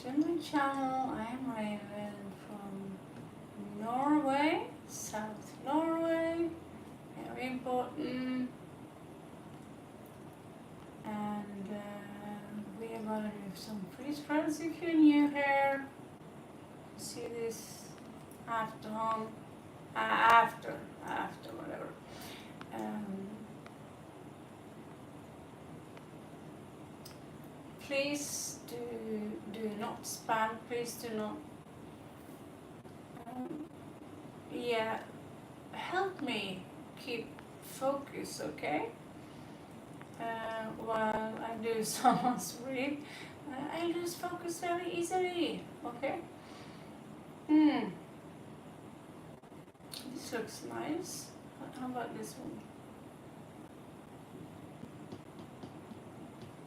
to my channel. I am Raven from Norway, South Norway, very important. And we are going to do some free spreads if you're new here. See this after whatever. Please do not spam. Please do not. Yeah, help me keep focus, okay? While I do someone's read, I lose focus very easily. Okay. This looks nice. How about this one?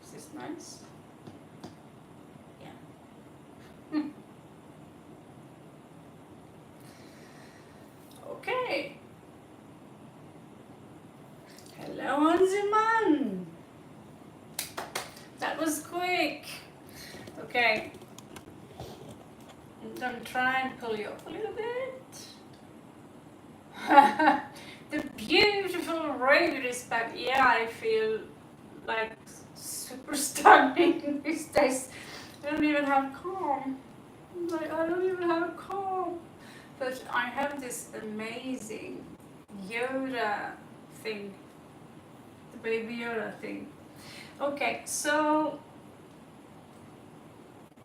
Is this nice? Yeah. Okay. Hello, Anzuman. That was quick. Okay. I'm gonna try and pull you up a little bit. The beautiful raven is back. Yeah, I feel like super stunning these days. I don't even have calm. Like, I don't even have calm. But I have this amazing Yoda thing. The baby Yoda thing. Okay, so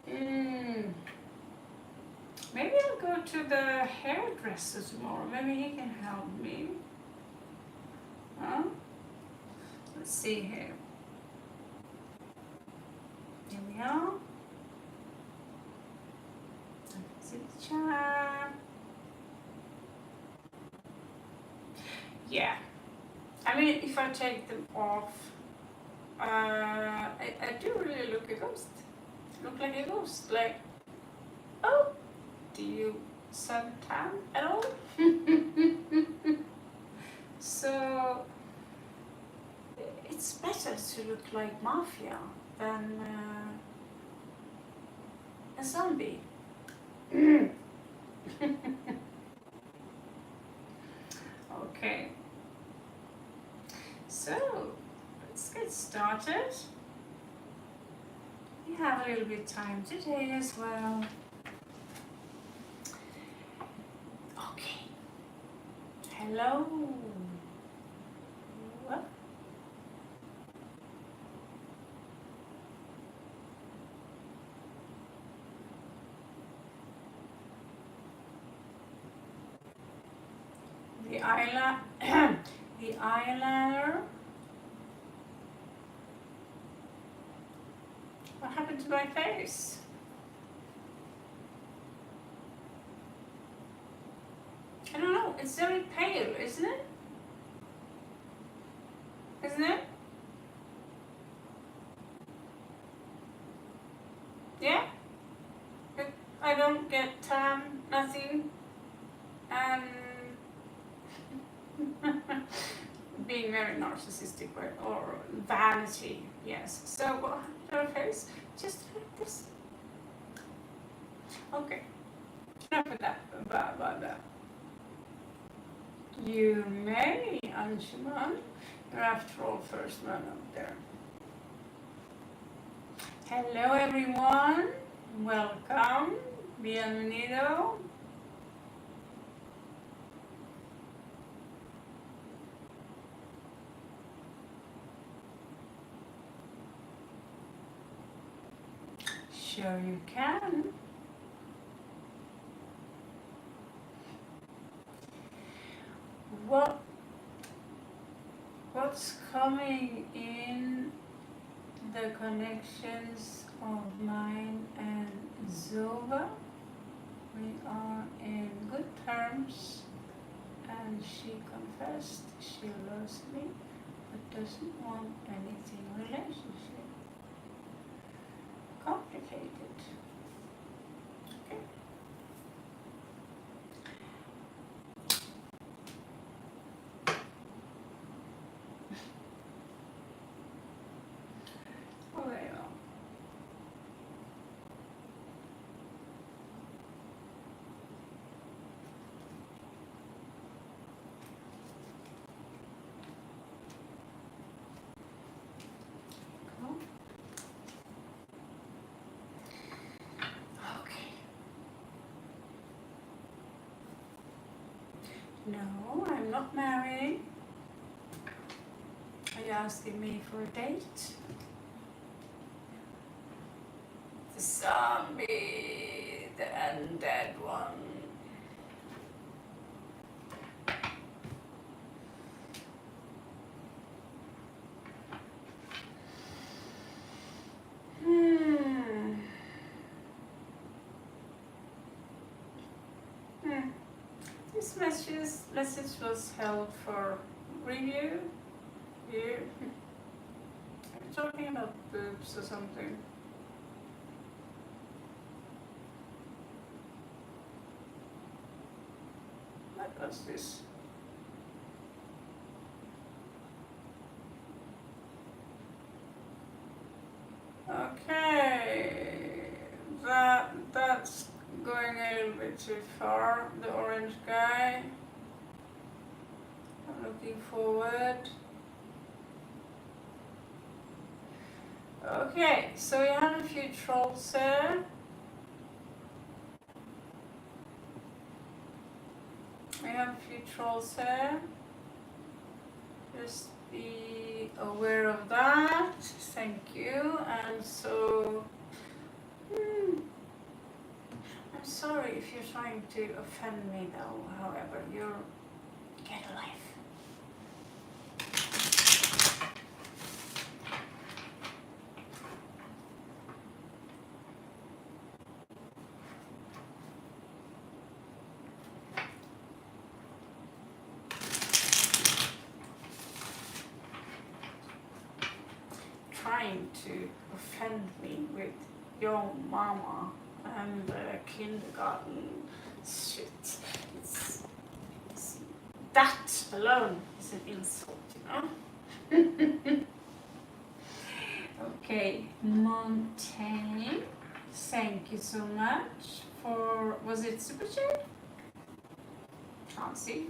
maybe I'll go to the hairdresser tomorrow. Maybe he can help me. Huh? Let's see here. Here we are. See the chat. Yeah. I mean, if I take them off, I do really look a ghost. Look like a ghost. Like, oh, do you suntan at all? So it's better to look like mafia than a zombie. Okay. So let's get started. We have a little bit of time today as well. Okay. Hello. What? The eyeliner. What happened to my face? I don't know. It's very pale, isn't it? Isn't it? Yeah? I don't get tan, nothing. And being very narcissistic or vanity, yes. So what happened to her face? Just like this. Okay. Enough of that, about that. You may, Anshuman. You're after all first man up there. Hello everyone. Welcome. Bienvenido. Sure you can. What's coming in the connections of mine and Zova? We are in good terms, and she confessed she loves me but doesn't want anything relationship. Complicated. Okay. Well, No, I'm not married. Are you asking me for a date? The zombie, the undead one. This message was held for review. Here. I'm talking about boobs or something. What was this? Okay, that's going a little bit too far. The orange guy. I'm looking forward. Okay, so we have a few trolls there. We have a few trolls here. Just be aware of that. Thank you. And so, I'm sorry if you're trying to offend me though. However, get a life. Trying to offend me with your mama and kindergarten shit. It's that alone is an insult, you know? Okay, Montaigne, thank you so much for, was it Super Chat? Can't see.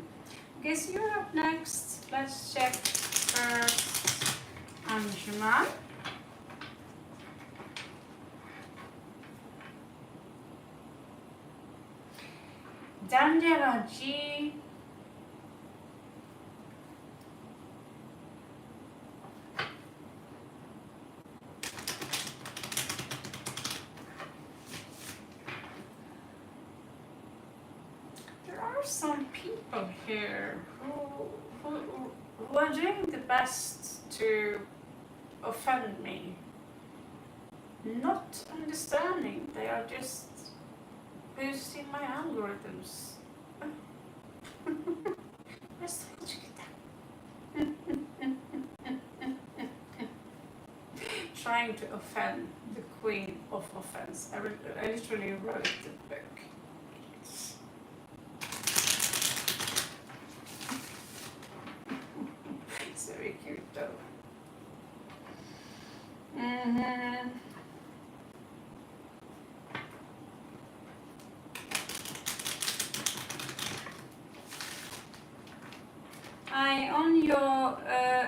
Guess you're up next. Let's check first Anjuman. Danderaji. There are some people here who are doing the best to offend me. Not understanding, they are just boosting my algorithms. Where's the trying to offend the queen of offense. I literally wrote the book. It's very cute though.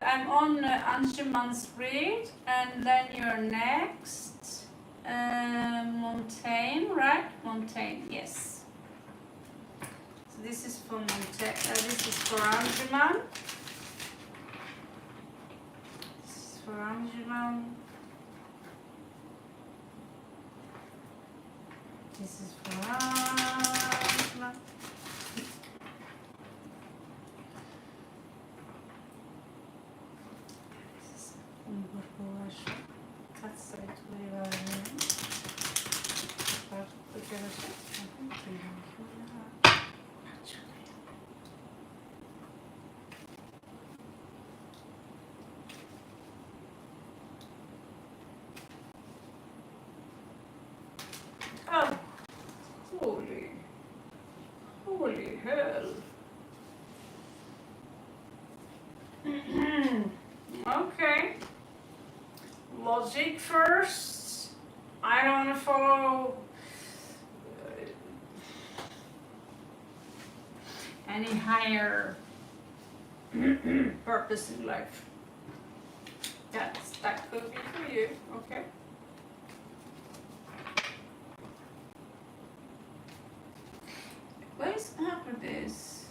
I'm on Anjuman's read, and then you're next. Montaigne, right? Montaigne, yes. So this is for Montaigne. This is for Anjuman. This is for Anjuman. This is for Anjuman. Oh, holy hell. Okay. Logic first. I don't want to follow any higher purpose in life. That could be for you. Okay. What is up with this?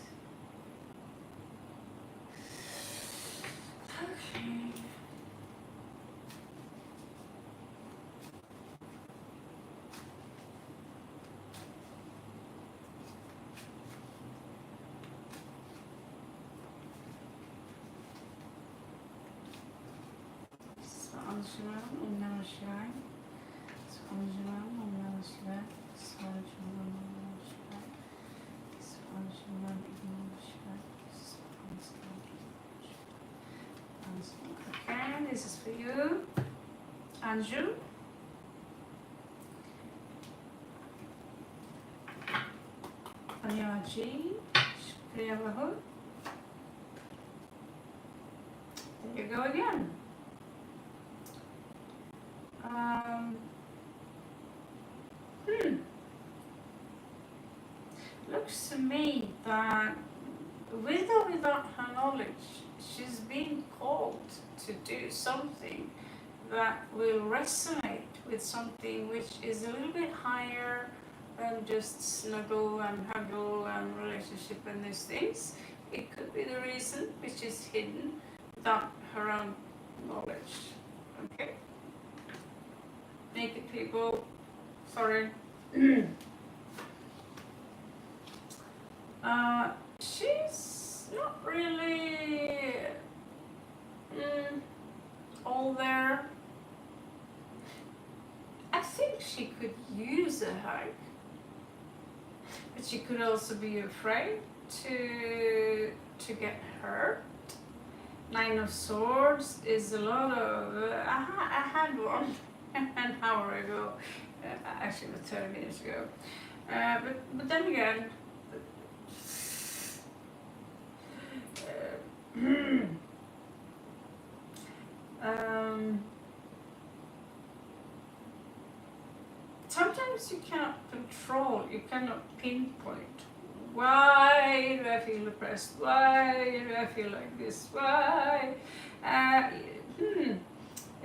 Shivam, Om Namah Shivaya. Swam Shivam, Om Namah Shivaya. Swam Shivam, Om Namah Shivaya. Swam Shivam, Om Namah Shivaya. Swam Shivam, Om Namah Shivaya. Okay, this is for you, Anju. Anyaji, Shukriya Bahu. There you go again. Looks to me that with or without her knowledge, she's being called to do something that will resonate with something which is a little bit higher than just snuggle and huggle and relationship and these things. It could be the reason which is hidden without her own knowledge. Okay? Naked people, sorry. She's not really all there. I think she could use a hug, but she could also be afraid to get hurt. Nine of Swords is a lot of. I had one an hour ago, actually 30 minutes ago. But then again. Sometimes you cannot control, you cannot pinpoint. Why do I feel depressed? Why do I feel like this? Why?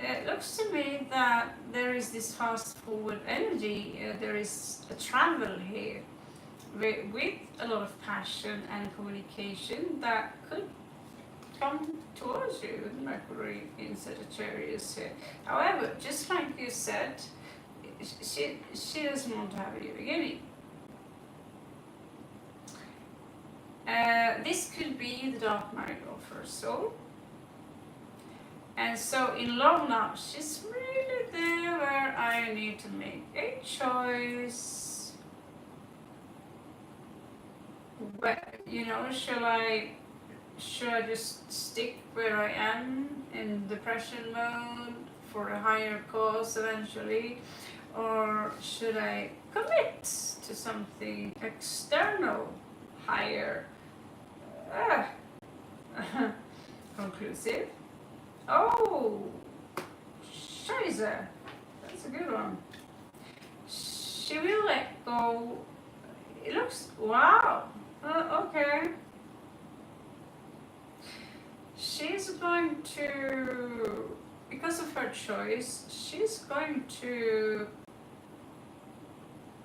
It looks to me that there is this fast forward energy, there is a travel here with a lot of passion and communication that could come towards you with Mercury in Sagittarius here. However, just like you said, she doesn't want to have a new beginning. This could be the dark night of her soul. And so in love now, she's really there where I need to make a choice. But, you know, should I just stick where I am in depression mode for a higher cause eventually? Or should I commit to something external, higher, conclusive? Oh, Scheiße, that's a good one. She will let go. It looks, wow, okay. She's going to, because of her choice, she's going to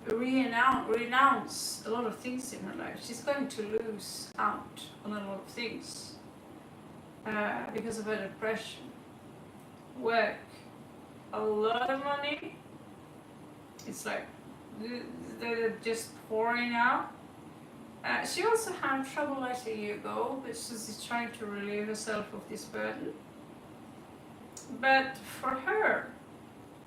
renounce a lot of things in her life. She's going to lose out on a lot of things because of her depression. Work, a lot of money. It's like they're just pouring out. She also had trouble like a year ago, but she's trying to relieve herself of this burden. But for her,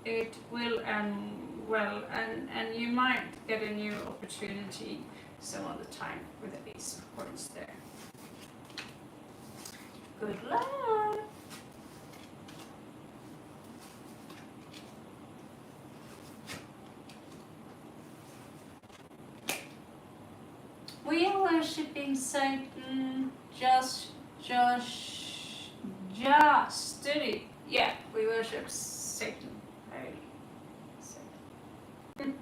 it will end well, and you might get a new opportunity some other time with the Ace of Coins there. Good luck! We are worshipping Satan, just study. Yeah, we worship Satan. Hey, Satan.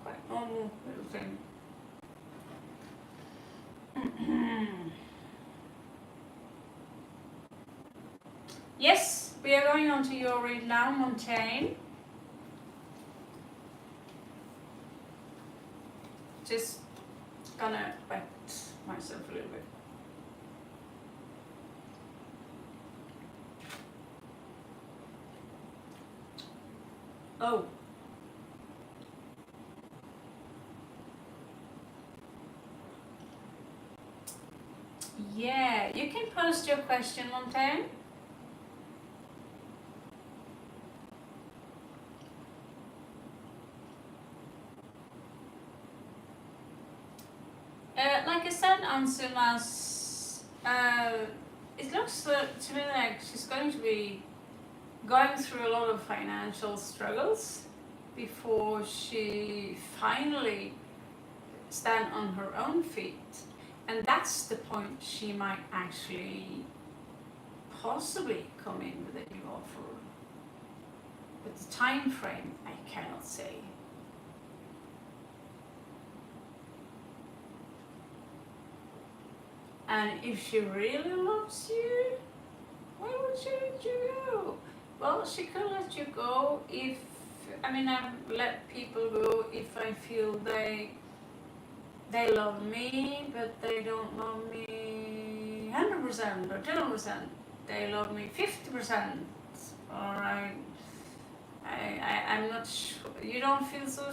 Quite normal little thing. Yes, we are going on to your read now, Montaigne. Just gonna wet myself a little bit. Oh. Yeah, you can post your question, Montaigne. like I said, Ansumas, it looks to me like she's going to be going through a lot of financial struggles before she finally stand on her own feet. And that's the point she might actually possibly come in with a new offer. But the time frame, I cannot say. And if she really loves you, why would she let you go? Well, she could let you go if, I let people go if I feel they love me, but they don't love me 100% or 10%. They love me 50%, or I'm not sure. You don't feel so,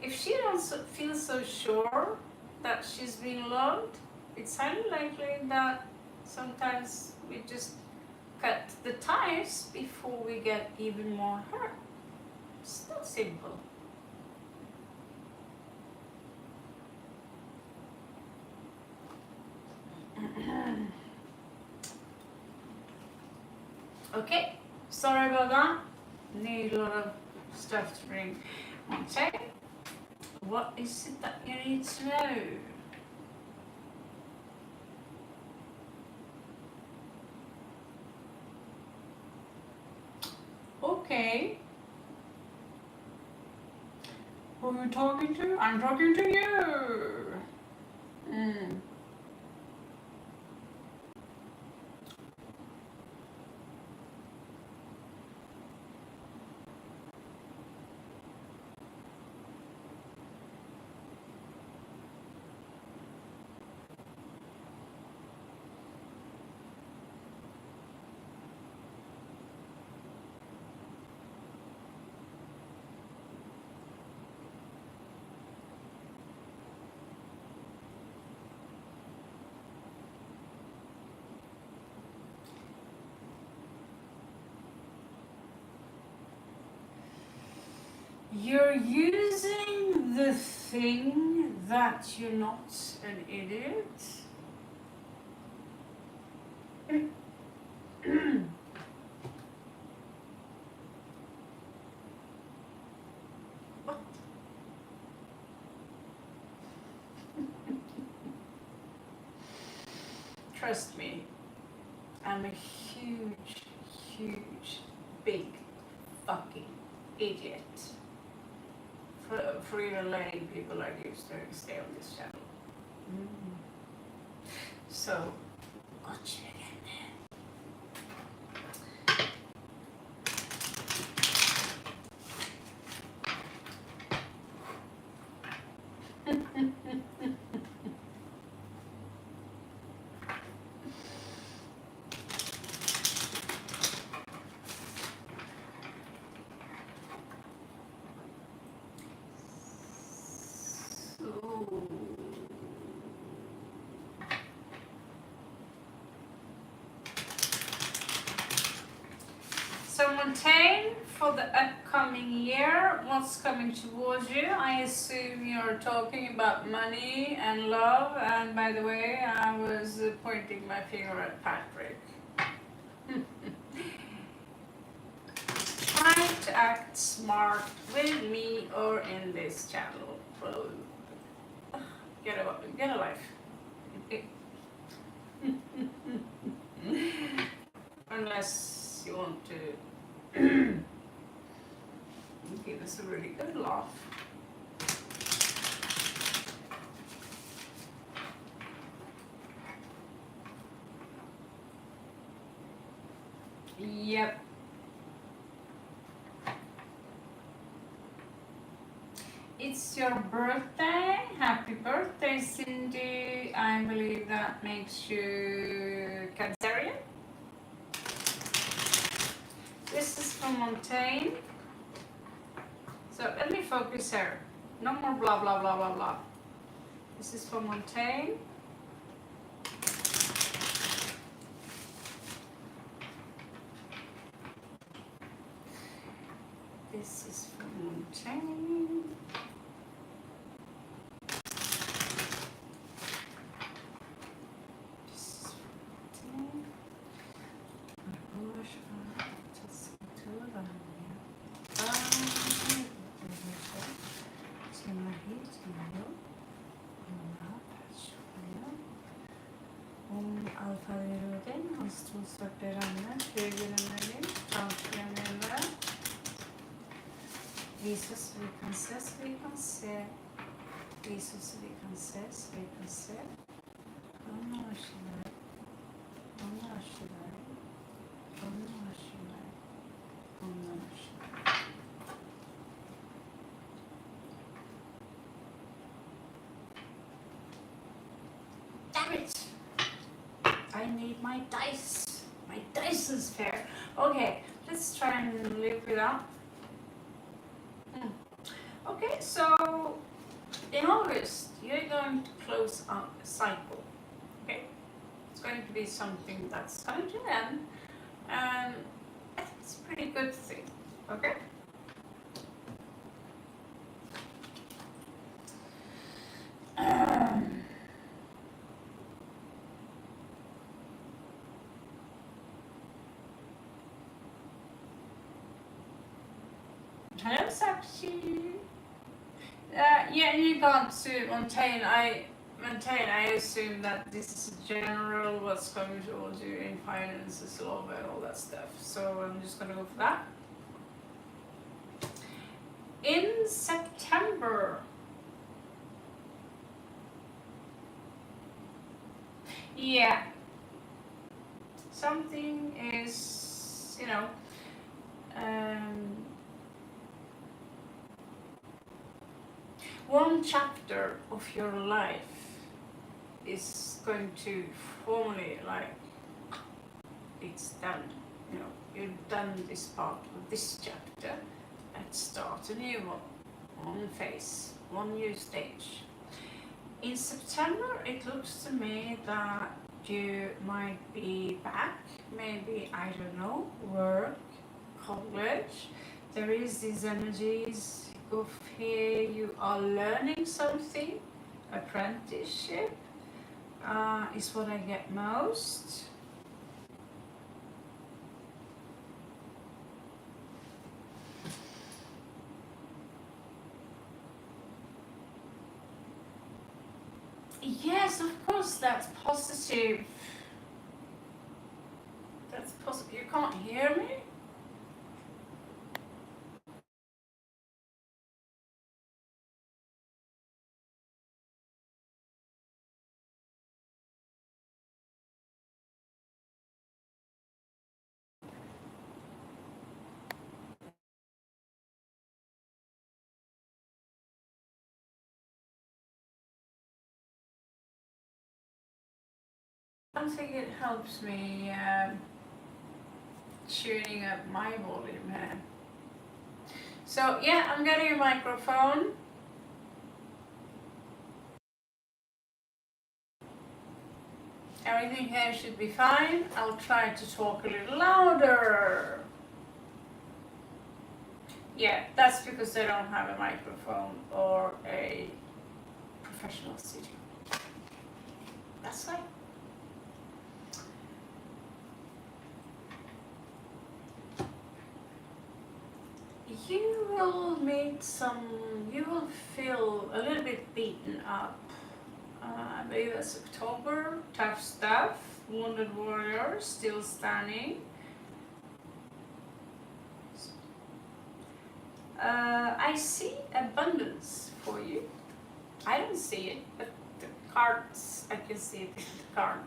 if she don't feel so sure that she's being loved, it's highly likely that sometimes we just cut the ties before we get even more hurt. It's not simple. Okay, sorry about that. Need a lot of stuff to bring. Okay, what is it that you need to know? Okay. Who are you talking to? I'm talking to you. You're using the thing that you're not an idiot. What? Trust me, I'm a huge, big fucking idiot. For even letting people like you stay on this channel. So, got you again. So Montaigne, for the upcoming year, what's coming towards you? I assume you're talking about money and love, and by the way, I was pointing my finger at Patrick. Try to act smart with me or in this channel. Get a life. Unless you want to give us a really good laugh. Yep. It's your birthday. Happy birthday, Cindy. I believe that makes you Cancerian. This is from Montaigne. So let me focus here. No more blah blah blah blah blah. This is from Montaigne. This is from Montaigne. faller ut inn. Hans to svarte rammer. Høyre melding. Tankene mine. Vis oss så vi kan se, så vi kan se. Vis oss så vi kan se, så vi kan se. Unconditional. Unconditional. Unconditional. Unconditional. Damn it! I need my dice. My dice is fair. Okay, let's try and live without. Okay, so in August you're going to close out a cycle. Okay, it's going to be something that's going to end, and I think it's a pretty good thing. Okay. Hello, Sakshi. Yeah, in regard to Montaigne, I assume that this is general, what's going to all do in finances, love, and all that stuff. So I'm just gonna go for that. In September, yeah, something is, one chapter of your life is going to formally, like, it's done. You've done this part of this chapter and start a new one phase, one new stage. In September, it looks to me that you might be back, maybe, I don't know, work, college. There is these energies of here, you are learning something, apprenticeship is what I get most. Yes, of course, that's positive. That's positive. You can't hear me? I don't think it helps me tuning up my volume here. So yeah, I'm getting a microphone. Everything here should be fine. I'll try to talk a little louder. Yeah, that's because I don't have a microphone or a professional studio. That's fine. You will you will feel a little bit beaten up. I believe that's October. Tough stuff. Wounded warrior, still standing. I see abundance for you. I don't see it, but the cards, I can see it in the card.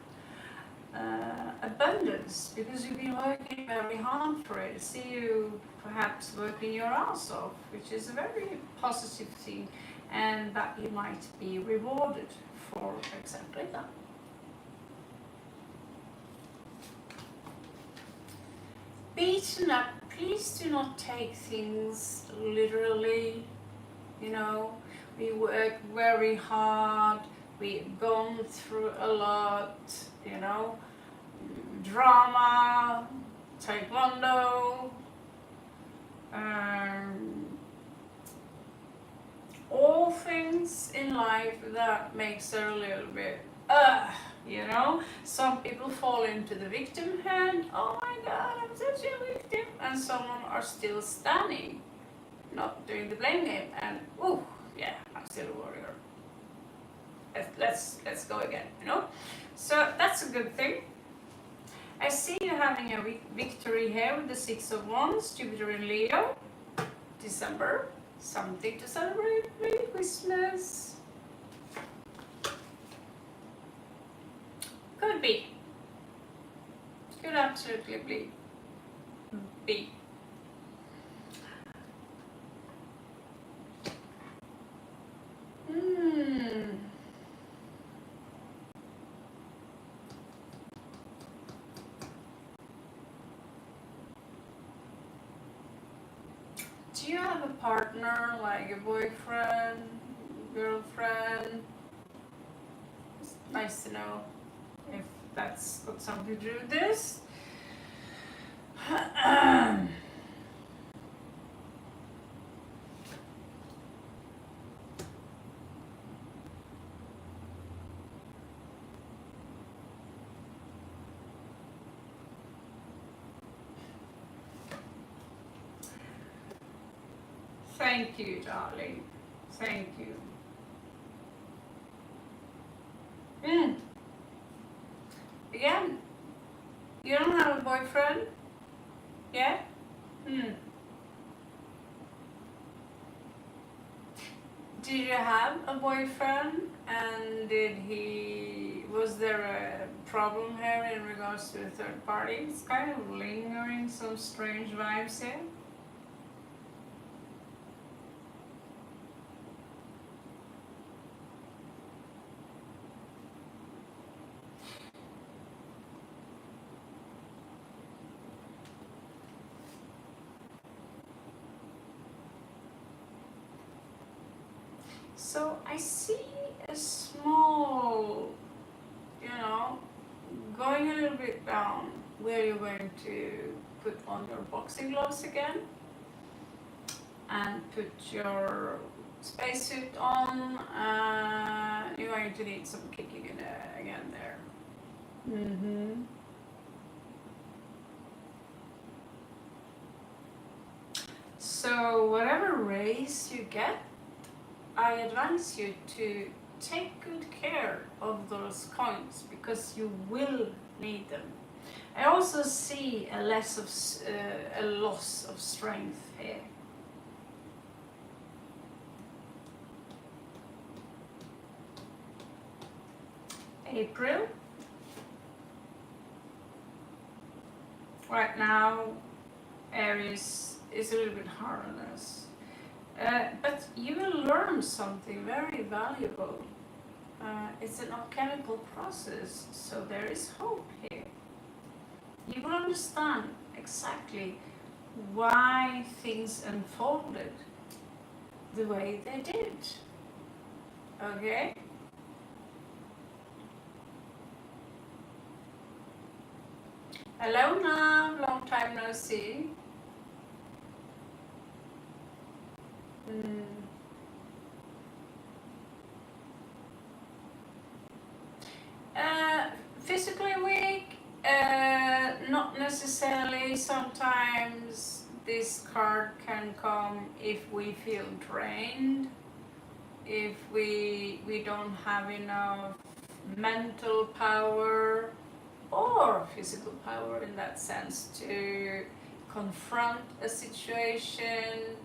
Abundance, because you've been working very hard for it. I see you perhaps working your ass off, which is a very positive thing, and that you might be rewarded for exactly that. Beaten up, please do not take things literally. We work very hard, we've gone through a lot, drama, taekwondo, all things in life that makes it a little bit, some people fall into the victim hand. Oh my God, I'm such a victim, and someone are still standing, not doing the blame game, and oh yeah, I'm still a warrior. Let's go again, So that's a good thing. I see you having a victory here with the Six of Wands, Jupiter in Leo, December. Something to celebrate, maybe Christmas. Could be. Could absolutely be. Do you have a partner, like a boyfriend, girlfriend? It's nice to know if that's got something to do with this. Thank you, darling. Thank you. Again, you don't have a boyfriend? Yeah? Did you have a boyfriend, and was there a problem here in regards to a third party? It's kind of lingering some strange vibes here. So I see a small, going a little bit down where you're going to put on your boxing gloves again and put your spacesuit on. You're going to need some kicking in again there. So whatever raise you get, I advise you to take good care of those coins because you will need them. I also see a loss of strength here. April. Right now, Aries is a little bit hard on us. But you will learn something very valuable. It's an alchemical process, so there is hope here. You will understand exactly why things unfolded the way they did. Okay? Hello, Nav, long time no see. Physically weak, not necessarily. Sometimes this card can come if we feel drained, if we don't have enough mental power or physical power in that sense to confront a situation.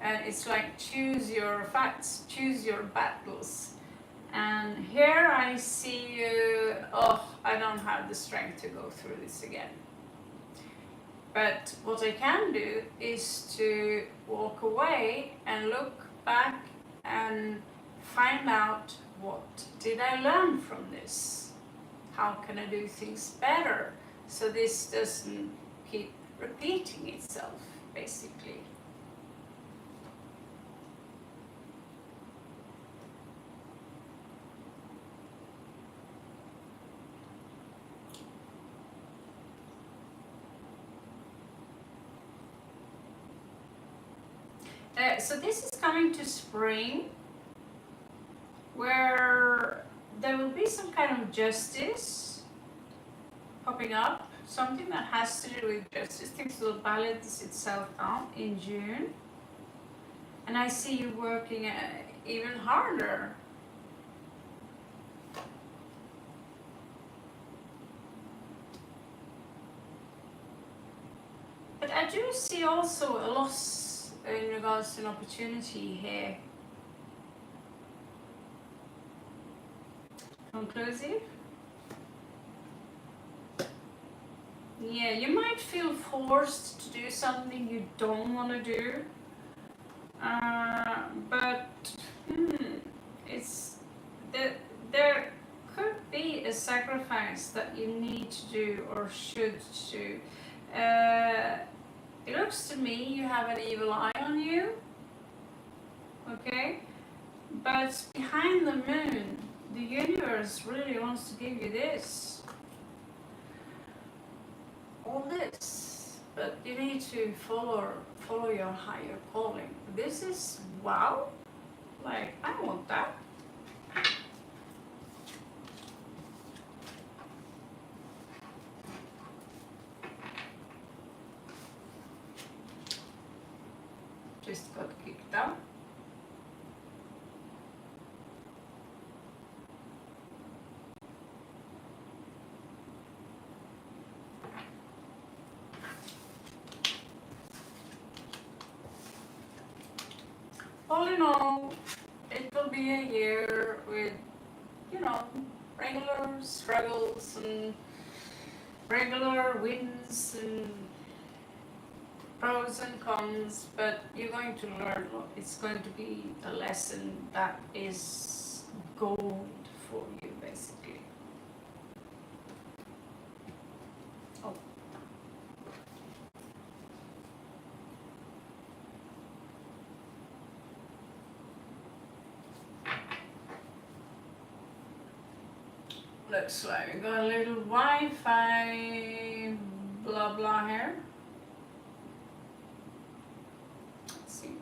And it's like choose your facts, choose your battles. And here I see you, I don't have the strength to go through this again. But what I can do is to walk away and look back and find out, what did I learn from this? How can I do things better so this doesn't keep repeating itself, basically. So this is coming to spring, where there will be some kind of justice popping up, something that has to do with justice. Things will balance itself out in June. And I see you working even harder. see also a loss in regards to an opportunity here. Conclusive. Yeah, you might feel forced to do something you don't want to do. But it's there could be a sacrifice that you need to do or should do. It looks to me you have an evil eye on you, okay? But behind the moon, the universe really wants to give you this, all this. But you need to follow your higher calling. This is wow. Like, I want that. Just got kicked out. All in all, it will be a year with, regular struggles and regular wins and pros and cons, but you're going to learn. It's going to be a lesson that is gold for you, basically. Oh. Looks like we got a little Wi-Fi blah blah here. Let's see.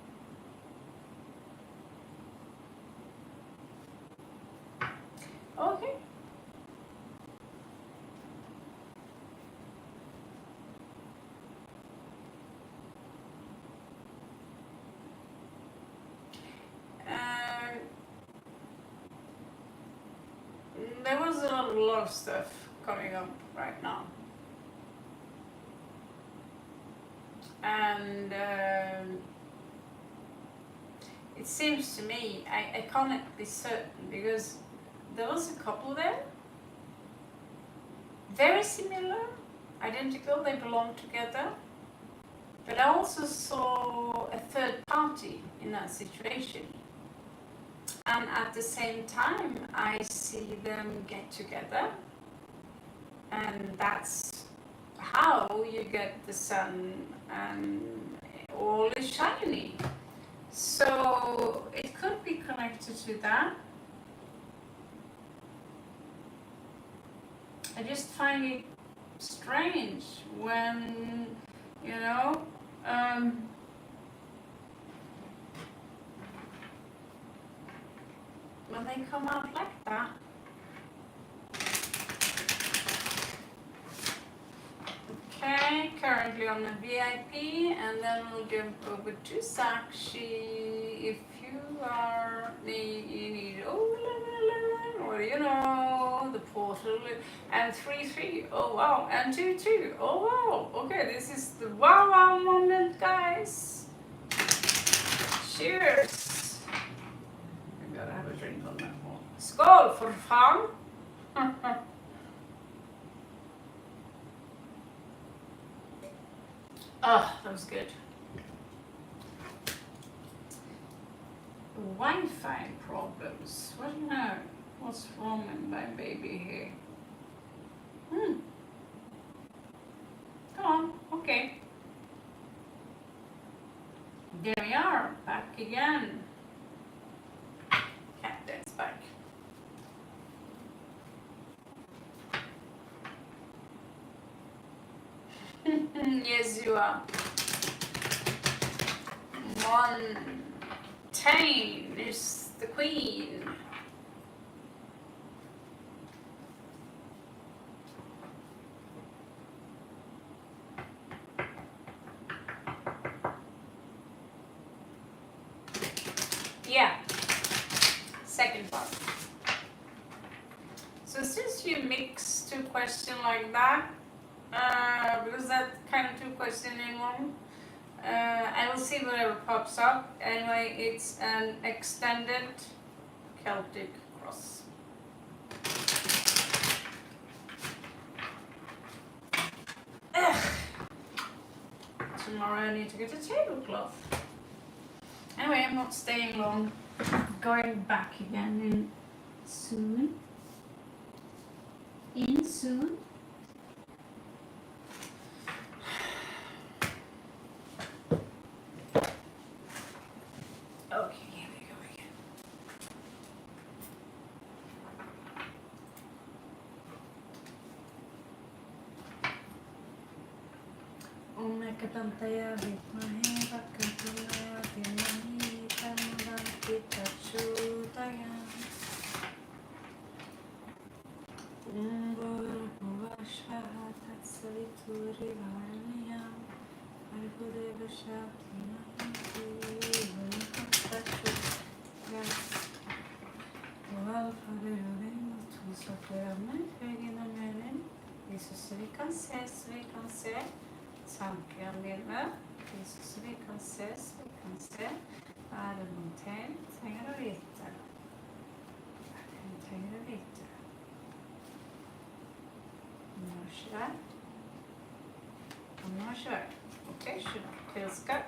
Okay. There was a lot of stuff coming up right now. And it seems to me, I can't be certain, because there was a couple there, very similar, identical, they belong together. But I also saw a third party in that situation. And at the same time, I see them get together. And that's how you get the sun and all is shiny. So it could be connected to that. I just find it strange when, when they come out like that. Okay, currently on the VIP, and then we'll jump over to Sakshi. If you need, the portal, and 3-3, oh wow, and 2-2, oh wow, okay, this is the wow moment, guys. Cheers. I gotta have a drink on that one. Skål for fan. Oh, that was good. Wi-Fi problems. What do you know? What's wrong with my baby here? Come on, okay. There we are, back again. Captain's back. Yes, you are. Montaigne is the queen. Yeah, second part. So since you mix two questions like that, because that kind of two questions in one, I will see whatever pops up. Anyway, it's an extended Celtic cross. Ugh. Tomorrow I need to get a tablecloth. Anyway, I'm not staying long. Going back again in soon. Okay, here we go again. Omekatantaya vitmahe vakatulaya dhimahi tanvanti prachudaya. Bhuvasvaha tatsaviturivaranyam Arhudeva shaktimahi Prachudaya. Alfabetovim tusafermen höginamenen. Jesus, vi kan se. Samtliga medlemmar. Jesus, vi kan se. Världen montäng, tänker och vita. Tänker och vita. Varsågod. Okay, feels guff.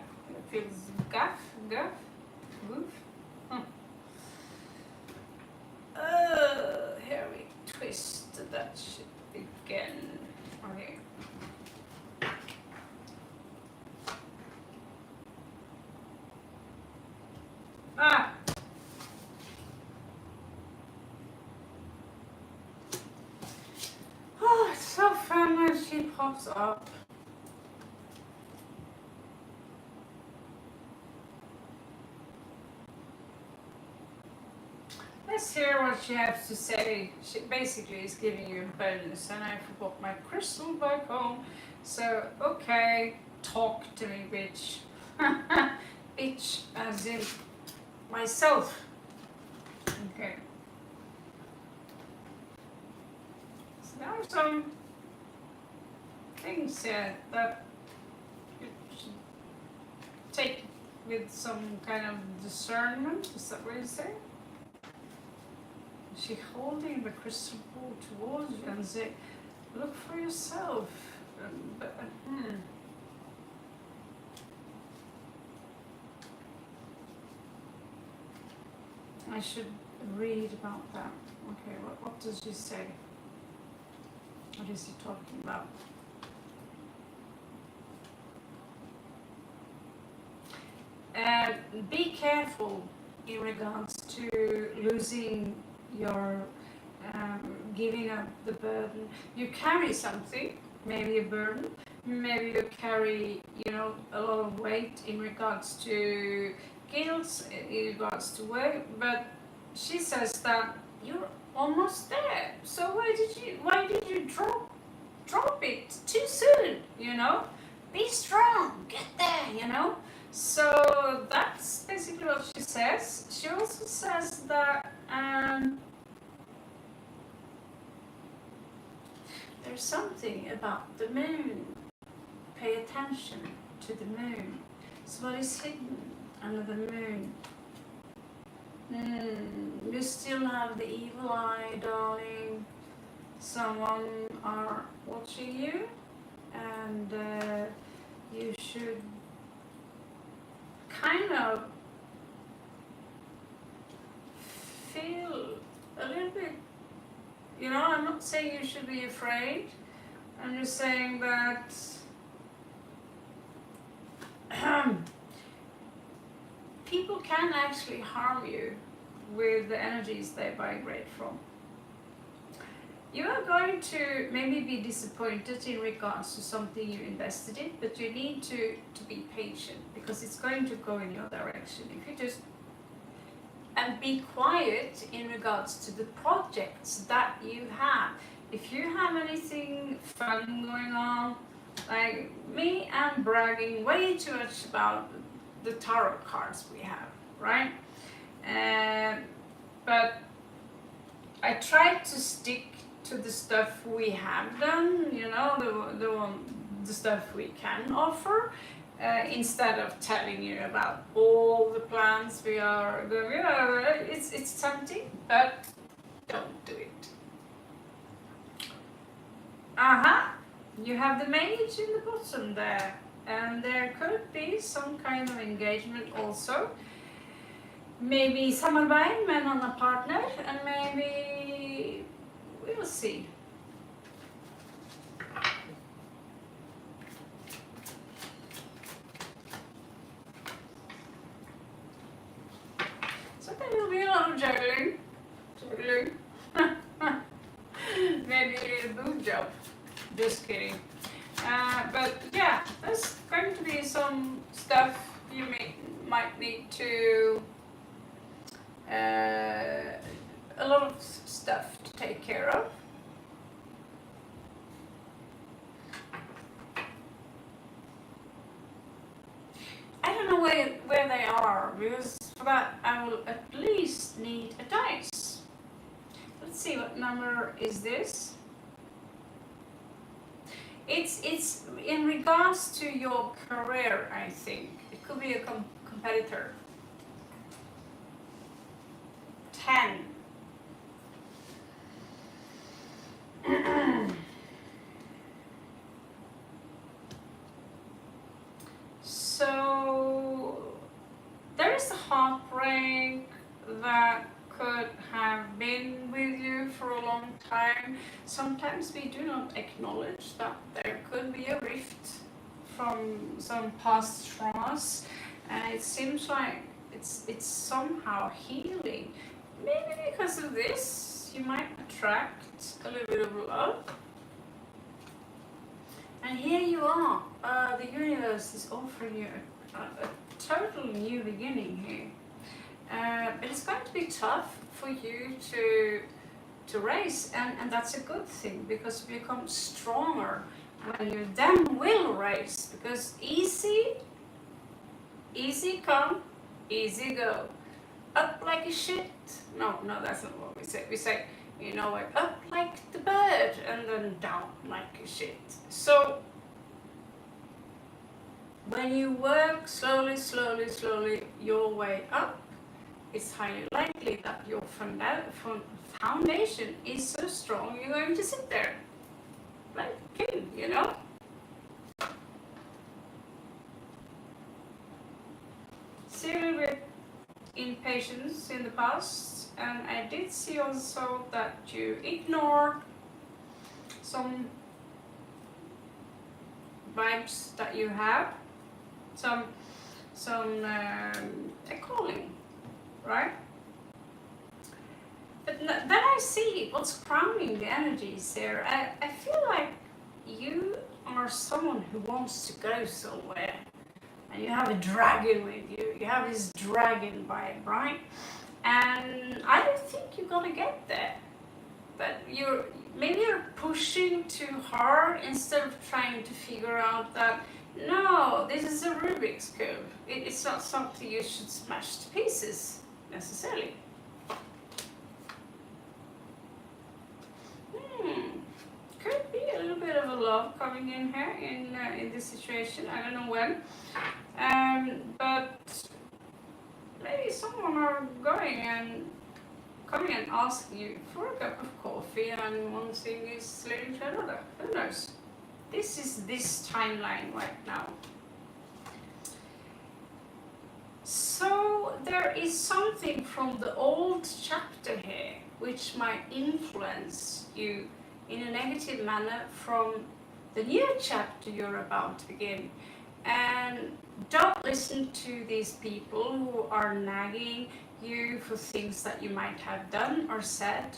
Here we twist that shit again. Okay. Oh, it's so fun when she pops up. Let's hear what she has to say. She basically is giving you a bonus, and I forgot my crystal back home. So, okay, talk to me, bitch. Bitch, as in myself. Okay. So there are some things here that you should take with some kind of discernment. Is that what you say? She holding the crystal ball towards you and say, look for yourself. I should read about that. Okay, what does she say? What is he talking about? Be careful in regards to losing your giving up the burden. You carry something, maybe a burden, maybe you carry, a lot of weight in regards to guilt, in regards to weight, but she says that you're almost there. So why did you drop it too soon? Be strong, get there. So that's basically what she says. She also says that there's something about the moon. Pay attention to the moon. So what is hidden under the moon? You still have the evil eye, darling. Someone are watching you, and you should kind of feel a little bit, I'm not saying you should be afraid. I'm just saying that people can actually harm you with the energies they vibrate from. You are going to maybe be disappointed in regards to something you invested in, but you need to be patient because it's going to go in your direction. If you just and be quiet in regards to the projects that you have. If you have anything fun going on, like me, I'm bragging way too much about the tarot cards we have, right? But I try to stick to the stuff we have done, the stuff we can offer, instead of telling you about all the plans we are doing. It's tempting, but don't do it. You have the mage in the bottom there, and there could be some kind of engagement also. Maybe samarbeid mellan a partner, and maybe we'll see. So there will be a lot of juggling. Maybe a little boob job. Just kidding. But yeah, there's going to be some stuff you might need to, a lot of stuff to take care of. I don't know where they are, because for that I will at least need a dice. Let's see, what number is this? It's in regards to your career, I think. It could be a competitor. 10. So there is a heartbreak that could have been with you for a long time. Sometimes we do not acknowledge that there could be a rift from some past traumas, and it seems like it's somehow healing. Maybe because of this, you might attract a little bit of love. And here you are. The universe is offering you a total new beginning here. But it's going to be tough for you to raise, and that's a good thing, because you become stronger when you then will raise. Because easy come, easy go. Up like a shit. No, that's not what we say. We say, you know, like up like the bird and then down like a shit. So when you work slowly your way up, it's highly likely that your foundation is so strong you're going to sit there like a king, you know? See a little bit impatience in the past, and I did see also that you ignored some vibes that you have, some a calling, right? But then I see what's crowning the energies here. I feel like you are someone who wants to go somewhere, and you have a dragon with you. You have this dragon vibe, right? And I don't think you're gonna get there. But maybe you're pushing too hard instead of trying to figure out that, no, this is a Rubik's Cube. It's not something you should smash to pieces, necessarily. Could be a little bit of a love coming in here in this situation. I don't know when. But maybe someone are coming and asking you for a cup of coffee, and one thing is leading to another. Who knows? This is this timeline right now. So there is something from the old chapter here which might influence you in a negative manner from the new chapter you're about to begin. And don't listen to these people who are nagging you for things that you might have done or said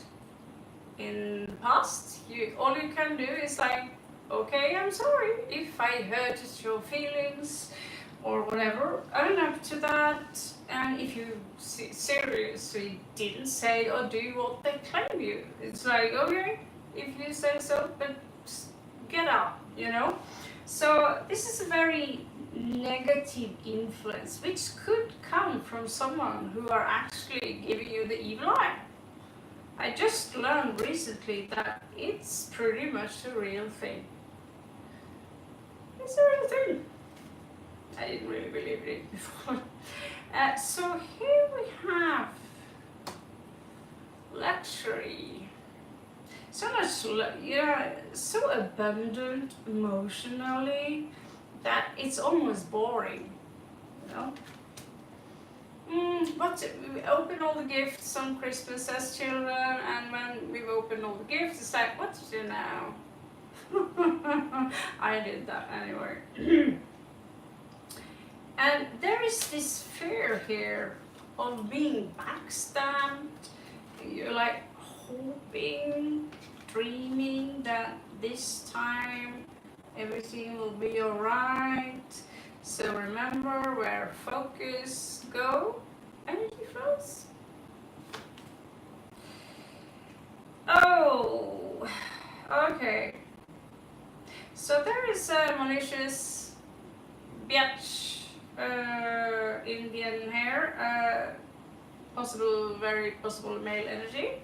in the past. All you can do is like, okay, I'm sorry if I hurted your feelings or whatever. Own up to that. And if you seriously didn't say or do what they claim you, it's like, okay, if you say so, but get out, you know? So this is a very negative influence, which could come from someone who are actually giving you the evil eye. I just learned recently that it's pretty much a real thing. It's a real thing. I didn't really believe it before. So here we have luxury. So much, so abundant emotionally that it's almost boring, you know. But we open all the gifts on Christmas as children, and when we've opened all the gifts, it's like, what to do now? I did that anyway. And there is this fear here of being backstabbed. You're like hoping, dreaming that this time everything will be alright. So remember where focus go. Energy flows. Oh, okay. So there is a malicious biatch, Indian hair, very possible male energy.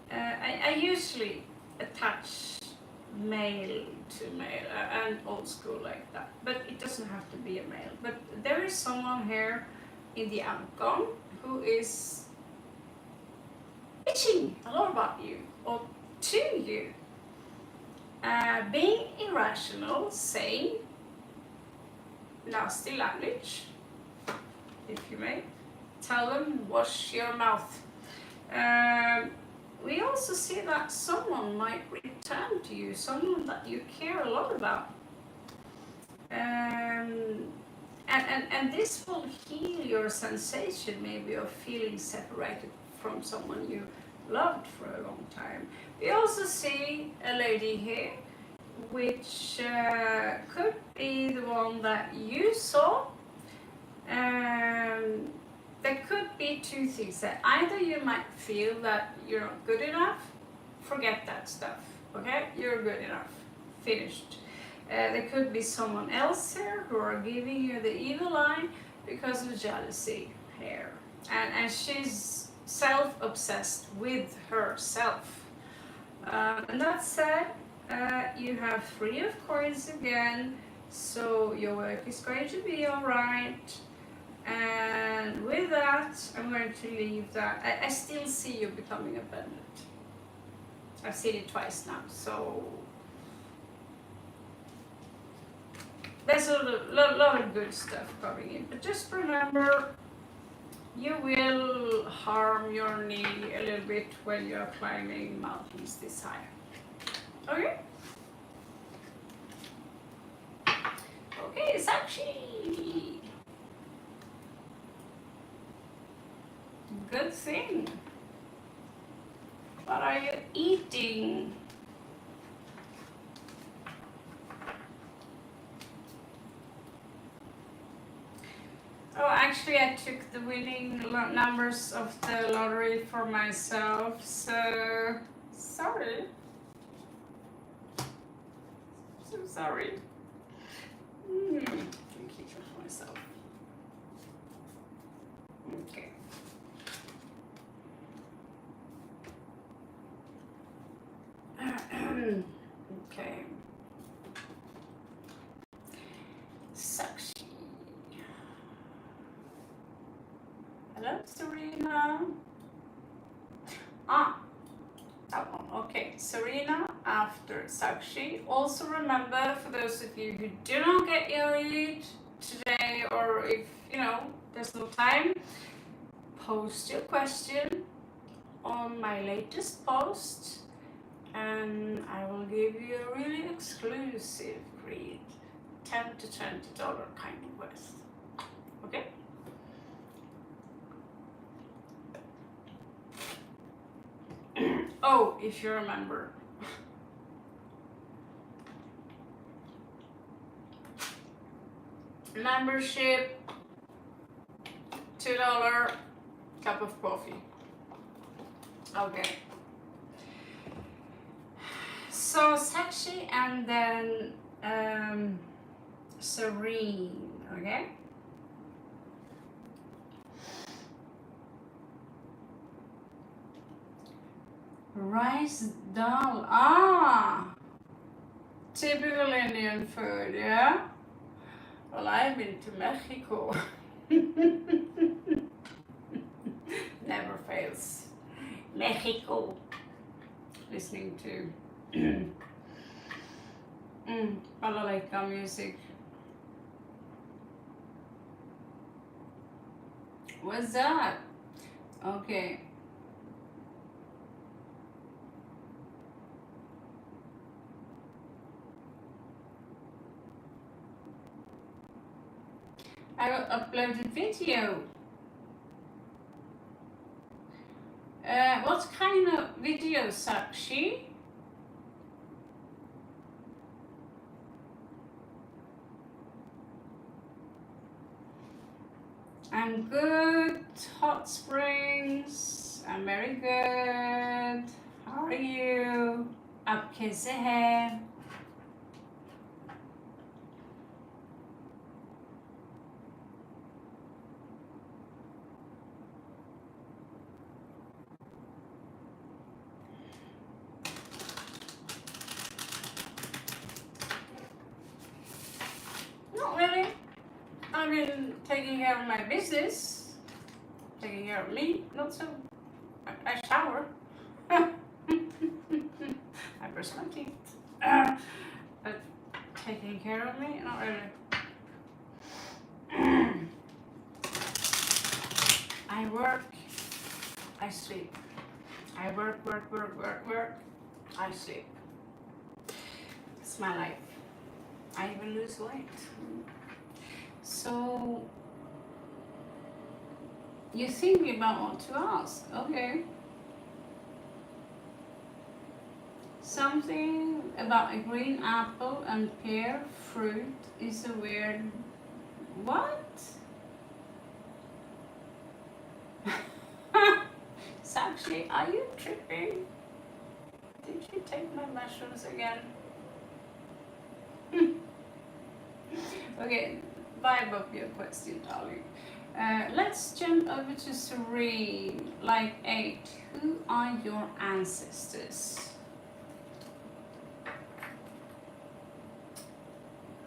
I usually attach male to male and old school like that, but it doesn't have to be a male. But there is someone here in the Ancon who is bitching a lot about you or to you, being irrational, saying nasty language, if you may. Tell them, wash your mouth. We also see that someone might return to you, someone that you care a lot about. And this will heal your sensation maybe of feeling separated from someone you loved for a long time. We also see a lady here, which could be the one that you saw. There could be two things. That either you might feel that you're not good enough, forget that stuff, okay? You're good enough, finished. There could be someone else here who are giving you the evil eye because of jealousy here. And she's self-obsessed with herself. And that said, you have 3 of coins again, so your work is going to be alright. And with that, I'm going to leave that. I still see you becoming abundant. I've seen it twice now, so there's a lot of good stuff coming in. But just remember, you will harm your knee a little bit when you're climbing mountains this high. Okay? Okay, Sakshi. Good thing. What are you eating? Oh, actually, I took the winning numbers of the lottery for myself, so sorry. So sorry. I can keep it for myself. Okay. Okay. Sakshi. Hello, Serena. That one. Okay, Serena after Sakshi. Also remember, for those of you who do not get your read today, or if there's no time, post your question on my latest post, and I will give you a really exclusive read, $10 to $20 kind of worth. Okay? Oh, if you remember. Membership, $2, cup of coffee. Okay. So Sakshi and then Serene, okay? Rice dal. Typical Indian food, yeah? Well, I've been to Mexico. Never fails. Mexico. Listening to balalaika music. What's that? Okay. I will upload a video. What kind of video, Sakshi? I'm good. Hot springs. I'm very good. How are you? आप कैसे हैं? Not really. I've been taking care of my business, taking care of me. Not so. I shower. I brush my teeth. But taking care of me, not really. I work. I sleep. I work. I sleep. It's my life. I even lose weight. So you're thinking about what to ask, okay. Something about a green apple and pear fruit is a weird... What? Sakshi, are you tripping? Did you take my mushrooms again? Okay, vibe of your question, darling. Let's jump over to Serene, like 8. Who are your ancestors?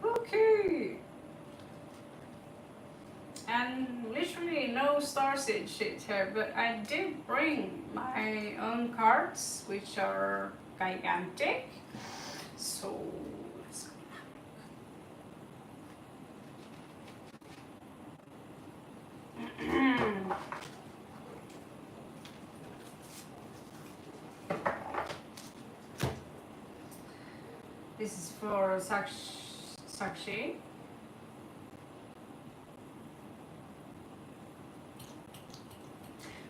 Okay. And literally no star seed shit here, but I did bring my own cards, which are gigantic. So let's go. This is for Sakshi.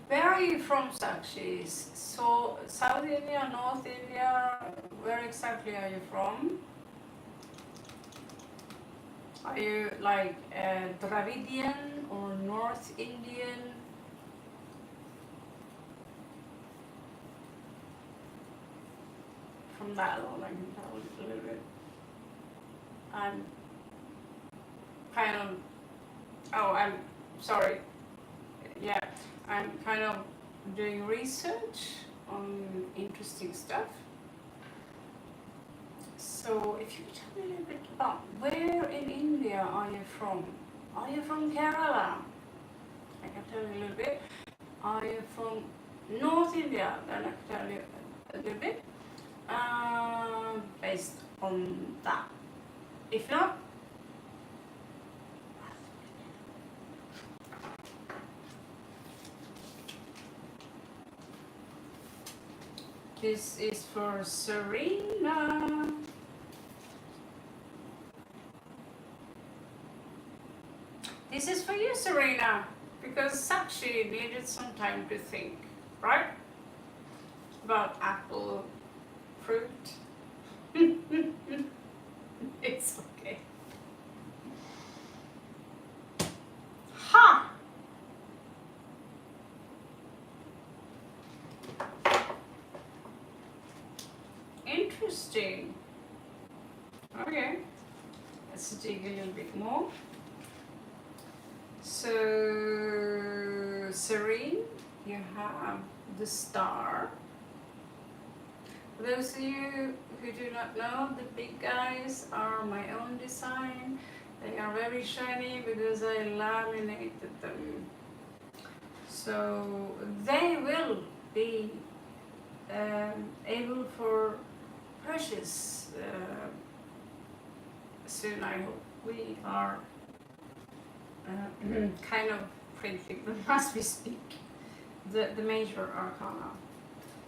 Where are you from, Sakshi? So, South India, North India, where exactly are you from? Are you like Dravidian or North Indian? From that alone, I can tell a little bit. I'm kind of, oh, I'm sorry. Yeah, I'm kind of doing research on interesting stuff. So if you could tell me a little bit about where in India are you from? Are you from Kerala? I can tell you a little bit. Are you from North India? Then I can tell you a little bit. Based on that. If not, this is for Serena. This is for you, Serena, because Sakshi needed some time to think, right? About apple fruit. It's okay. Ha! Interesting. Okay, let's dig a little bit more. So, Serene, you have the star. For those of you who do not know, the big guys are my own design. They are very shiny because I laminated them. So they will be able for purchase soon, I hope. We are kind of printing them as we speak. The major arcana.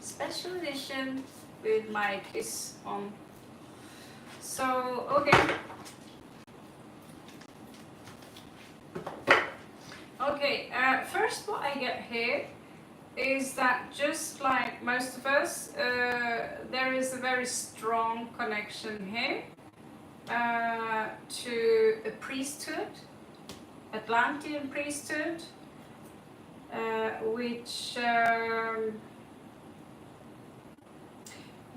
Special edition with my kiss on. So, okay. Okay, first what I get here is that just like most of us, there is a very strong connection here to a priesthood, Atlantean priesthood, which,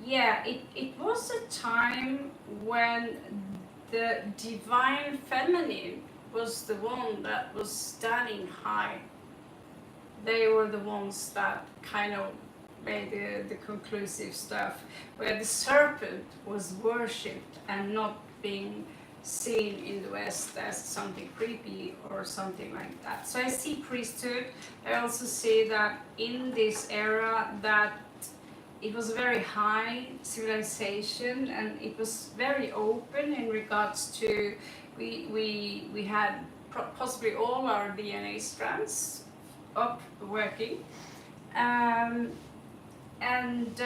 yeah, it was a time when the divine feminine was the one that was standing high. They were the ones that kind of made the conclusive stuff, where the serpent was worshipped and not being seen in the West as something creepy or something like that. So I see priesthood. I also see that in this era that it was a very high civilization and it was very open in regards to we had possibly all our DNA strands up working, and let's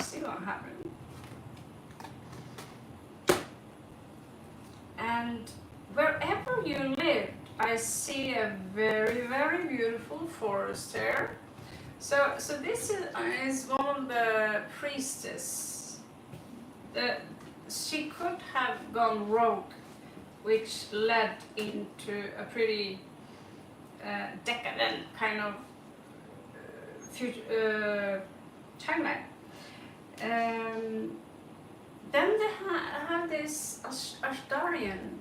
see what happened. And wherever you lived, I see a very, very beautiful forest there. So this is one of the priestess. She could have gone rogue, which led into a pretty decadent kind of future timeline. Then they have this Ashtarian.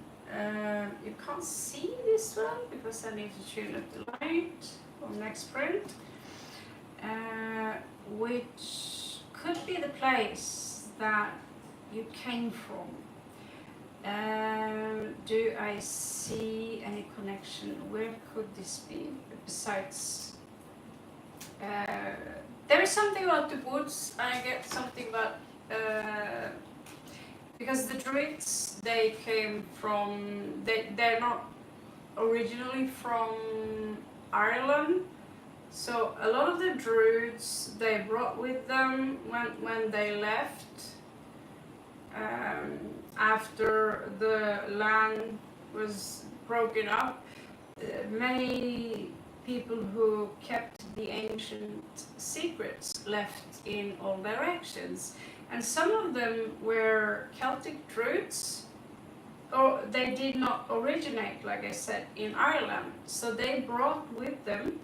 You can't see this one because I need to tune up the light on next print, which could be the place that you came from. Do I see any connection? Where could this be? Besides, there is something about the woods. I get something about because the Druids, they came from. They're not originally from Ireland. So a lot of the Druids they brought with them when they left. After the land was broken up, many people who kept the ancient secrets left in all directions. And some of them were Celtic Druids, or they did not originate, like I said, in Ireland. So they brought with them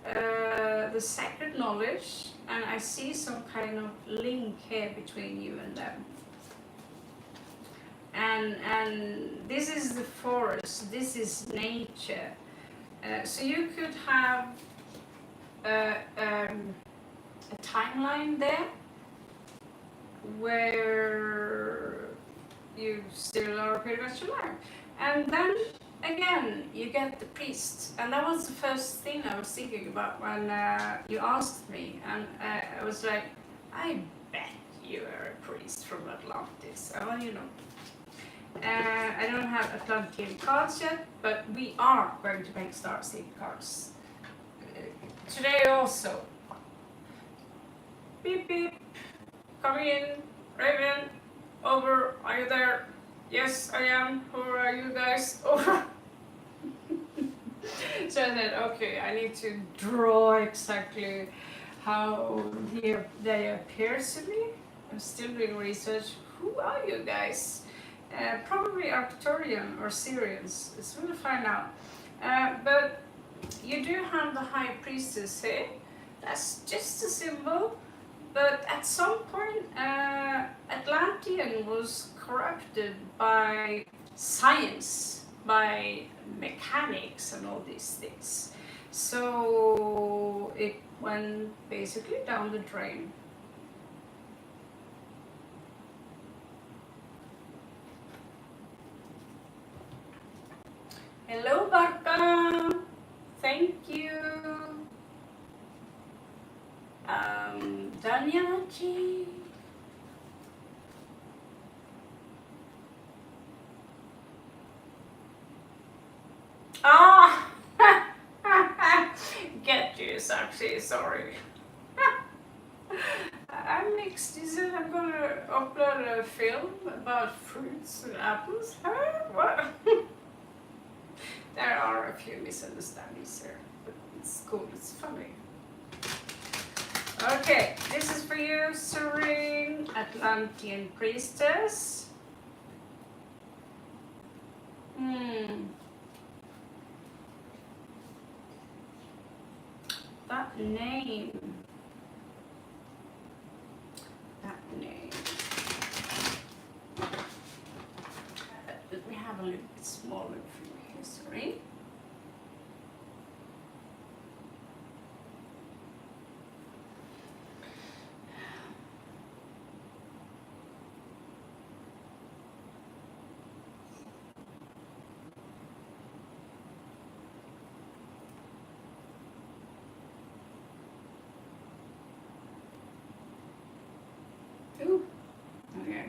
the sacred knowledge, and I see some kind of link here between you and them. And this is the forest, this is nature. So you could have a timeline there where you still are pretty much alive. And then again, you get the priest. And that was the first thing I was thinking about when you asked me. And I was like, I bet you are a priest from Atlantis. I want you to know. I don't have Atlantean cards yet, but we are going to make Starseed cards today also. Beep beep, coming in, Raven, over, are you there? Yes, I am. Who are you guys? Over. So I said, okay, I need to draw exactly how they appear to me. I'm still doing research. Who are you guys? Probably Arcturian or Syrians. It's going to find out. But you do have the High Priestess here. That's just a symbol. But at some point, Atlantean was corrupted by science, by mechanics and all these things. So it went basically down the drain. actually, sorry. I'm mixed. You said I'm gonna upload a film about fruits and apples. Huh? What? There are a few misunderstandings here, but it's cool, it's funny. Okay, this is for you, Serene Atlantean Priestess. That name. Let me have a little bit smaller for you here, Serene. Ooh, okay.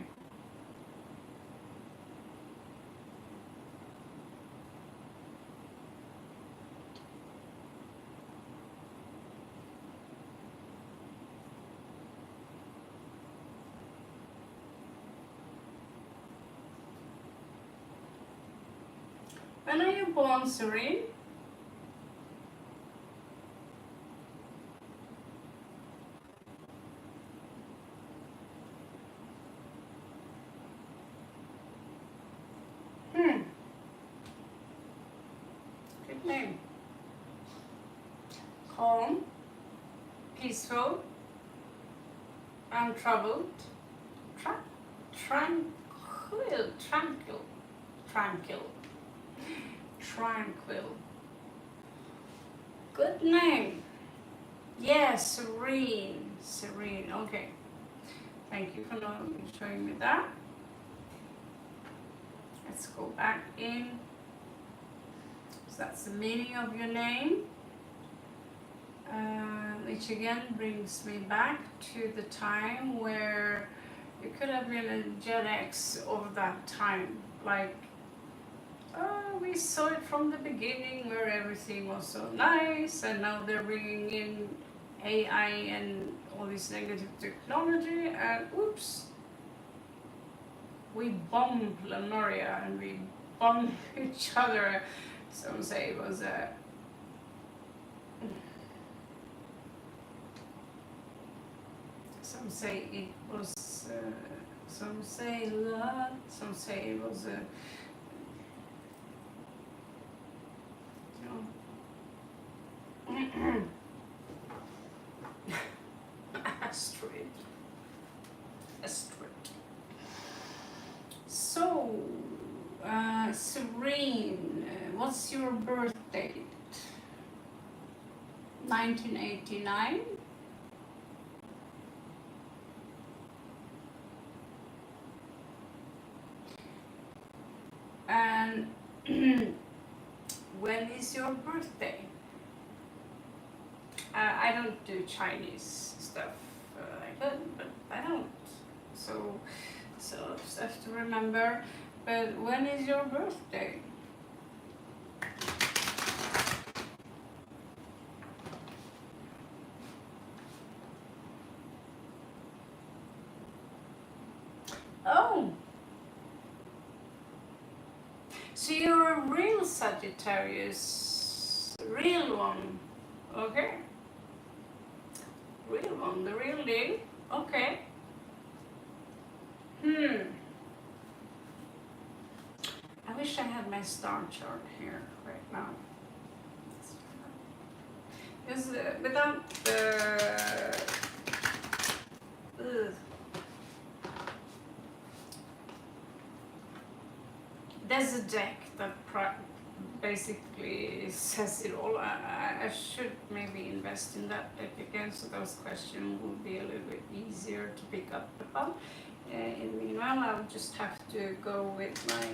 When are you born, Serene? Good name. Calm, peaceful, untroubled, tranquil. Good name. Yeah, serene. Okay. Thank you for showing me that. Let's go back in. So that's the meaning of your name. Which again brings me back to the time where you could have been a Gen X of that time. Like, we saw it from the beginning where everything was so nice, and now they're bringing in AI and all this negative technology, and oops, we bomb Lemuria and we bomb each other. Some say it was a some say it was some say love, some say it was a Astrid. So, Serene, what's your birth date? 1989? And when is your birthday? I don't do Chinese stuff. I could, but I don't. So just have to remember. But when is your birthday? Oh! So you're a real Sagittarius. Real one. Okay. Real one, the real deal. Okay. I wish I had my star chart here right now. Because without the... There's a deck that basically says it all. I should maybe invest in that deck again, so those questions will be a little bit easier to pick up upon. In the meanwhile, I'll just have to go with my...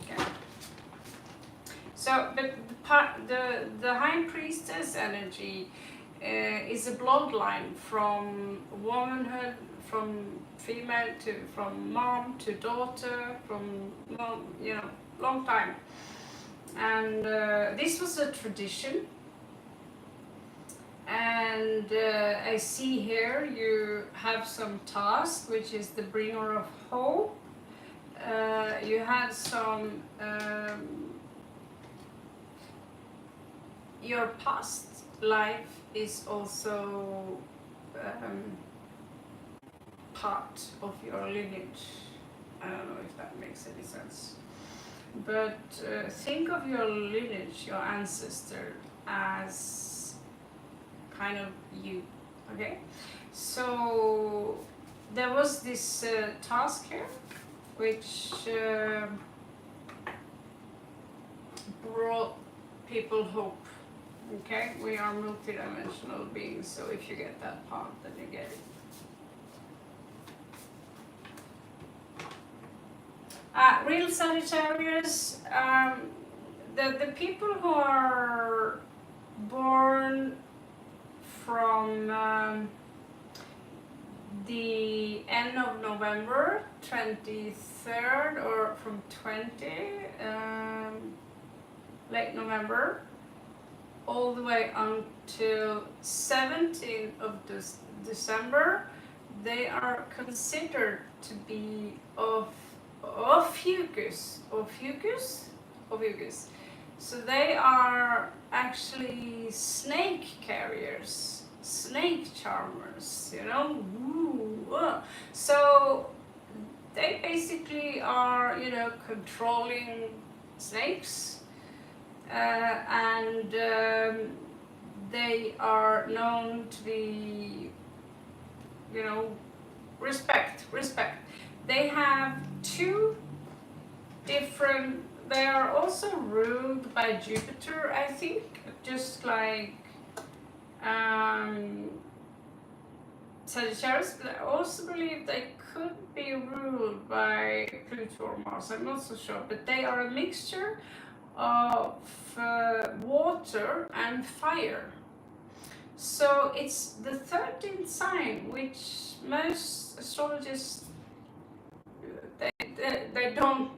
Okay. So, but the High Priestess energy is a bloodline from womanhood, from female to from mom to daughter, from mom, long time. And this was a tradition And I see here you have some task, which is the bringer of hope. You had some, your past life is also part of your lineage. I don't know if that makes any sense. But think of your lineage, your ancestor, as kind of you, okay? So there was this task here, which brought people hope, okay? We are multidimensional beings, so if you get that part, then you get it. Real Sagittarius, the people who are born from the end of November 23rd or from 20 late November all the way until 17th of December, they are considered to be of Ophiuchus. So they are actually snake carriers, snake charmers, you know. So they basically are, you know, controlling snakes, and they are known to be, you know, respect. They have two different, they are also ruled by Jupiter, I think, just like Sagittarius, but I also believe they could be ruled by Pluto or Mars, I'm not so sure, but they are a mixture of water and fire. So it's the 13th sign, which most astrologists, they don't,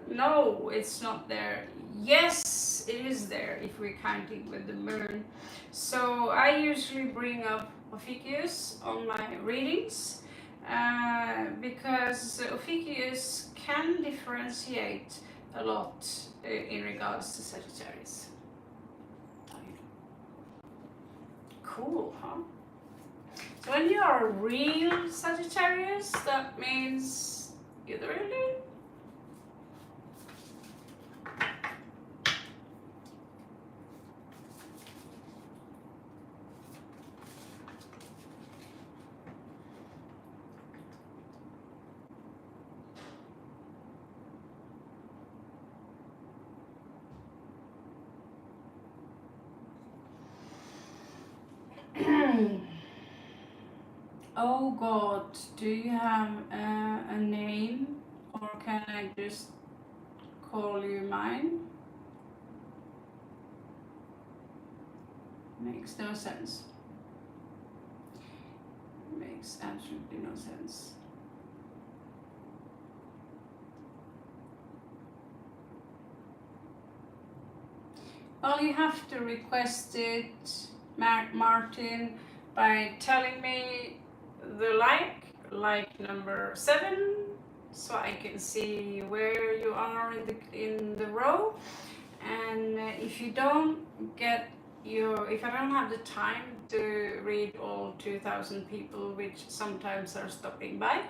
no, it's not there. Yes, it is there if we're counting with the moon. So I usually bring up Ophiuchus on my readings, because Ophiuchus can differentiate a lot in regards to Sagittarius. Cool, huh? So when you are a real Sagittarius, that means you're the real deal. Oh God, do you have a name, or can I just call you mine? Makes no sense. Makes absolutely no sense. Well, you have to request it, Martin, by telling me the like number 7, so I can see where you are in the row. And if you don't get if I don't have the time to read all 2,000 people, which sometimes are stopping by,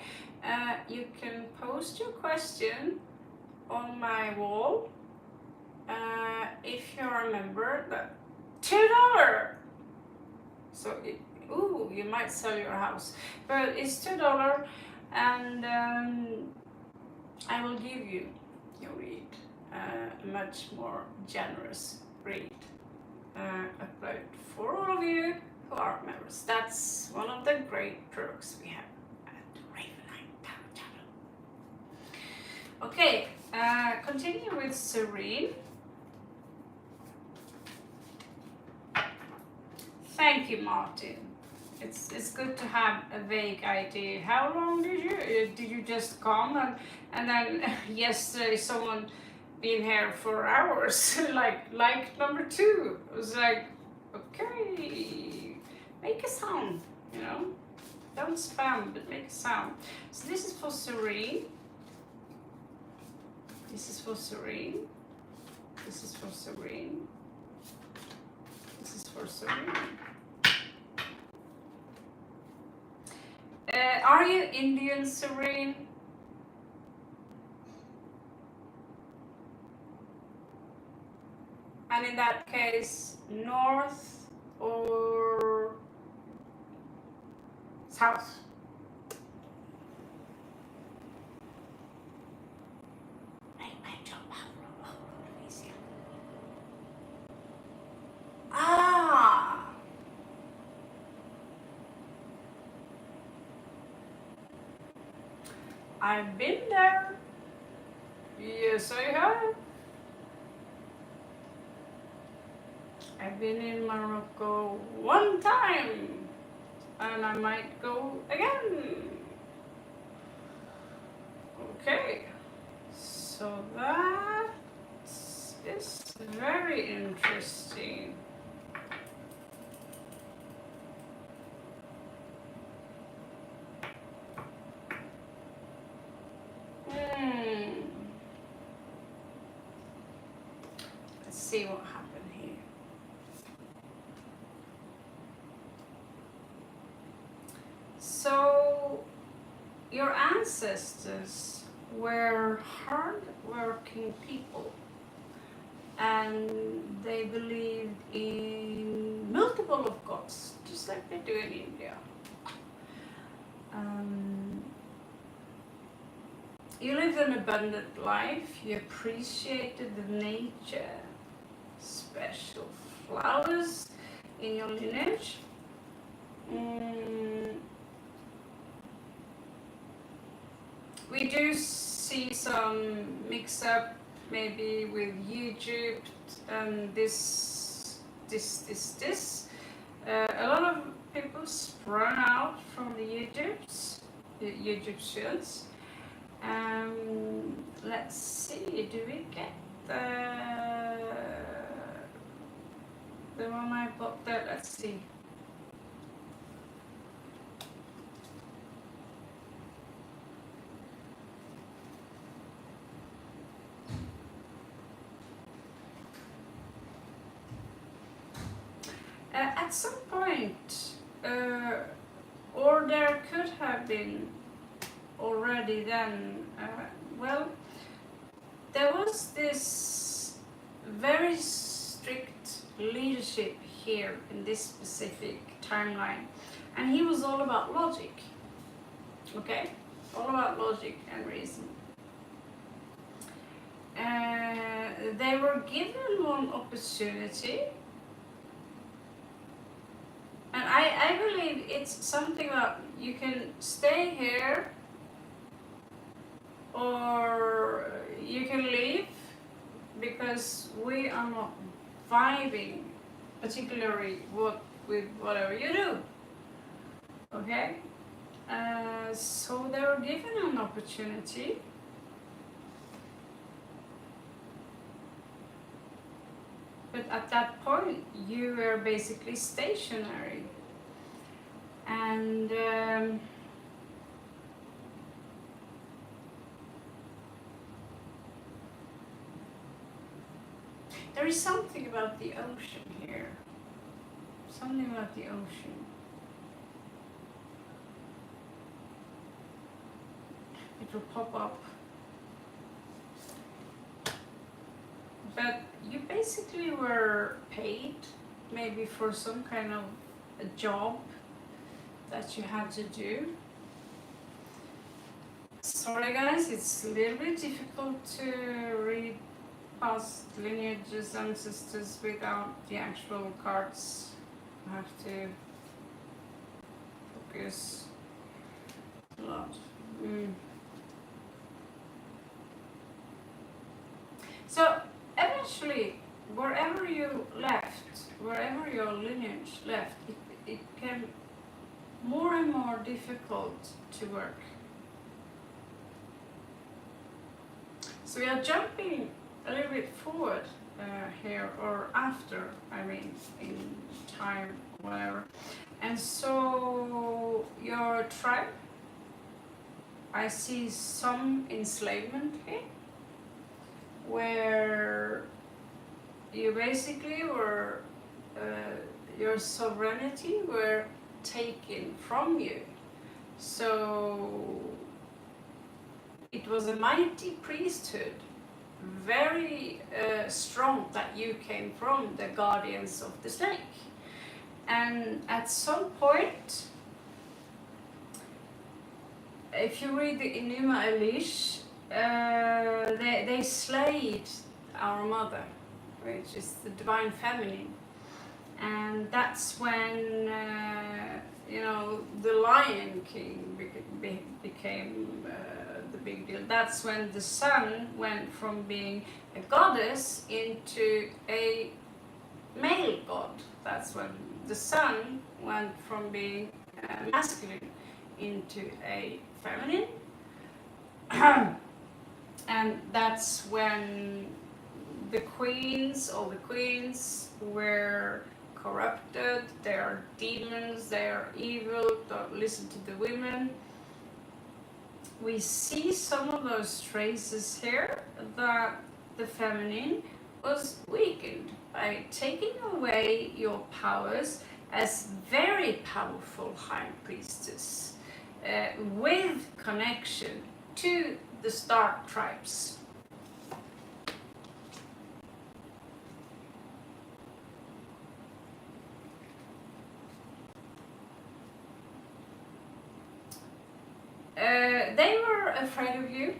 you can post your question on my wall. If you're a member, that $2. So you might sell your house, but it's $2, and I will give you your read, a much more generous read, upload for all of you who are members. That's one of the great perks we have at Ravenline Tarot Channel. Okay, continue with Serene. Thank you, Martin. It's good to have a vague idea. How long did you just come and then yesterday someone been here for hours like number 2. It was like, Okay, make a sound, you know, don't spam, but make a sound. So this is for Serene. This is for Serene. This is for Serene. This is for Serene. Are you Indian, Serene? And in that case, north or south? Ah! I've been there. Yes, I have. I've been in Morocco one time, and I might go again. Okay, so that is very interesting. Let's see what happened here. So, your ancestors were hard-working people, and they believed in multiple of gods, just like they do in India. You lived an abundant life, you appreciated the nature, special flowers in your lineage. We do see some mix-up maybe with Egypt and this. A lot of people sprung out from the Egyptians. Let's see, do we get the one I put there? Let's see. At some point, or there could have been already then, well, there was this very strict leadership here in this specific timeline, and he was all about logic, okay? All about logic and reason. They were given one opportunity, and I believe it's something that you can stay here or you can leave, because we are not vibing particularly with whatever you do, okay? So they were given an opportunity, but at that point you were basically stationary, and there is something about the ocean here. Something about the ocean. It will pop up. But you basically were paid maybe for some kind of a job that you had to do. Sorry guys, it's a little bit difficult to read past lineages, ancestors without the actual cards. I have to focus a lot. So eventually, wherever you left, wherever your lineage left, it became more and more difficult to work. So we are jumping a little bit forward here here, or after, I mean, in time, whatever. And so your tribe, I see some enslavement here, where you basically were, your sovereignty were taken from you. So it was a mighty priesthood, very strong, that you came from the guardians of the snake. And at some point, if you read the Enuma Elish, they slayed our mother, which is the divine feminine. And that's when, you know, the Lion King became the big deal. That's when the sun went from being a goddess into a male god. That's when the sun went from being masculine into a feminine. And that's when the queens, all the queens, were corrupted. They are demons, they are evil, don't listen to the women. We see some of those traces here, that the feminine was weakened by taking away your powers as very powerful high priestess, with connection to the Stark tribes. They were afraid of you,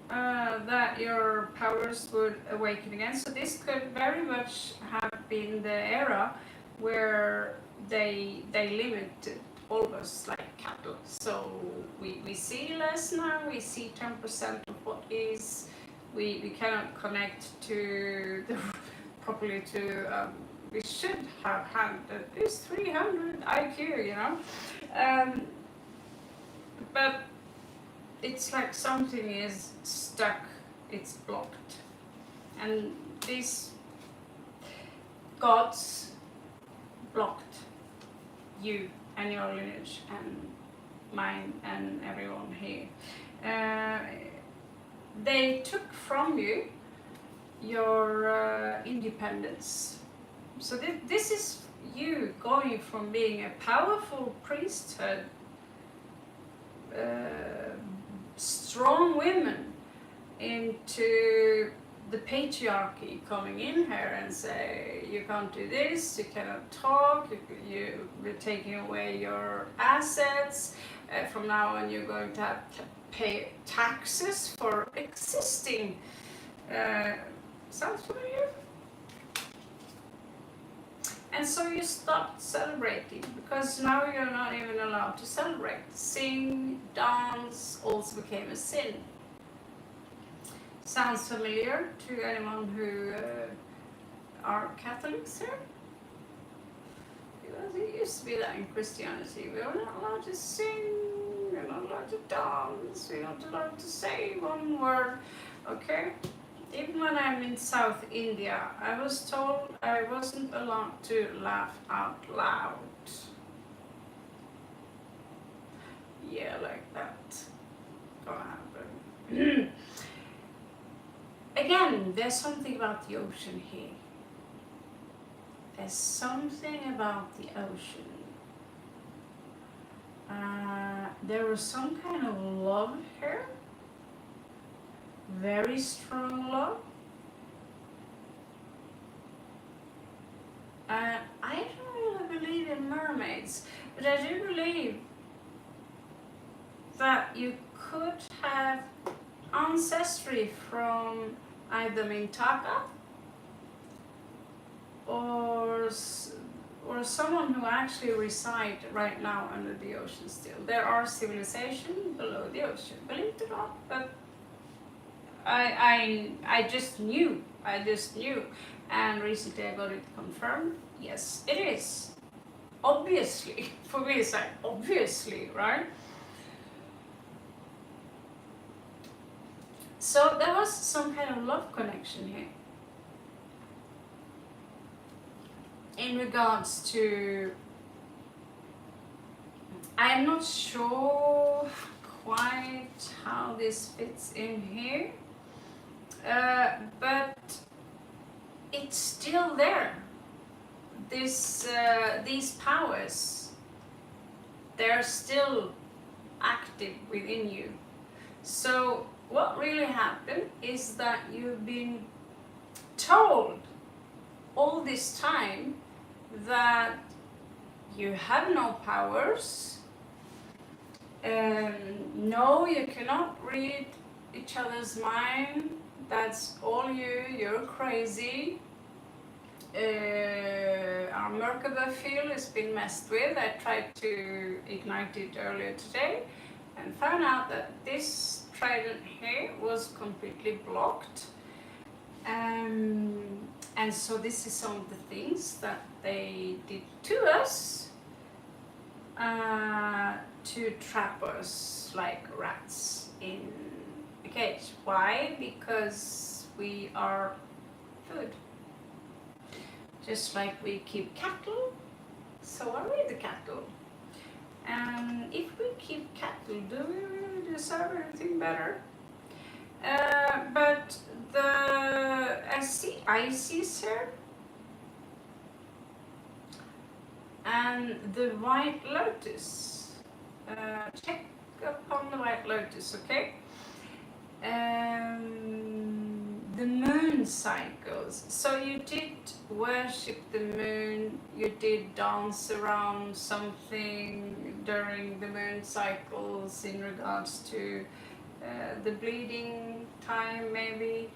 that your powers would awaken again. So this could very much have been the era where they limited all of us like cattle. So we see less now, we see 10% of what is. We cannot connect to the properly to, we should have had at least 300 IQ, you know. But it's like something is stuck, it's blocked. And these gods blocked you and your lineage and mine and everyone here. They took from you your independence. So this is you going from being a powerful priesthood, strong women, into the patriarchy coming in here and say, you can't do this, you cannot talk, we're taking away your assets, from now on you're going to have to pay taxes for existing. Sounds familiar? And so you stopped celebrating, because now you're not even allowed to celebrate. Sing, dance also became a sin. Sounds familiar to anyone who are Catholics here? Because it used to be that in Christianity. We are not allowed to sing, we're not allowed to dance, we're not allowed to say one word, okay? Even when I'm in South India, I was told I wasn't allowed to laugh out loud. Yeah, like that. Gonna happen. Again, there's something about the ocean here. There's something about the ocean. There was some kind of love here. Very strong love. I don't really believe in mermaids, but I do believe that you could have ancestry from either Mintaka or someone who actually reside right now under the ocean still. There are civilizations below the ocean, believe it or not, but I just knew, and recently I got it confirmed. Yes, it is. Obviously, for me it's like, obviously, right? So there was some kind of love connection here. in regards to, I'm not sure quite how this fits in here, but it's still there. These powers, they're still active within you. So what really happened is that you've been told all this time that you have no powers. No, you cannot read each other's mind. That's all you're crazy. Our Merkaba field has been messed with. I tried to ignite it earlier today and found out that this trident here was completely blocked. And so this is some of the things that they did to us to trap us like rats in a cage. Why? Because we are food. Just like we keep cattle, so are we the cattle. And if we keep cattle, do we really deserve anything better? But I see Isis here, and the White Lotus. Check upon the White Lotus, okay? The moon cycles. So you did worship the moon, you did dance around something during the moon cycles in regards to the bleeding time maybe.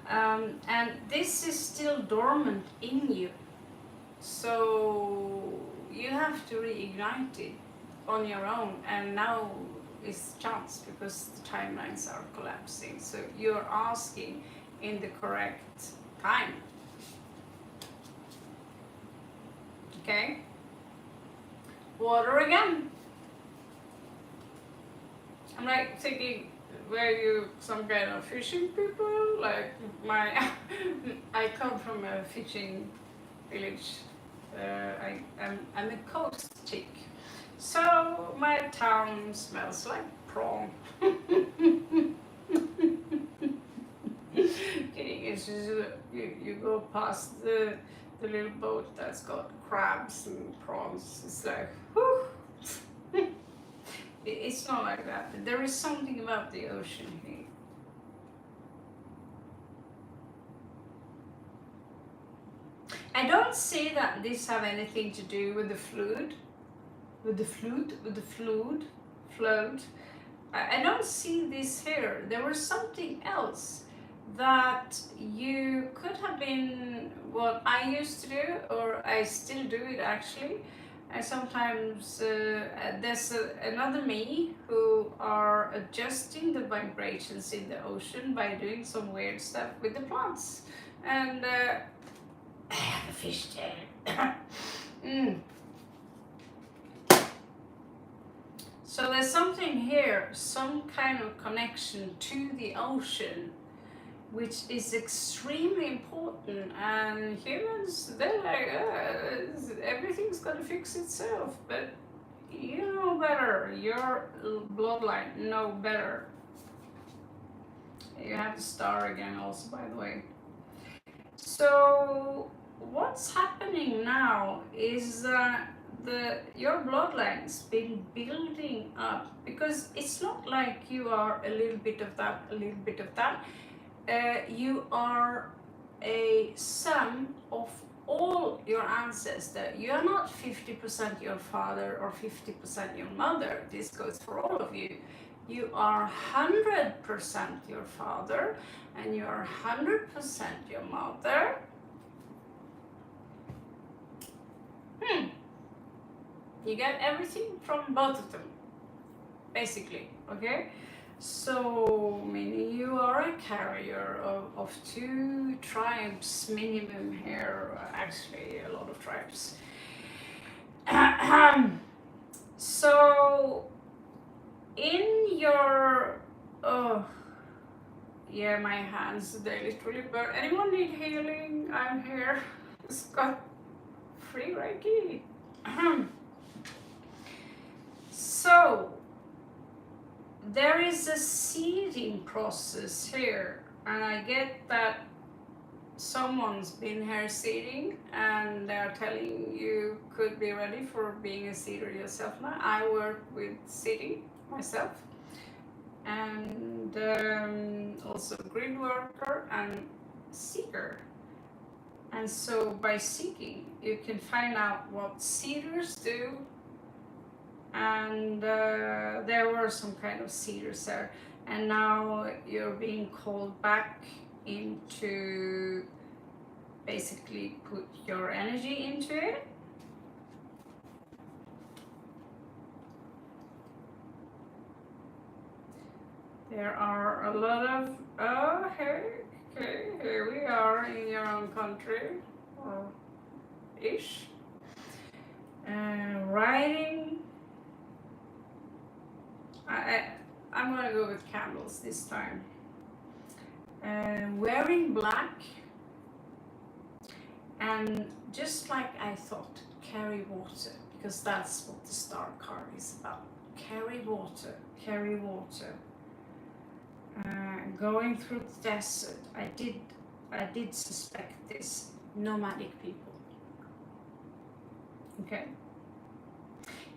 And this is still dormant in you. So you have to reignite it on your own, and now is chance because the timelines are collapsing. So you're asking in the correct time. Okay? Water again. I'm like thinking, were you some kind of fishing people? Like I come from a fishing village. I'm a coast chick. So my town smells like prawn. Kidding, it's just you go past the little boat that's got crabs and prawns. It's like, whew. It's not like that, but there is something about the ocean here. I don't say that this have anything to do with the flood. Float. I don't see this here. There was something else that you could have been what I used to do, or I still do it actually. I sometimes, there's another me who are adjusting the vibrations in the ocean by doing some weird stuff with the plants. And I have a fish tail. So there's something here, some kind of connection to the ocean, which is extremely important. And humans, they're like, everything's gonna fix itself. But you know better. Your bloodline know better. You have the star again also, by the way. So what's happening now is that your bloodline's been building up, because it's not like you are a little bit of that, a little bit of that. You are a sum of all your ancestors. You are not 50% your father or 50% your mother. This goes for all of you. You are 100% your father, and you are 100% your mother. You get everything from both of them, basically, okay? So, meaning you are a carrier of two tribes minimum here, actually a lot of tribes. So, in your, yeah, my hands, they literally burn. Anyone need healing? I'm here. It's got free Reiki. So there is a seeding process here, and I get that someone's been here seeding and they're telling you could be ready for being a seeder yourself now. I work with seeding myself, and also grid worker and seeker. And so by seeking you can find out what seeders do, and there were some kind of seeders there, and now you're being called back into basically put your energy into it. There are a lot of, oh, hey, okay, here we are in your own country, or ish. Writing. I'm gonna go with candles this time. Wearing black, and just like I thought, carry water, because that's what the star card is about. Carry water, carry water. Going through the desert, I did suspect this. Nomadic people. Okay.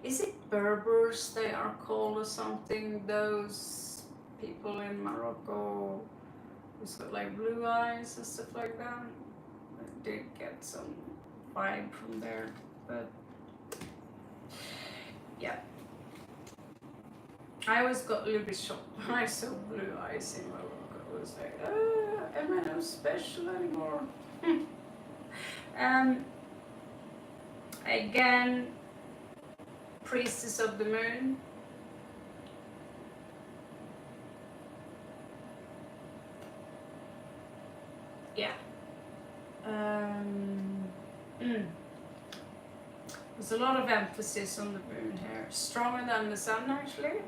Is it Berbers they are called or something? Those people in Morocco who's got like blue eyes and stuff like that. I did get some vibe from there, but yeah. I always got a little bit shocked when I saw blue eyes in Morocco. I was like, am I not special anymore? Again, priestess of the moon. Yeah. There's a lot of emphasis on the moon here. Stronger than the sun, actually.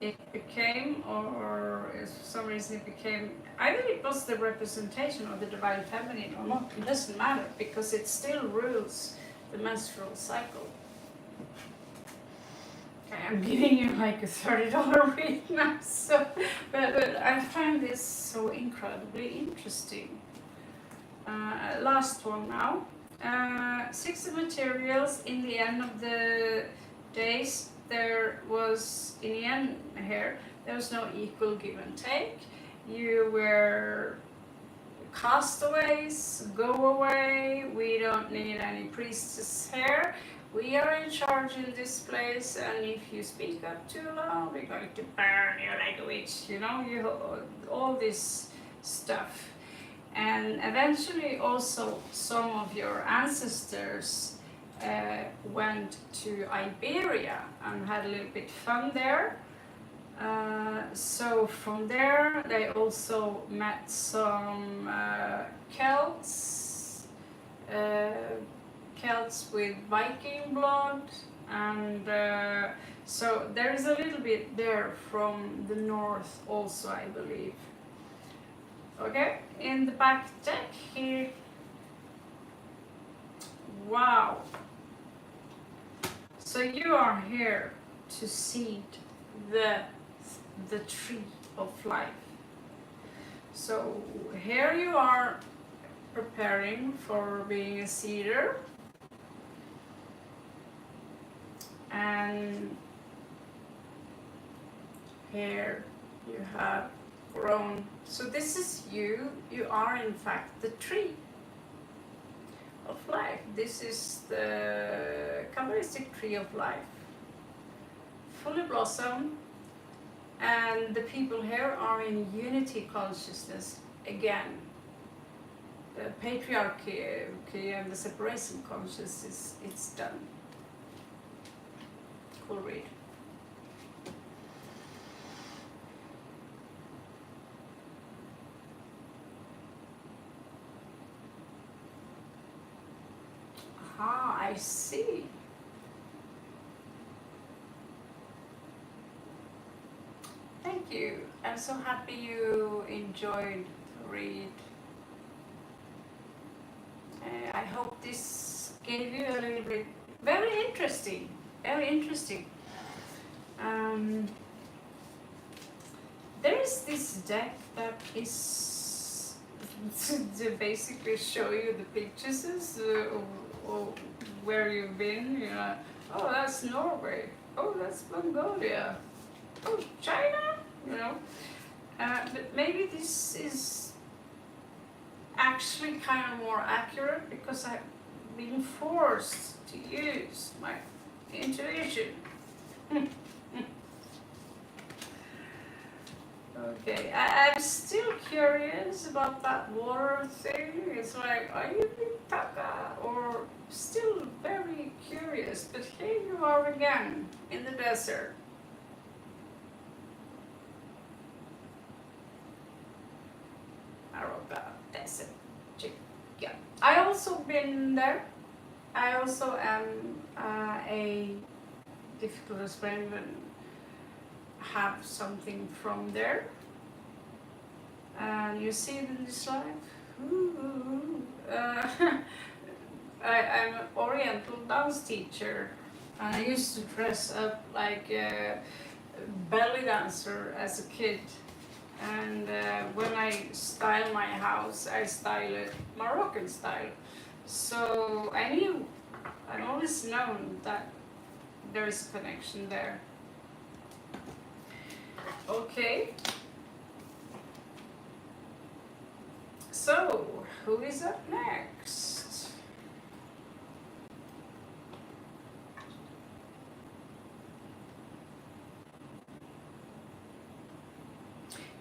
It became, or for some reason it became, either it was the representation of the divine feminine or not, it doesn't matter, because it still rules the menstrual cycle. Okay, I'm giving you like a $30 read now, so, but I find this so incredibly interesting. Last one now. 6 of materials. In the end of the days, there was, in the end here, there was no equal give and take. You were castaways, go away, we don't need any priestess here. We are in charge in this place, and if you speak up too loud, we're going to burn you like a witch, you know, all this stuff. And eventually also some of your ancestors went to Iberia and had a little bit fun there. So from there they also met some Celts, Celts with Viking blood, and so there is a little bit there from the north also, I believe. Okay, in the back deck here, wow. So you are here to seed the tree of life. So here you are preparing for being a seeder, and here you have grown. So this is you are in fact the tree of life. This is the Kabbalistic tree of life, fully blossom, and the people here are in unity consciousness again. The patriarchy and the separation consciousness, it's done. Cool read. Ah, I see. Thank you. I'm so happy you enjoyed the read. I hope this gave you a little bit, very interesting, very interesting. There is this deck that is to basically show you the pictures of where you've been. You know, oh, that's Norway. Oh, that's Mongolia. Oh, China. You know, but maybe this is actually kind of more accurate because I've been forced to use my intuition. Okay, I'm still curious about that water thing. It's like, are you Taka? Or still very curious, but here you are again in the desert. I wrote that desert. Yeah, I also been there. I also am a difficult to explain, but have something from there. And you see it in this life. I'm an Oriental dance teacher. And I used to dress up like a belly dancer as a kid. And when I style my house, I style it Moroccan style. So I always known that there is a connection there. Okay. So, who is up next?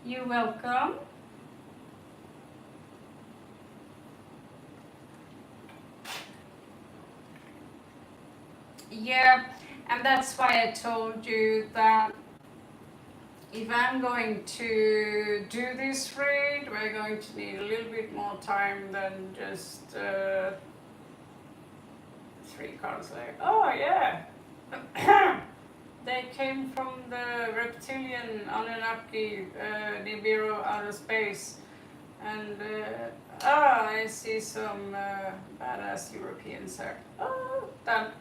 You're welcome. Yeah, and that's why I told you that if I'm going to do this read, we're going to need a little bit more time than just 3 cards. Like, oh yeah, they came from the reptilian Anunnaki Nibiru outer space, and I see some badass Europeans there. Oh, done.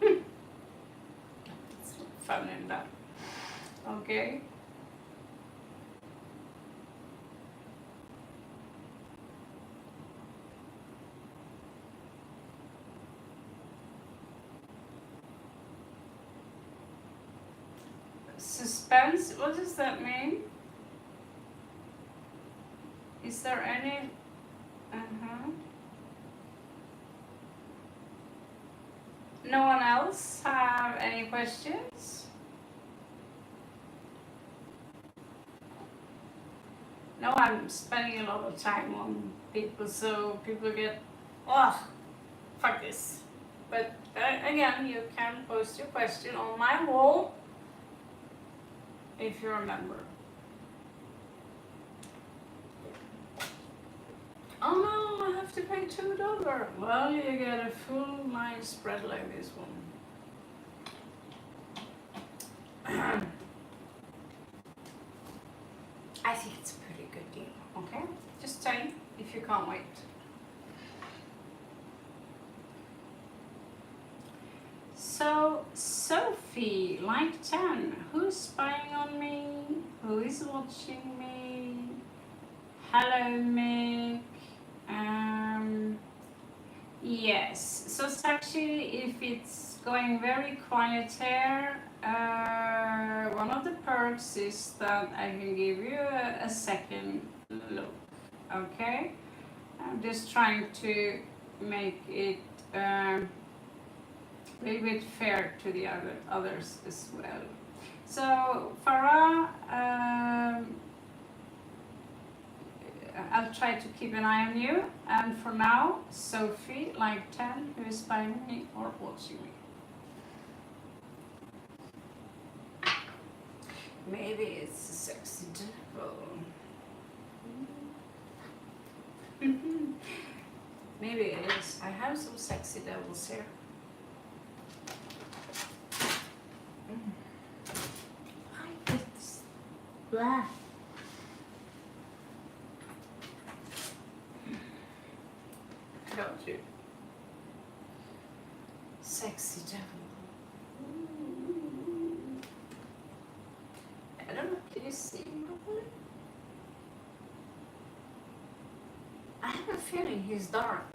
It's fun in that. Okay. Suspense, what does that mean? Is there any? No one else have any questions? No, I'm spending a lot of time on people, so people get, oh, fuck this. But again, you can post your question on my wall if you remember. Oh no, I have to pay $2. Well, you get a full nice spread like this one. I think it's a pretty good deal, okay? Just tell me if you can't wait. So, Sophie, like 10, who's spying on me? Who is watching me? Hello, Mick. Yes, so it's actually, if it's going very quiet here, one of the perks is that I can give you a second look, okay? I'm just trying to make it a little bit fair to the others as well. So Farah, I'll try to keep an eye on you, and for now, Sophie, like 10, who is by me or watching me. Maybe it's a sexy devil. Maybe it is. I have some sexy devils here. Hi, it's black. don't you? Sexy devil. I don't know, can you see him properly? I have a feeling he's dark.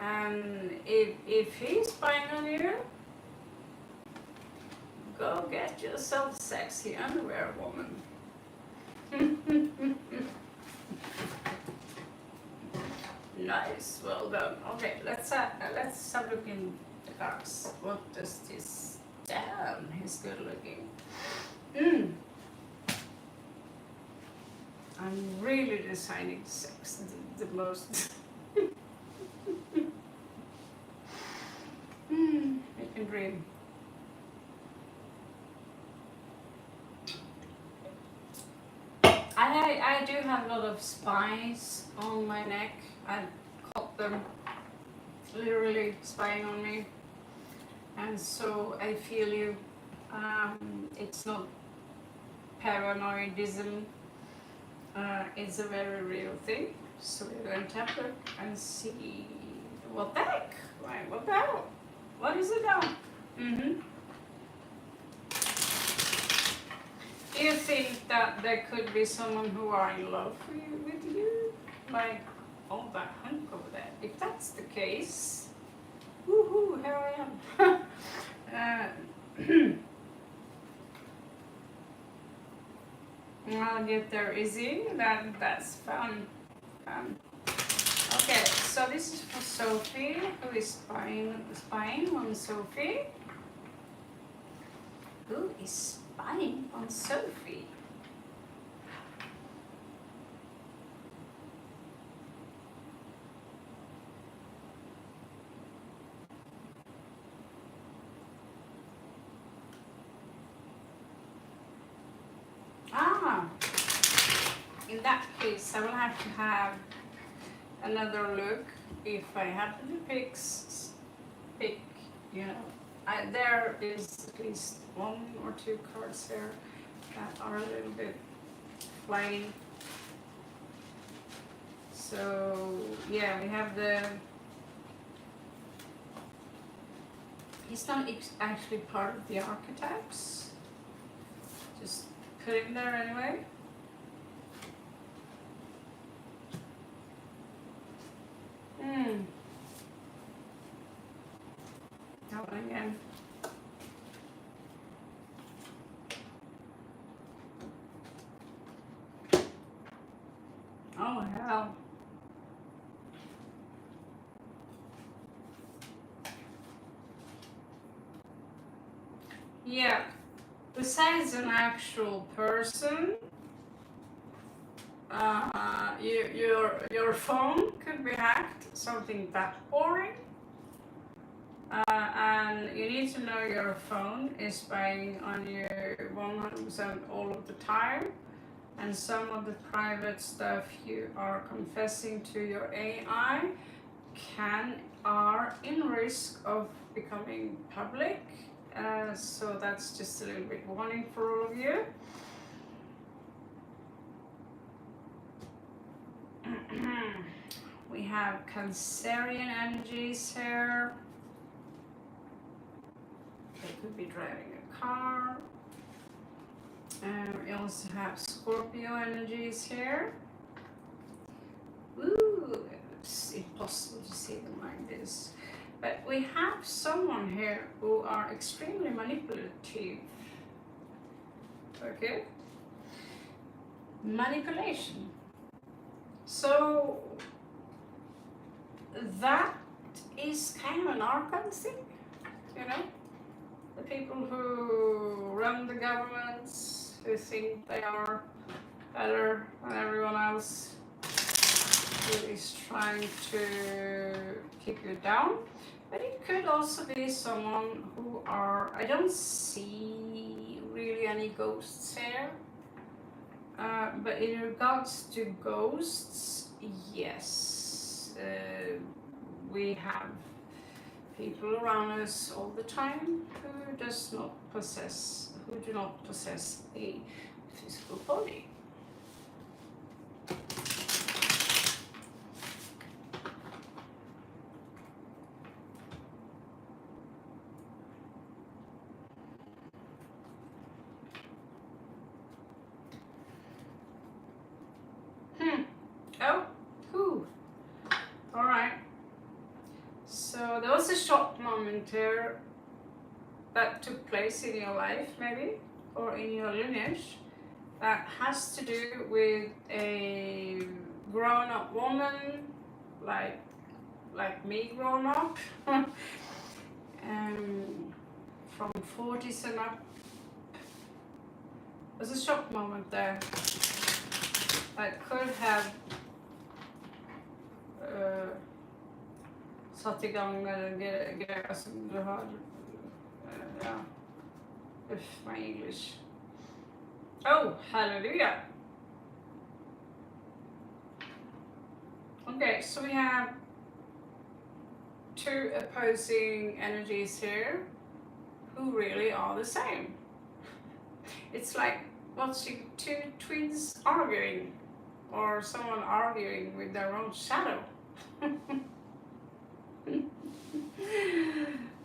And if he's spying on you, go get yourself sexy underwear, woman. Nice, well done. Okay, let's have a look in the cards. What does this? Damn, he's good looking. I'm really designing sex the most. You can dream. I do have a lot of spies on my neck. I caught them literally spying on me, and so I feel you. It's not paranoidism. It's a very real thing. So we're going to have a look and see what the heck. Right, what the hell? What is it now? Do you think that there could be someone who are in love with you? Like, oh, that hunk over there. If that's the case, woohoo, here I am. I'll get there easy. That's fun. Okay, so this is for Sophie, who is spying on Sophie. Who is spying on Sophie? In that case, I will have to have another look if I happen to pick, you know, there is at least 1 or 2 cards here that are a little bit flying. So yeah, we have he's not actually part of the archetypes. Just put it there anyway. That one again. Oh hell. Yeah. Besides an actual person, your phone could be hacked, something that boring. And you need to know your phone is spying on you 100% all of the time. And some of the private stuff you are confessing to your AI are in risk of becoming public. So that's just a little bit warning for all of you. We have Cancerian energies here. They could be driving a car. We also have Scorpio energies here. Ooh, it's impossible to see them like this. But we have someone here who are extremely manipulative. Okay? Manipulation. So that is kind of an archon thing, you know? The people who run the governments, who think they are better than everyone else, who is trying to keep you down. But it could also be someone who I don't see really any ghosts here. But in regards to ghosts, yes, we have people around us all the time who do not possess a physical body. Oh, who? Alright. So there was a short moment here that took place in your life, maybe, or in your lineage, that has to do with a grown-up woman, like me grown up, from 40s and up. There's a shock moment there that could have satt igång grejer som du har, ja, my English. Oh, hallelujah. Okay, so we have two opposing energies here who really are the same. It's like watching two twins arguing, or someone arguing with their own shadow.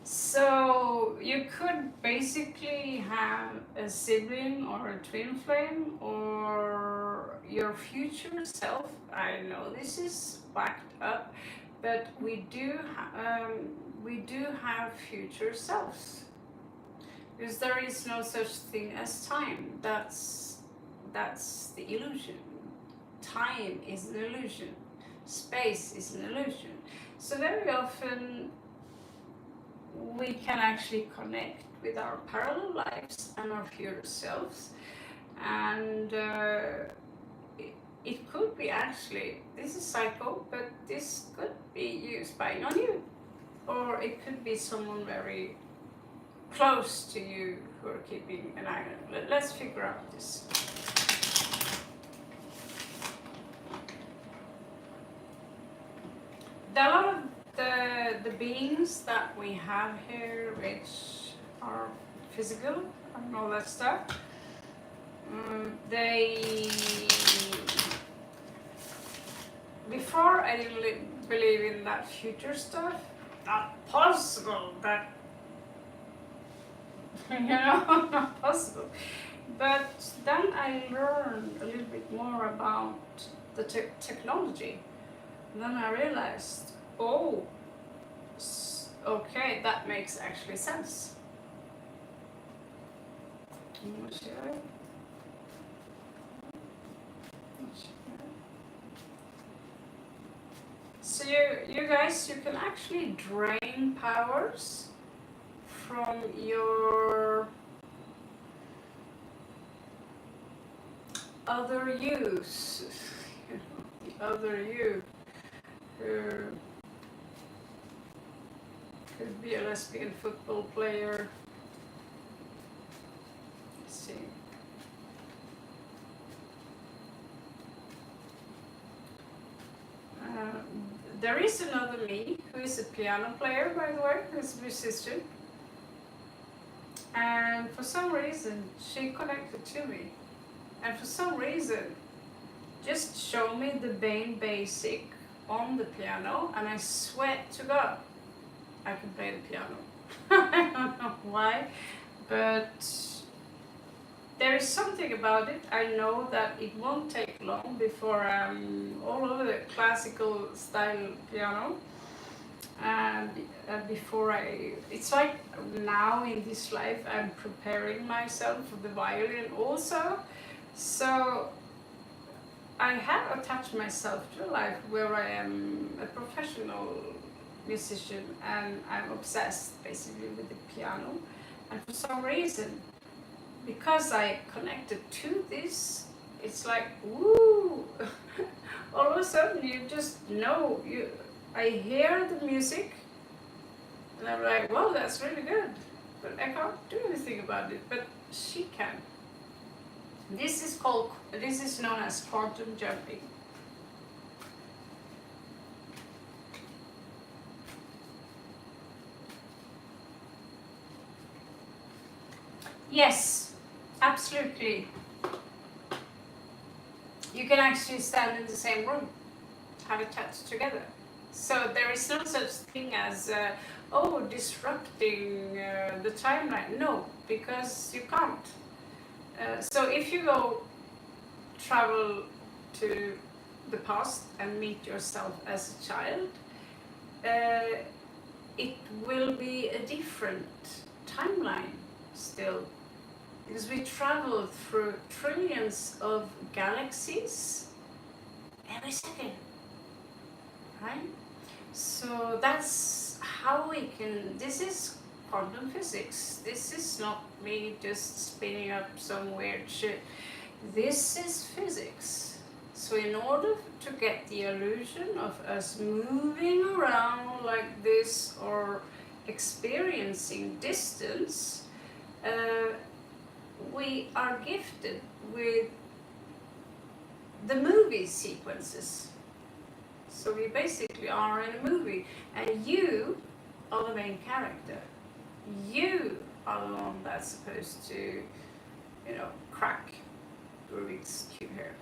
So you could basically have a sibling or a twin flame or your future self. I know this is backed up, but we do have future selves, because there is no such thing as time. That's the illusion. Time is an illusion. Space is an illusion. So very often we can actually connect with our parallel lives and our future selves, and it could be actually, this is psycho, but this could be you spying on you, or it could be someone very close to you who are keeping an eye on it. Let's figure out this. There are a lot of the beings that we have here, which are physical and all that stuff, they, before I didn't believe in that future stuff. Not possible, that, not possible. But then I learned a little bit more about the technology. And then I realized, oh, okay, that makes actually sense. So you guys, you can actually drain powers from your other yous, the other you, who could be a lesbian football player. Let's see. There is another me who is a piano player, by the way, who is a musician. And for some reason, she connected to me. And for some reason, just show me the main basic on the piano, and I swear to God, I can play the piano. I don't know why, but there is something about it. I know that it won't take long before I'm all over the classical style piano. And before it's like now in this life I'm preparing myself for the violin also. So I have attached myself to a life where I am a professional musician and I'm obsessed basically with the piano. And for some reason, because I connected to this, it's like, woo! All of a sudden you just know, I hear the music and I'm like, well, that's really good, but I can't do anything about it, but she can. This is known as quantum jumping. Yes, absolutely. You can actually stand in the same room, have a chat together. So there is no such thing as, disrupting the timeline. No, because you can't. So if you go travel to the past and meet yourself as a child, it will be a different timeline still, because we travel through trillions of galaxies every second, right? So that's how we can, this is quantum physics. This is not me just spinning up some weird shit. This is physics. So in order to get the illusion of us moving around like this or experiencing distance, we are gifted with the movie sequences. So we basically are in a movie, and you are the main character. You are the one that's supposed to, you know, crack Rubik's Cube here.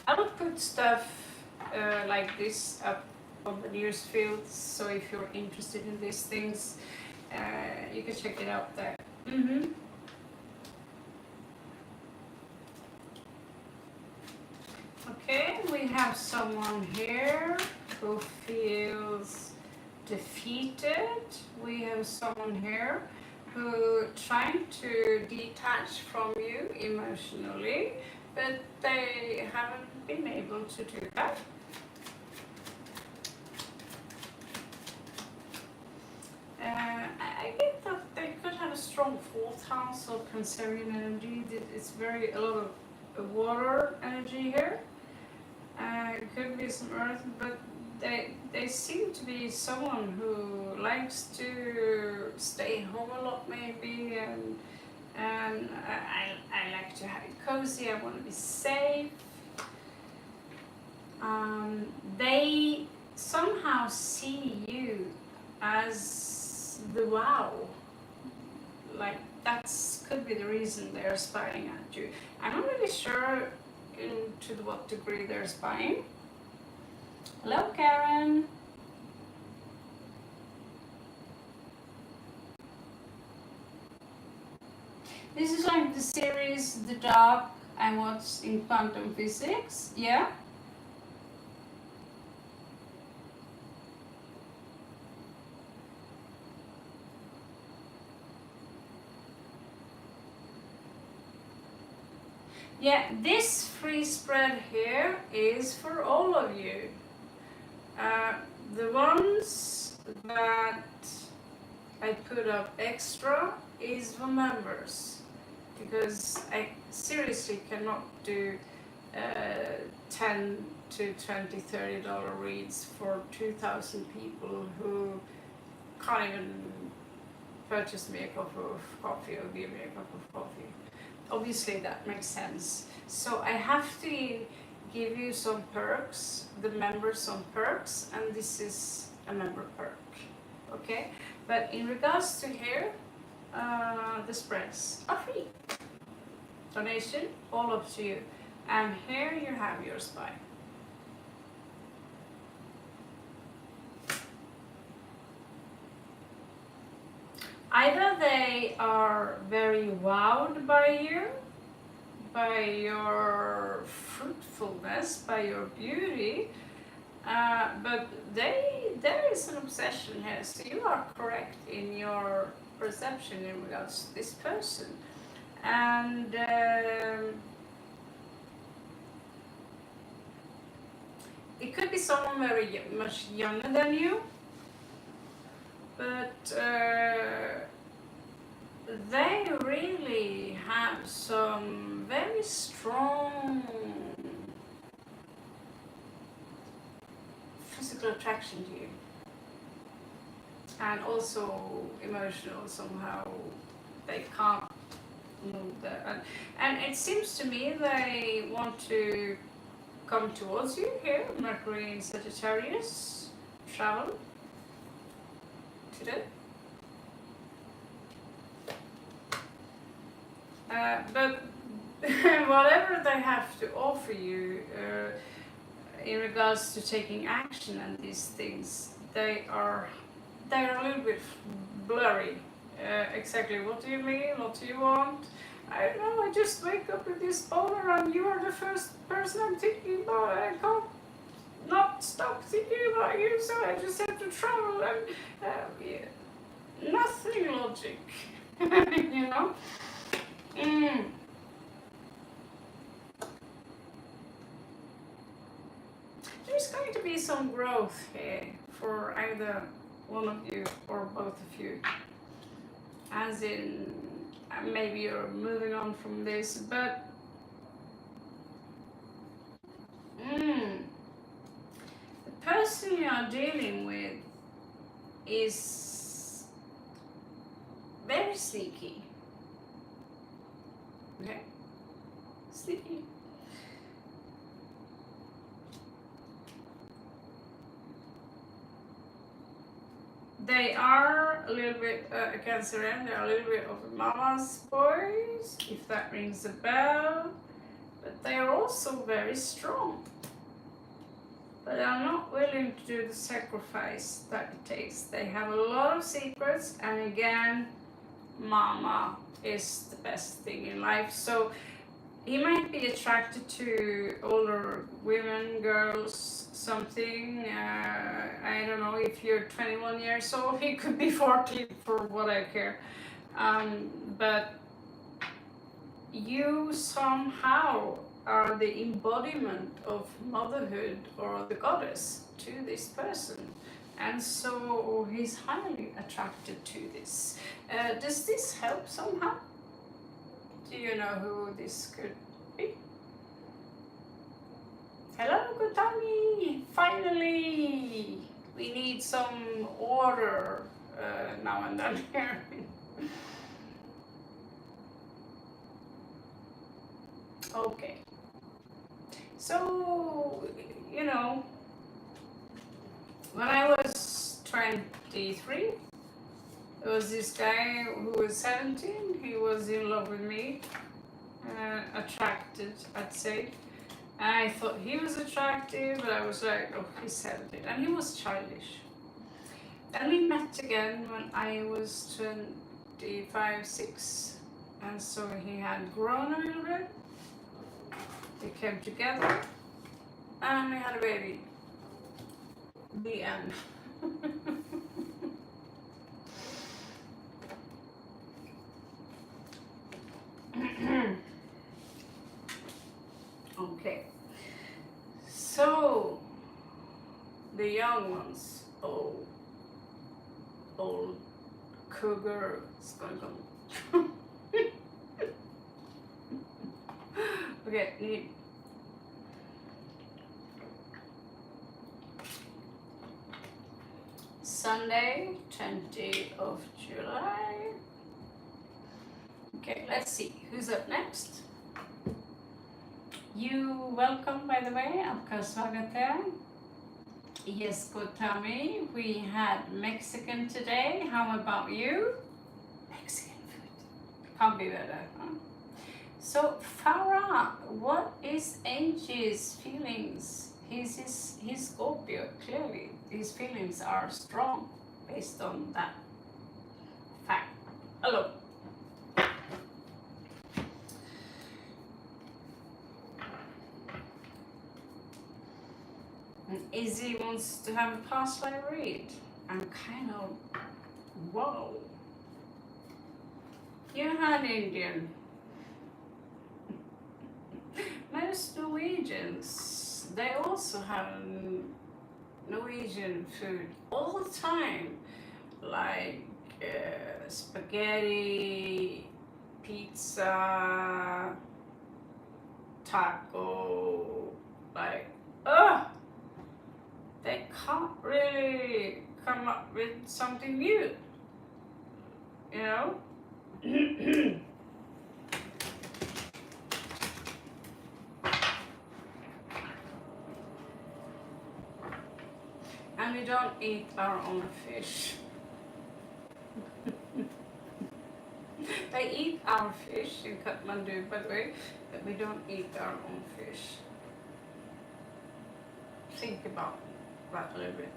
I will put stuff like this up on the news field, so if you're interested in these things, you can check it out there. Okay, we have someone here who feels defeated. We have someone here who trying to detach from you emotionally, but they haven't been able to do that. I get that they could have a strong fourth house of Cancerian energy. It's a lot of water energy here. It could be some earth, but they seem to be someone who likes to stay home a lot, maybe, and I like to have it cozy. I want to be safe. They somehow see you as the wow. Like could be the reason they're spying at you. I'm not really sure to what degree they're spying. Hello, Karen. This is like the series The Dark and what's in quantum physics, yeah? Yeah, this free spread here is for all of you. The ones that I put up extra is for members, because I seriously cannot do 10 to 20, $30 reads for 2,000 people who can't even purchase me a cup of coffee or give me a cup of coffee. Obviously that makes sense. So I have to give you some perks, the members some perks, and this is a member perk, okay? But in regards to here, the spreads are free. Donation, all up to you. And here you have your spy. Either they are very wowed by you, by your fruitfulness, by your beauty, but there is an obsession here, so you are correct in your perception in regards to this person. And it could be someone very much younger than you, but they really have some very strong physical attraction to you, and also emotional somehow. They can't move there, and it seems to me they want to come towards you here. Mercury in Sagittarius, travel today. But whatever they have to offer you in regards to taking action and these things, they're a little bit blurry. Exactly what do you mean? What do you want? I don't know, I just wake up with this boner and you are the first person I'm thinking about. I can't not stop thinking about you, so I just have to travel and yeah, nothing logic, you know? There's going to be some growth here for either one of you or both of you. As in, maybe you're moving on from this, but the person you are dealing with is very sneaky. Okay? Sneaky. They are a little bit Cancerian, they're a little bit of mama's boys, if that rings a bell. But they are also very strong. But they are not willing to do the sacrifice that it takes. They have a lot of secrets, and again, mama is the best thing in life. So he might be attracted to older women, girls, something. I don't know, if you're 21 years old, he could be 40 for what I care. But you somehow are the embodiment of motherhood or the goddess to this person. And so he's highly attracted to this. Does this help somehow? Do you know who this could be? Hello, Gotami! Finally! We need some order now and then here. Okay. So, you know, when I was 23, there was this guy who was 17. He was in love with me, attracted, I'd say. And I thought he was attractive, but I was like, oh, he's 17. And he was childish. And we met again when I was 25, 6. And so he had grown a little bit. We came together and we had a baby. The end. Okay. So the young ones, old cougar is gonna come. Okay. Sunday, 20th of July. Okay, let's see who's up next. You welcome, by the way, Apkaswagate. Yes, Gotami. We had Mexican today. How about you? Mexican food. Can't be better, huh? So, Farah, what is Angie's feelings? He's Scorpio, clearly. His feelings are strong based on that fact. Hello. And Izzy wants to have a past life read. I'm kind of, whoa. You had Indian. Most Norwegians, they also have Norwegian food all the time, like spaghetti, pizza, taco, like, they can't really come up with something new, you know? And we don't eat our own fish. They eat our fish in Kathmandu, by the way, but we don't eat our own fish. Think about that a little bit.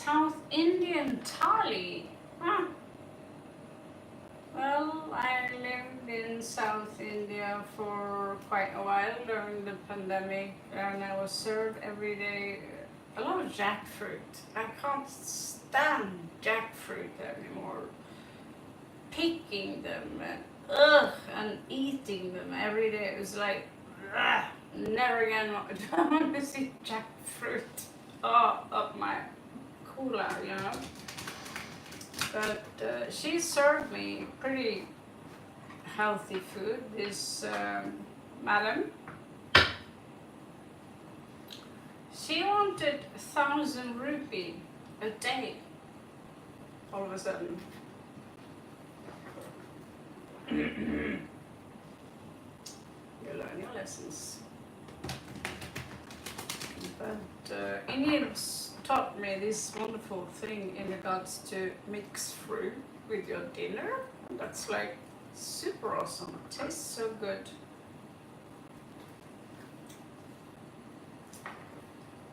South Indian thali. Huh. Well, I lived in South India for quite a while during the pandemic, and I was served every day a lot of jackfruit. I can't stand jackfruit anymore. Picking them and eating them every day. It was like, ugh, never again want to see jackfruit up my cooler, you know. But she served me pretty healthy food, this madam. She wanted 1,000 rupee a day, all of a sudden. You learn your lessons. But Indians taught me this wonderful thing in regards to mix fruit with your dinner. That's like super awesome. It tastes so good.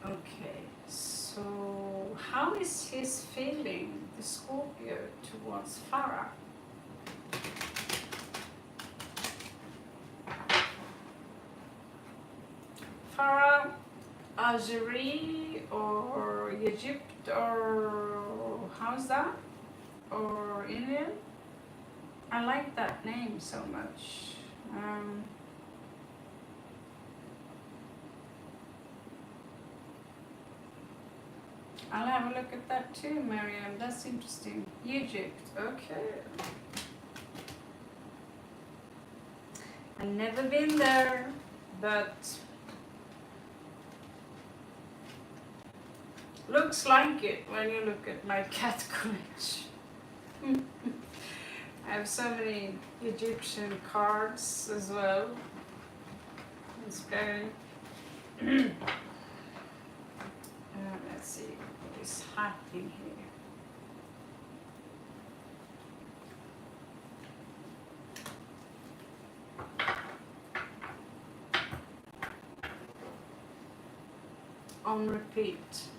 Okay, so how is his feeling, the Scorpio, towards Farah? Farah, Algeria or Egypt or how's that? Or India? I like that name so much. I'll have a look at that too, Miriam. That's interesting. Egypt, okay. I've never been there, but looks like it when you look at my cat collection. I have so many Egyptian cards as well. It's very... let's see what is happening here. On repeat.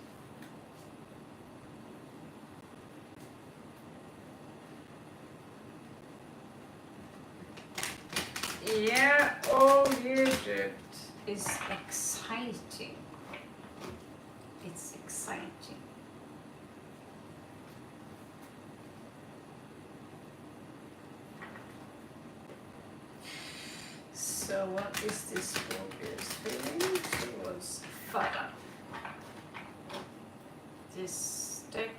Yeah, oh, Egypt is exciting. It's exciting. So what is this Scorpio's feeling towards Farah? This deck.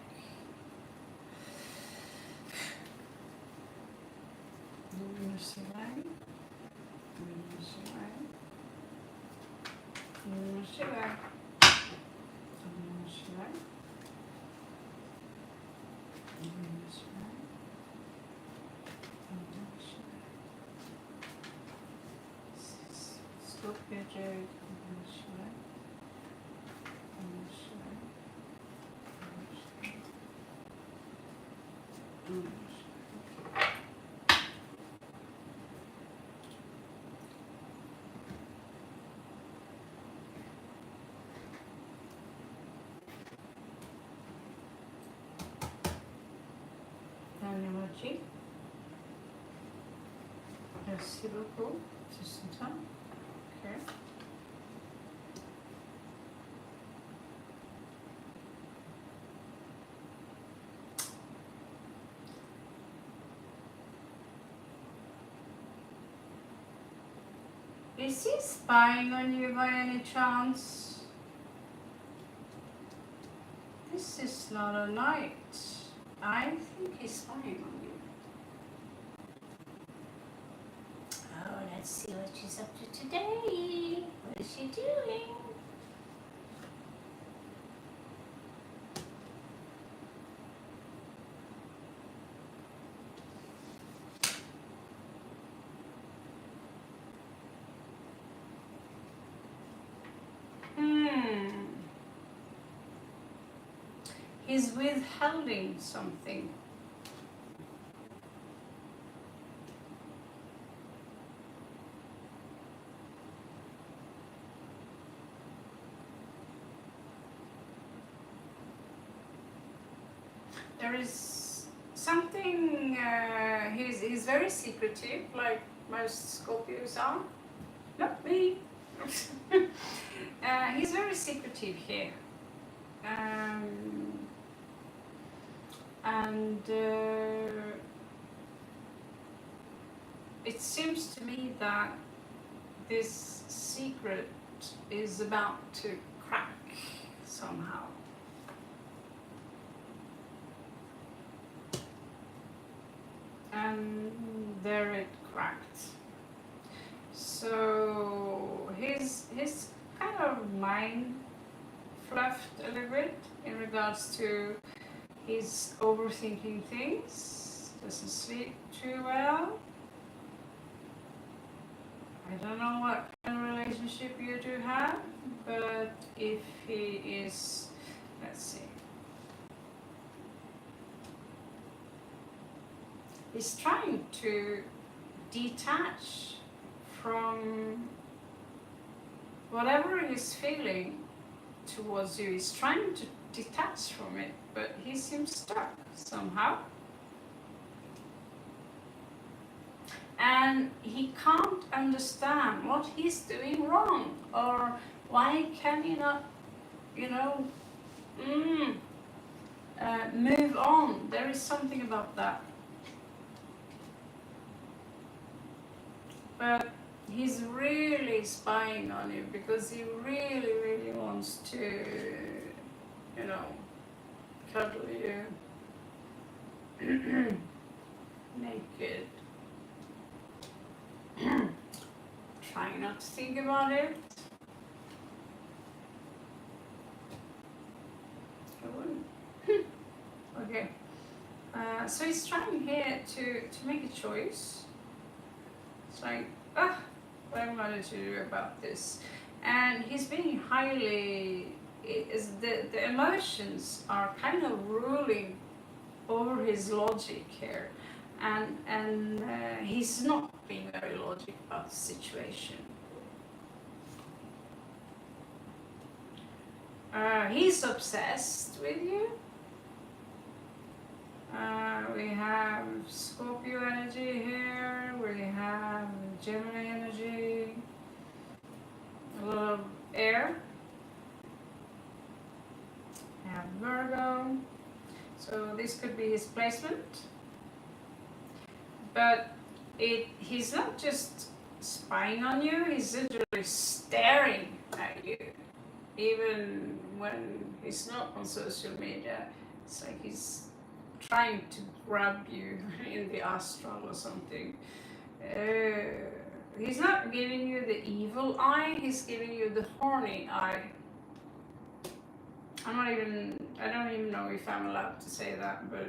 Energy. Merci beaucoup. Tusen takk. Okay. Is he spying on you by any chance? This is not a knight. I think he's spying on you. Oh, let's see what she's up to today. What is she doing? He's withholding something. There is something, he's very secretive, like most Scorpios are. Not me. He's very secretive here. And it seems to me that this secret is about to crack somehow. And there it cracked. So his kind of mind fluffed a little bit in regards to his overthinking things, doesn't sleep too well. I don't know what kind of relationship you do have, but if he is, let's see, he's trying to detach from whatever he's feeling towards you. He's trying to detach from it, but he seems stuck somehow. And he can't understand what he's doing wrong, or why can he not, move on. There is something about that. But he's really spying on you because he really, really wants to, cuddle you naked. Trying not to think about it. I wouldn't. Okay. So he's trying here to make a choice. It's like, what am I going to do about this? And he's being highly, the emotions are kind of ruling over his logic here. And he's not being very logical about the situation. He's obsessed with you. We have Scorpio energy here, we have Gemini energy, a lot of air. We have Virgo, so this could be his placement. But he's not just spying on you, he's literally staring at you. Even when he's not on social media, it's like he's trying to grab you in the astral or something. He's not giving you the evil eye, he's giving you the horny eye. I don't even know if I'm allowed to say that, but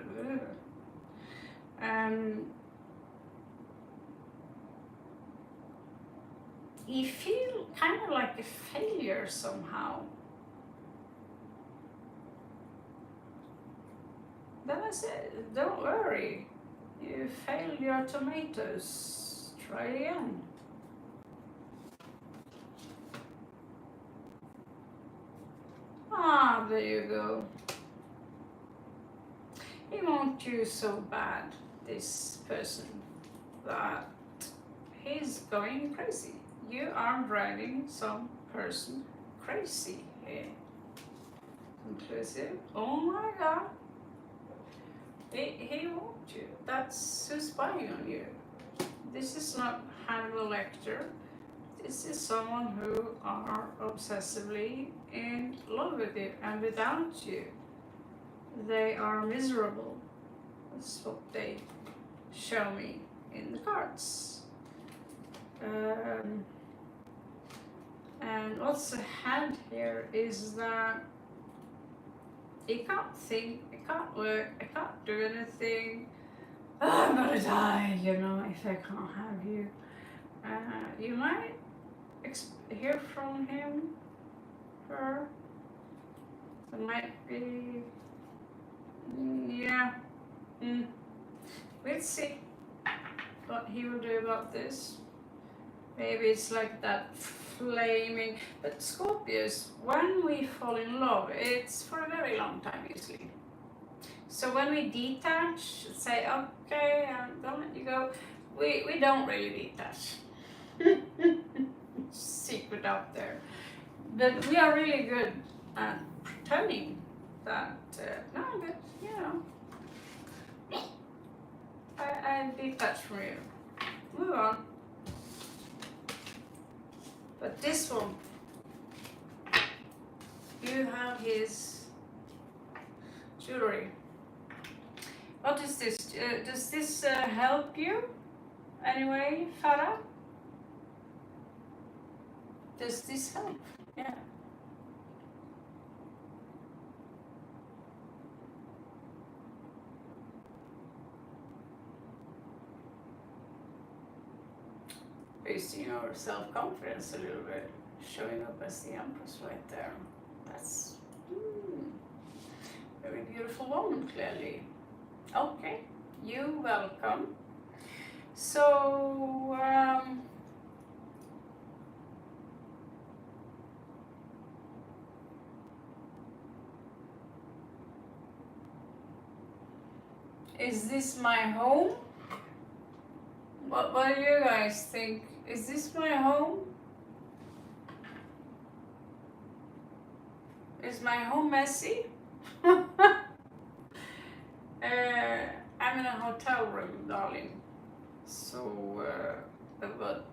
you feel kind of like a failure somehow. Then I said, don't worry, you failed your tomatoes, try again. There you go. He wants you so bad, this person, that he's going crazy. You are driving some person crazy here. Conclusive. Oh my God. He wants you. That's who's spying on you. This is not Hannibal Lecter. This is someone who are obsessively in love with you, and without you, they are miserable. That's what they show me in the cards. And what's ahead here is that you can't think, I can't work, I can't do anything. I'm gonna die, if I can't have you. You might hear from him, her. There might be, we'll see what he will do about this. Maybe it's like that flaming, but Scorpios, when we fall in love, it's for a very long time usually. So when we detach, say, okay, I'm gonna let you go, we don't really detach. Secret out there. But we are really good at pretending that, no, but, you know, I detach from you. Move on. But this one, you have his jewelry. What is this? Does this help you anyway, Farah? Does this help? Yeah. Boosting your self-confidence a little bit, showing up as the Empress right there. That's very beautiful woman, clearly. Okay, you welcome. So, is this my home? What do you guys think? Is this my home? Is my home messy? I'm in a hotel room, darling. So, I've got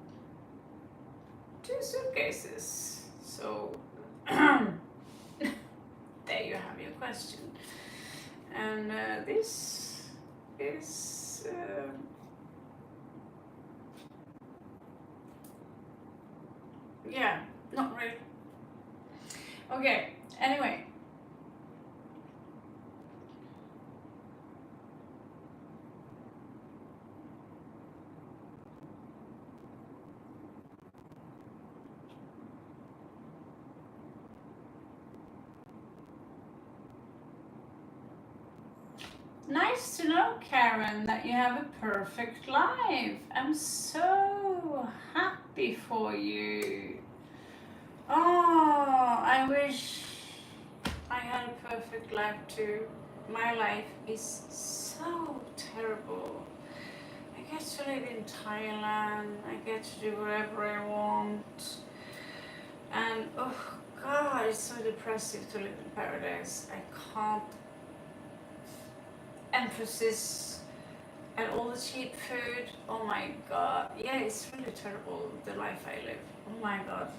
2 suitcases. So, there you have your question. And this is... yeah, not really. Okay, anyway. Nice to know, Karen, that you have a perfect life. I'm so happy for you. Oh, I wish I had a perfect life too. My life is so terrible. I get to live in Thailand. I get to do whatever I want. And oh God, it's so depressive to live in paradise. I can't emphasis and all the cheap food. Oh my God. Yeah, it's really terrible, the life I live. Oh my God.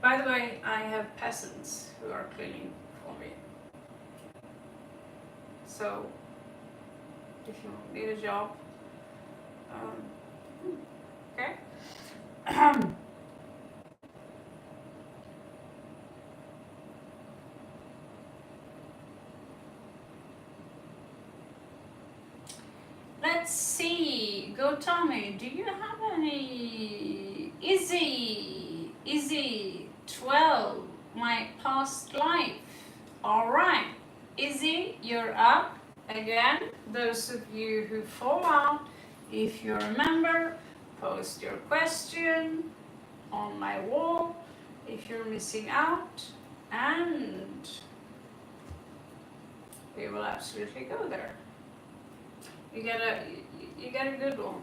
By the way, I have peasants who are cleaning for me. So, if you need a job, okay. Let's see. Go Tommy, do you have any Izzy 12, my past life? Alright. Izzy, you're up again. Those of you who fall out, if you remember, post your question on my wall if you're missing out, and we will absolutely go there. You get a good one.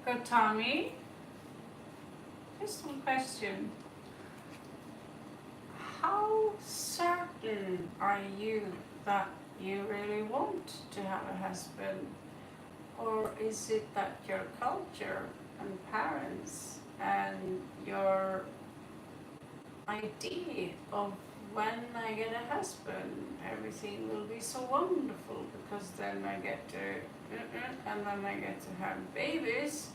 Go Tommy. Just one question. How certain are you that you really want to have a husband? Or is it that your culture and parents and your idea of when I get a husband, everything will be so wonderful because then I get to, and then I get to have babies,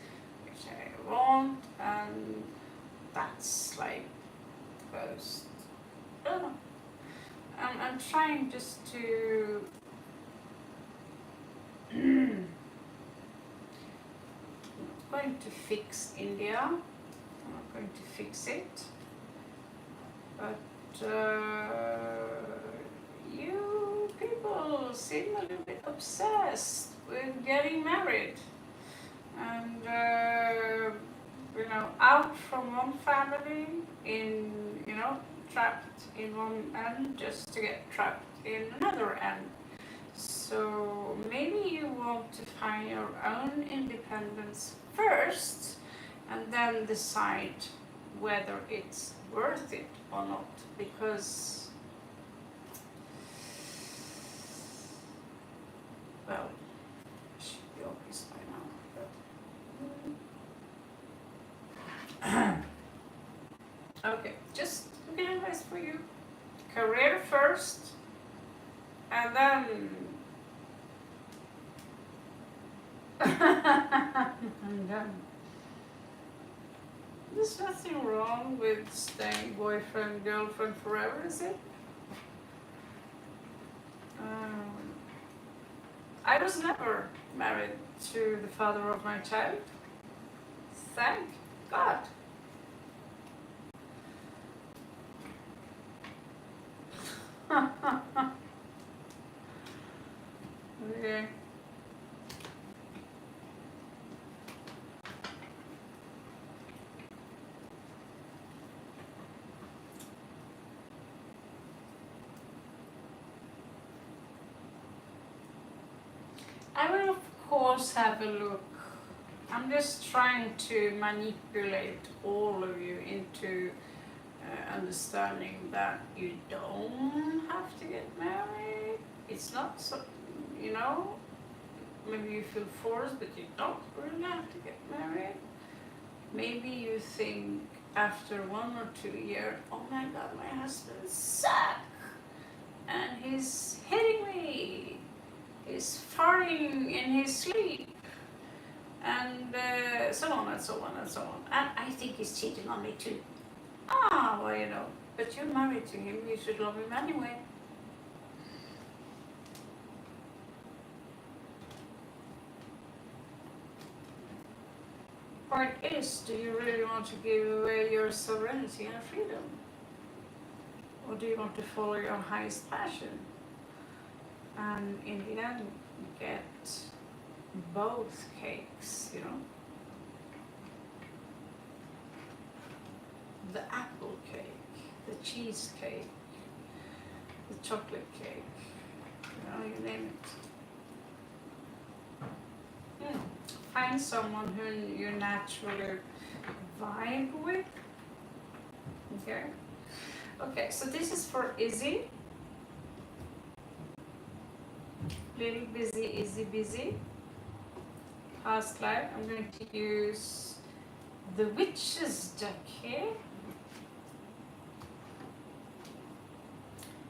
which I want, and that's like the most, I don't know. I'm trying just to going to fix India. I'm not going to fix it. But you people seem a little bit obsessed with getting married. And out from one family in, trapped in one end just to get trapped in another end. So maybe you want to find your own independence first and then decide whether it's worth it or not, because, well, it should be obvious by now, but okay, just looking at advice for you. Career first, and then and then there's nothing wrong with staying boyfriend, girlfriend forever, is it? I was never married to the father of my child. Thank God. Okay. I will of course have a look. I'm just trying to manipulate all of you into understanding that you don't have to get married. It's not so, maybe you feel forced, but you don't really have to get married. Maybe you think after 1 or 2 years, oh my God, my husband sucks, and he's hitting me, he's farting in his sleep, and so on and so on and so on. And I think he's cheating on me too. Well, but you're married to him, you should love him anyway. Part is, do you really want to give away your sovereignty and freedom? Or do you want to follow your highest passion? And in the end, get both cakes, The apple cake, the cheesecake, the chocolate cake, you name it. Find someone who you naturally vibe with. Okay, so this is for Izzy. Little busy, Izzy busy. Past life, I'm going to use the Witch's deck here.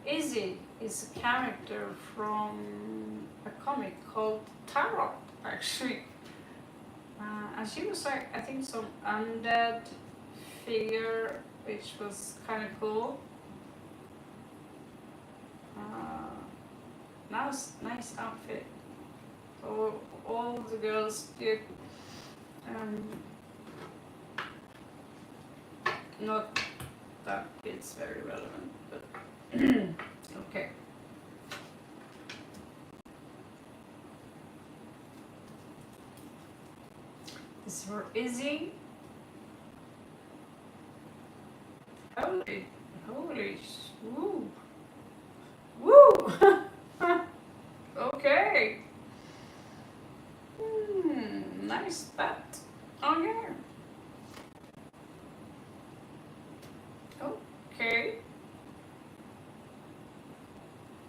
Izzy is a character from a comic called Tarot, actually. And she was like, I think, some undead figure, which was kind of cool. Nice outfit. So all the girls get not that it's very relevant, but okay. This is for Izzy. Holy, woo, woo. Okay. Nice bat on here. Okay.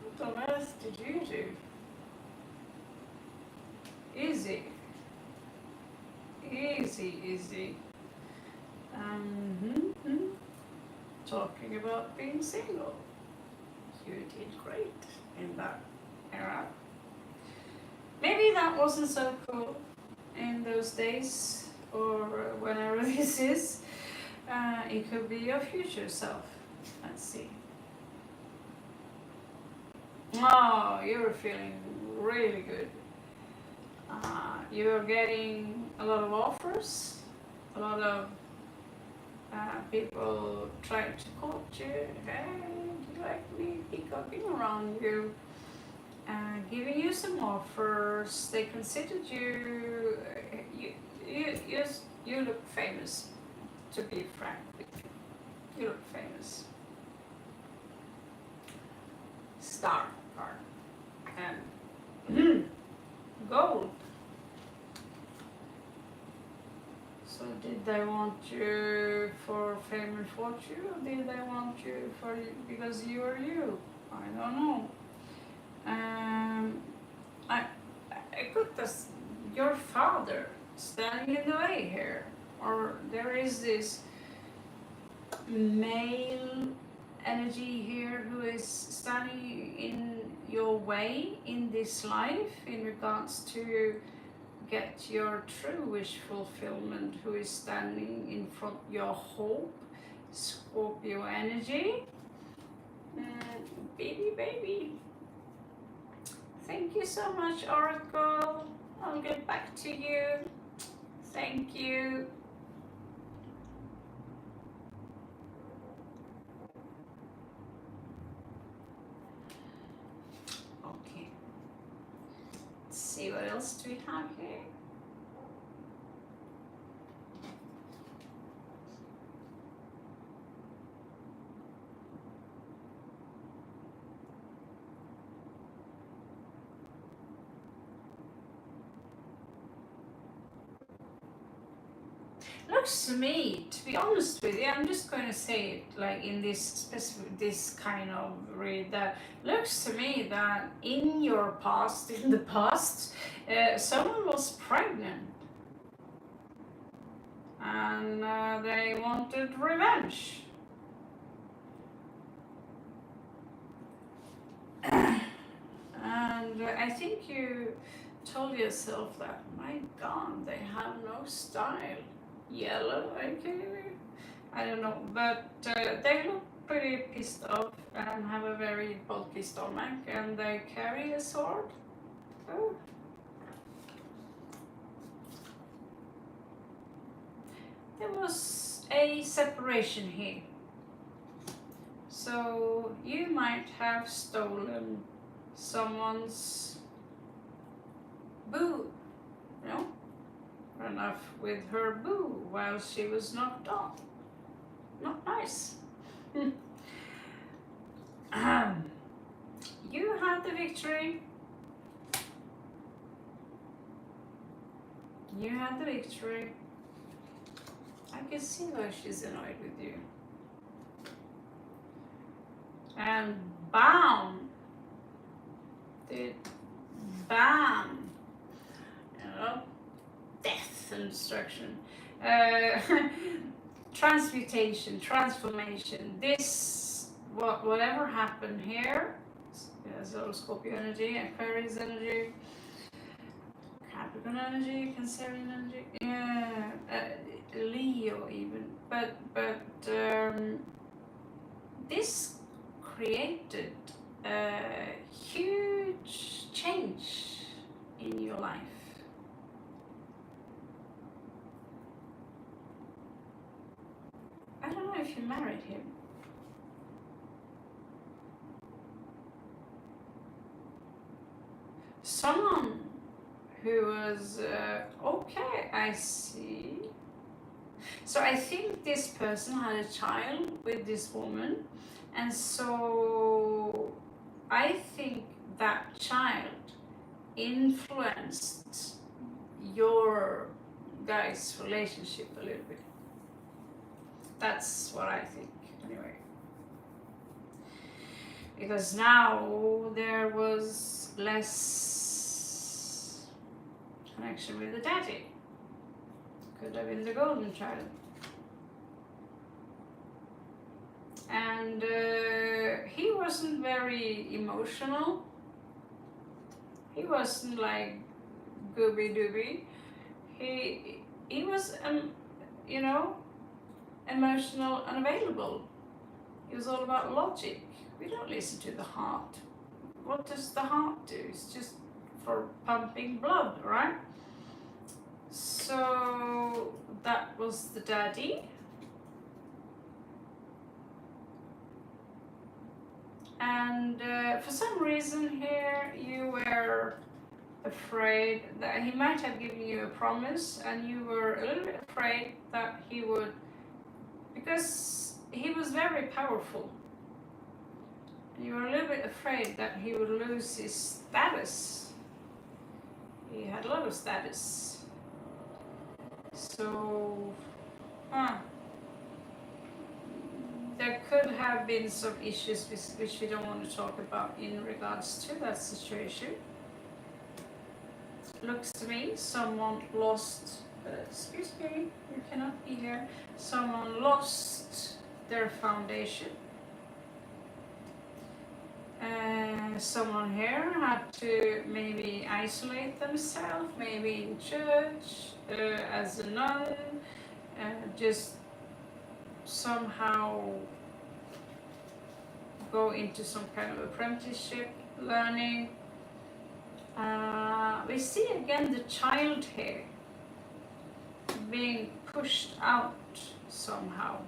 What on earth did you do? Easy. Talking about being single. You did great in that era. Maybe that wasn't so cool in those days, or whenever this is. It could be your future self. Let's see. Oh, you're feeling really good. You're getting a lot of offers, a lot of people trying to court you. Hey, do you like me? Peacocking around you, giving you some offers. They considered you. You look famous. To be frank with you, you look famous. Star card and gold. So did they want you for fame and fortune, or did they want you for because you are you? I don't know. I got this, your father standing in the way here, or there is this male energy here who is standing in your way in this life in regards to get your true wish fulfillment, who is standing in front of your hope, Scorpio energy. Baby. Thank you so much, Oracle. I'll get back to you. Thank you. Okay. Let's see what else do we have here. Looks to me, to be honest with you, I'm just going to say it like in this specific, this kind of read, that looks to me that in your past, in the past, someone was pregnant and they wanted revenge. And I think you told yourself that, my God, they have no style. Yellow, okay, I don't know, but they look pretty pissed off and have a very bulky stomach, and they carry a sword. Oh. There was a separation here, so you might have stolen someone's boo, you know? Run off with her boo while she was knocked off. Not nice. You had the victory. You had the victory. I can see why she's annoyed with you. And bam! Dude, bam! You know? Death and destruction, transmutation, transformation. This, whatever happened here, so Scorpio energy, Aquarius energy, Capricorn energy, Cancerian energy, yeah, Leo even. But this created a huge change in your life. I don't know if you married him. Someone who was, okay, I see. So I think this person had a child with this woman, and so I think that child influenced your guys' relationship a little bit. That's what I think, anyway. Because now there was less connection with the daddy. Could have been the golden child. And he wasn't very emotional. He wasn't like gooby dooby. He was, you know, emotional and available. It was all about logic. We don't listen to the heart. What does the heart do? It's just for pumping blood, right? So that was the daddy. And for some reason here you were afraid that he might have given you a promise, and you were a little bit afraid that he would, because he was very powerful. You were a little bit afraid that he would lose his status. He had a lot of status. So, there could have been some issues which we don't want to talk about in regards to that situation. Looks to me someone lost, excuse me, you cannot be here. Someone lost their foundation. Someone here had to maybe isolate themselves, maybe in church, as a nun, just somehow go into some kind of apprenticeship, learning. We see again the child here being pushed out somehow.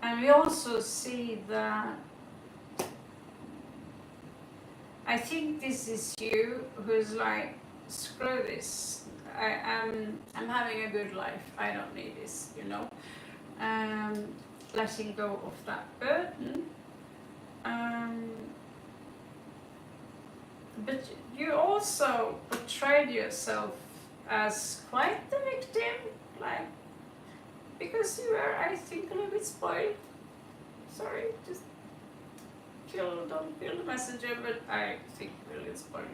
And we also see that I think this is you who's like, screw this. I'm having a good life. I don't need this, you know. Letting go of that burden. But you also portrayed yourself as quite the victim, like, because you were, I think, a little bit spoiled. Sorry, just don't kill the messenger, but I think you're a little spoiled.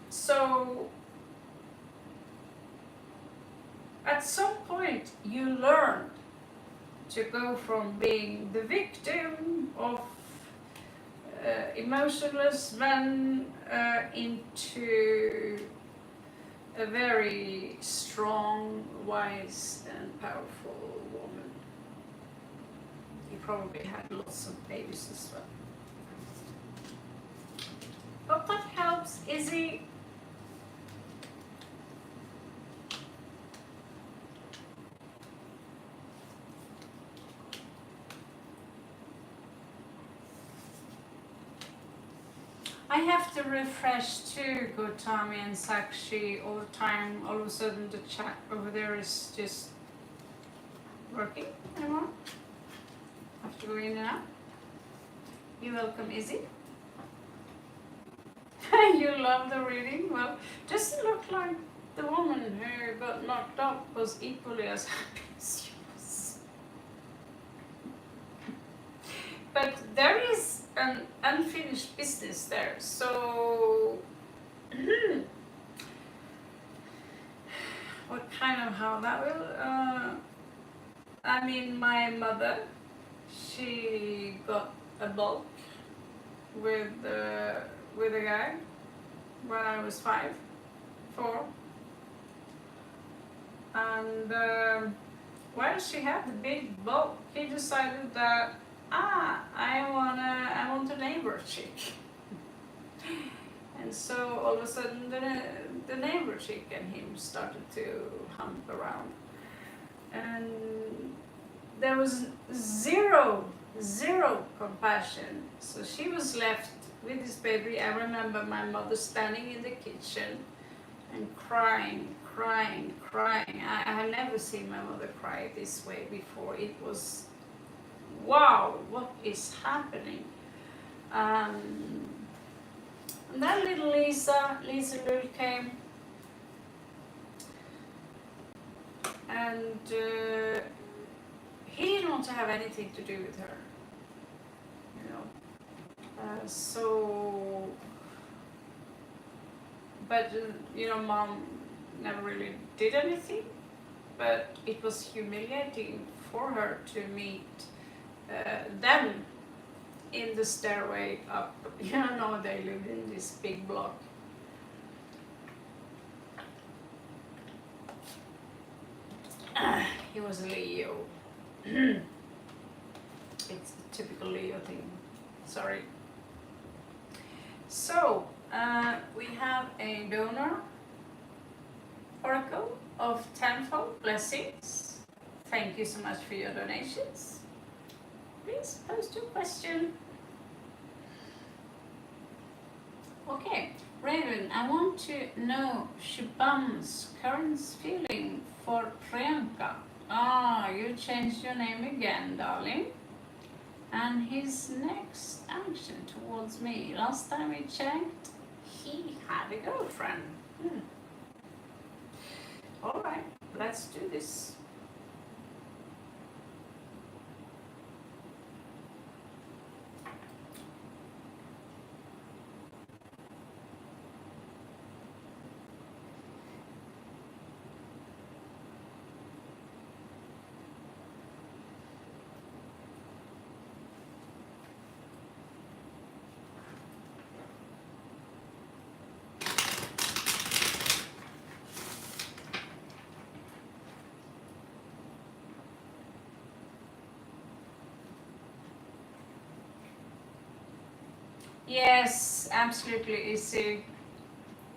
So at some point you learned to go from being the victim of emotionless men into a very strong, wise and powerful woman. You probably had lots of babies as well. Hope that helps, Izzy. I have to refresh too, Gotami and Sakshi, all the time. All of a sudden the chat over there is just working anymore. Have to go in and out. You're welcome, Izzy. You love the reading? Well, doesn't look like the woman who got knocked up was equally as happy as you was. But there is an unfinished business there, so what kind of how that will, I mean, my mother, she got a bulk with a guy when I was 4, and while she had the big bulk, he decided that I want a neighbor chick. And so all of a sudden the neighbor chick and him started to hump around. And there was zero compassion. So she was left with this baby. I remember my mother standing in the kitchen and crying. I had never seen my mother cry this way before. It was, wow, what is happening? And then little Lisa Lou came, and he didn't want to have anything to do with her, you know. So, but you know, Mom never really did anything, but it was humiliating for her to meet them in the stairway up. You know, they lived in this big block. He was a Leo. It's a typical Leo thing. Sorry. So, we have a donor oracle of tenfold blessings. Thank you so much for your donations. Please post your question. Okay, Raven, I want to know Shubham's current feeling for Priyanka. Ah, you changed your name again, darling. And his next action towards me. Last time we checked, he had a girlfriend. Alright, let's do this. Yes, absolutely, Izzy.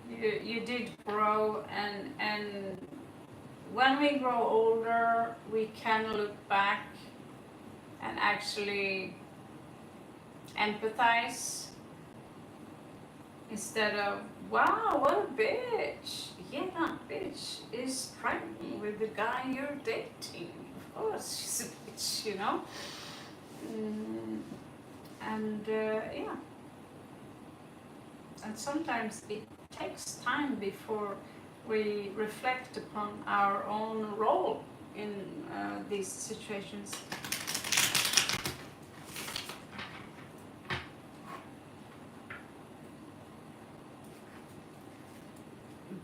You did grow, and when we grow older, we can look back and actually empathize instead of, wow, what a bitch. Yeah, that bitch is pregnant with the guy you're dating. Of course, she's a bitch, you know? Yeah. And sometimes it takes time before we reflect upon our own role in these situations.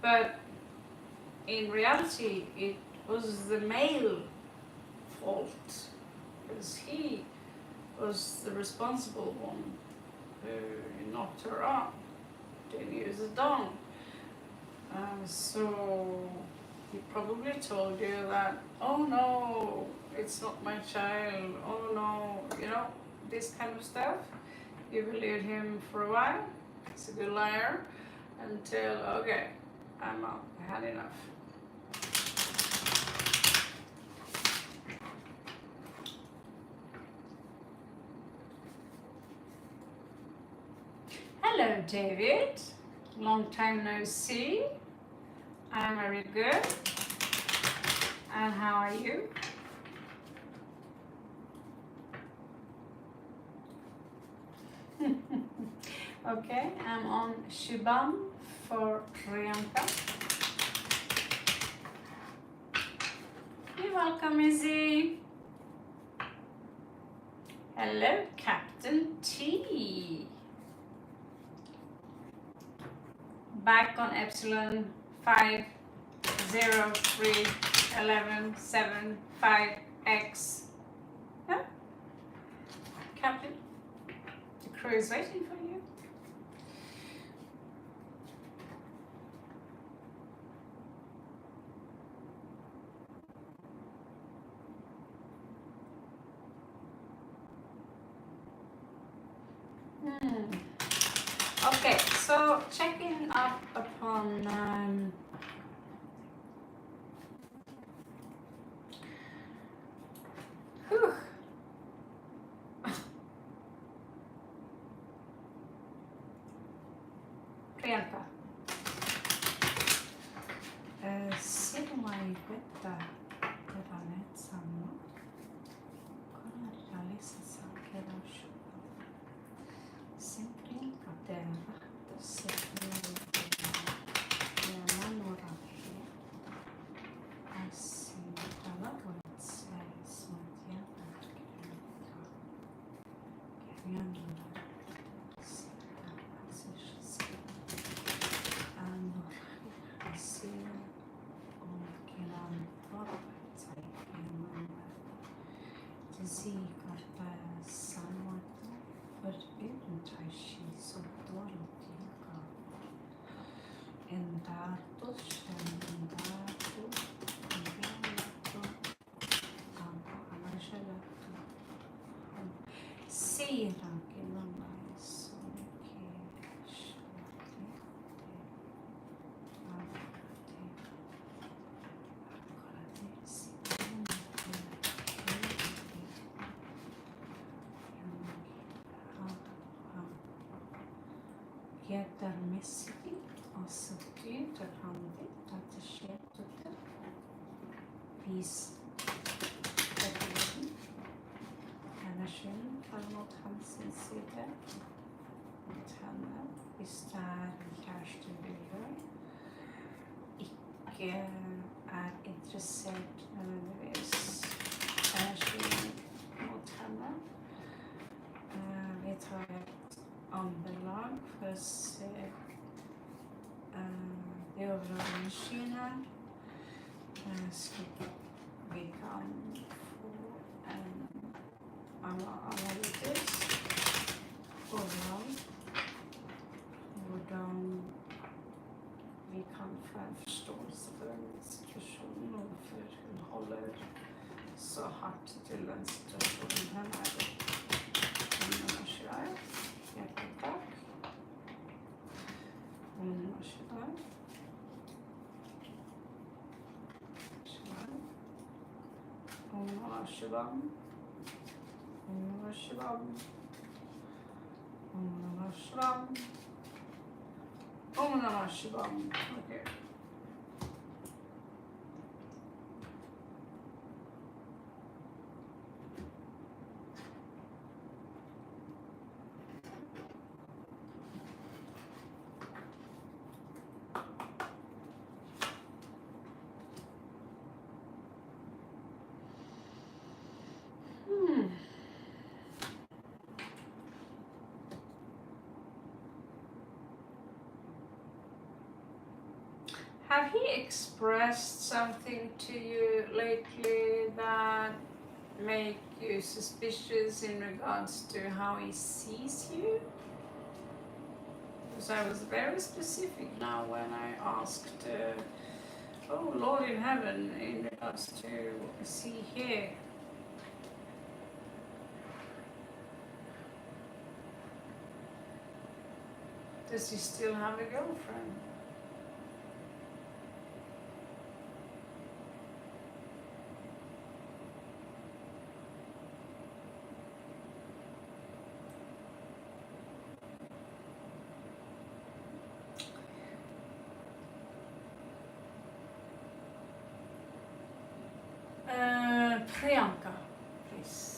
But in reality, it was the male fault, because he was the responsible one who knocked her up, didn't use a dong. So he probably told you that, oh no, it's not my child, oh no, you know, this kind of stuff. You believed him for a while, he's a good liar, until, okay, I'm out, I had enough. Hello, David. Long time no see. I'm very good. And how are you? Okay, I'm on Shubham for Priyanka. You're welcome, Izzy. Hello, Captain T. Back on Epsilon 5031175X. Yeah? Captain, the crew is waiting for you. Okay, so checking up upon Priyanka. Silmai vetta teranet samma. Kolla lisassa kerrossu. Sen Priyanka terva tässä ja manorahia. Assi talavoit seismat ja tärkeää. Kerjänillä. Siirrankin on näissä oikein. dermesi, asıltı, terhandi, ateşe tuttu. Biz energien framåt halsens sida. Mot henne. Hvis det kjæreste bilder ikke er interessert nødvendigvis energien mot henne. Vi tar et andelag for å se de overordnede energiene, slik vi kan få en analytisk overall hvordan vi kan få en forståelse for den situasjonen, hvorfor hun holder så hardt til den situasjonen hun er i. Hjertelig takk. Shivam. Om Namah Shivam. Okay. Have he expressed something to you lately that make you suspicious in regards to how he sees you? Because I was very specific now when I asked, oh Lord in heaven, in regards to what we see here. Does he still have a girlfriend? Priyanka, please.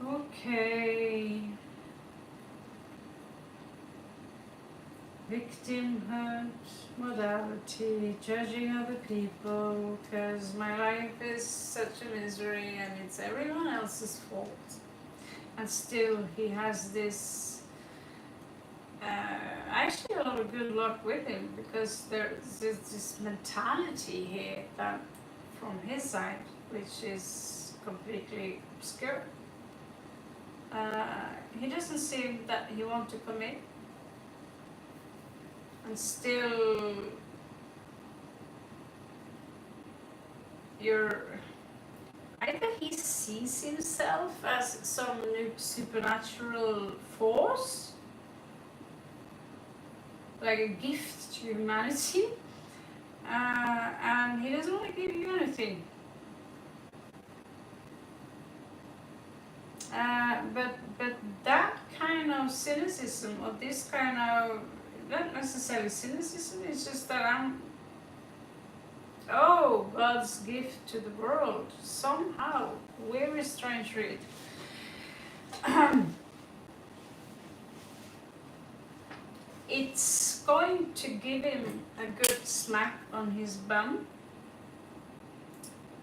Okay. Victimhood, modality, judging other people, because my life is such a misery and it's everyone else's fault. And still he has this, actually a lot of good luck with him, because there's this mentality here that from his side, which is completely obscure. He doesn't seem that he wants to commit, and still either he sees himself as some new supernatural force, like a gift to humanity, and he doesn't want to give you anything. But that kind of cynicism, or this kind of, not necessarily cynicism, it's just that Oh, God's gift to the world. Somehow. Very strange read. It's going to give him a good smack on his bum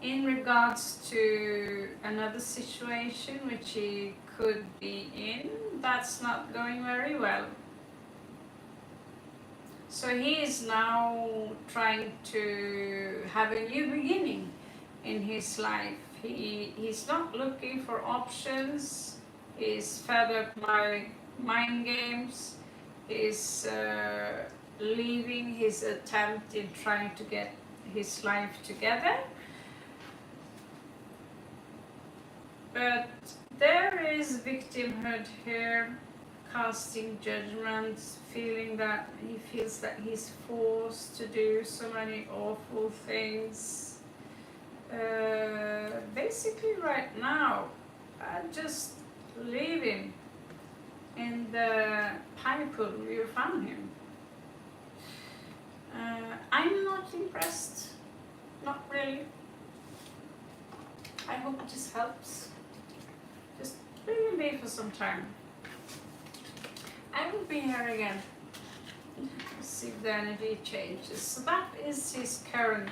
in regards to another situation which he could be in that's not going very well. So he is now trying to have a new beginning in his life. He's not looking for options. He's fed up by mind games. He's leaving his attempt in trying to get his life together. But there is victimhood here, casting judgments, feeling that he feels that he's forced to do so many awful things. Basically right now, I just leave him in the pine pool where you found him. I'm not impressed, not really. I hope this helps. Just leave me for some time. I will be here again. Let's see if the energy changes. So that is his current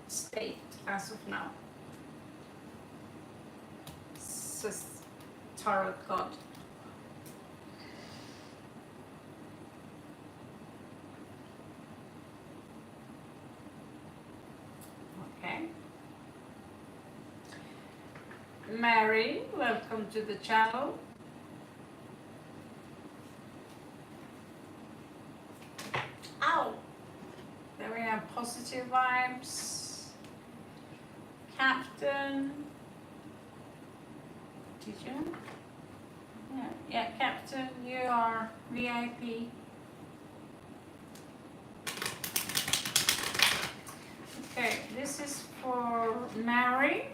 state as of now. Says Tarot God. Okay. Mary, welcome to the channel. Ow! There we have positive vibes. Captain. Did you? Yeah, Captain, you are VIP. Okay, this is for Mary.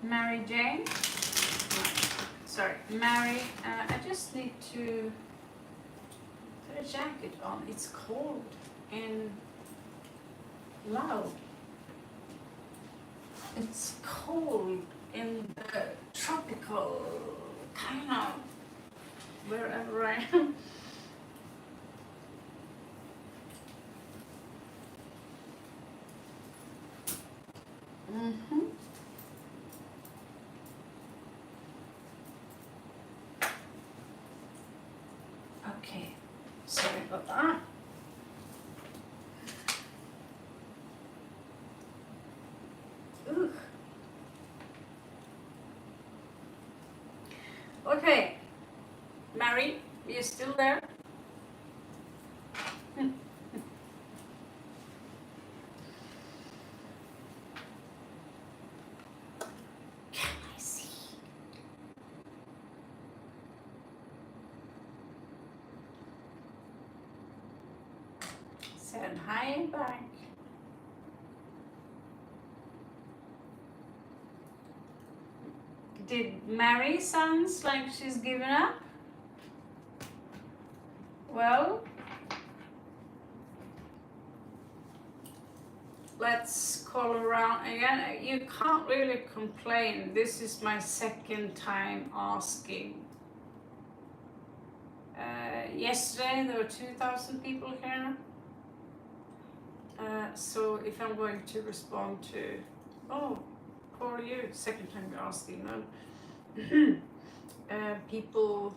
Mary Jane. Sorry, Mary. I just need to put a jacket on. It's cold and loud. It's cold in the tropical kind of wherever I am. Mm-hmm. Okay, sorry about that. Ooh. Okay, Mary, you still there? Can I see? Said hi back. Did Mary sounds like she's given up? Well, let's call around again. You can't really complain. This is my second time asking. Yesterday there were 2,000 people here. So if I'm going to respond to, oh, who are you? Second time you're asking. No. People,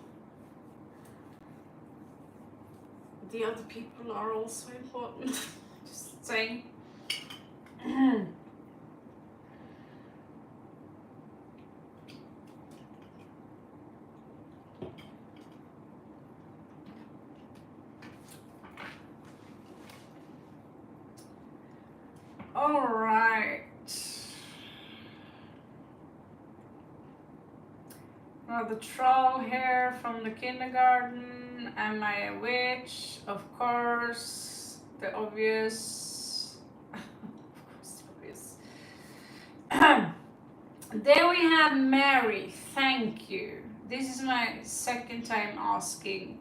the other people are also important. Just saying. All right. Now the troll here from the kindergarten. Am I a witch? Of course. The obvious. Of course, the obvious. There we have Mary. Thank you. This is my second time asking.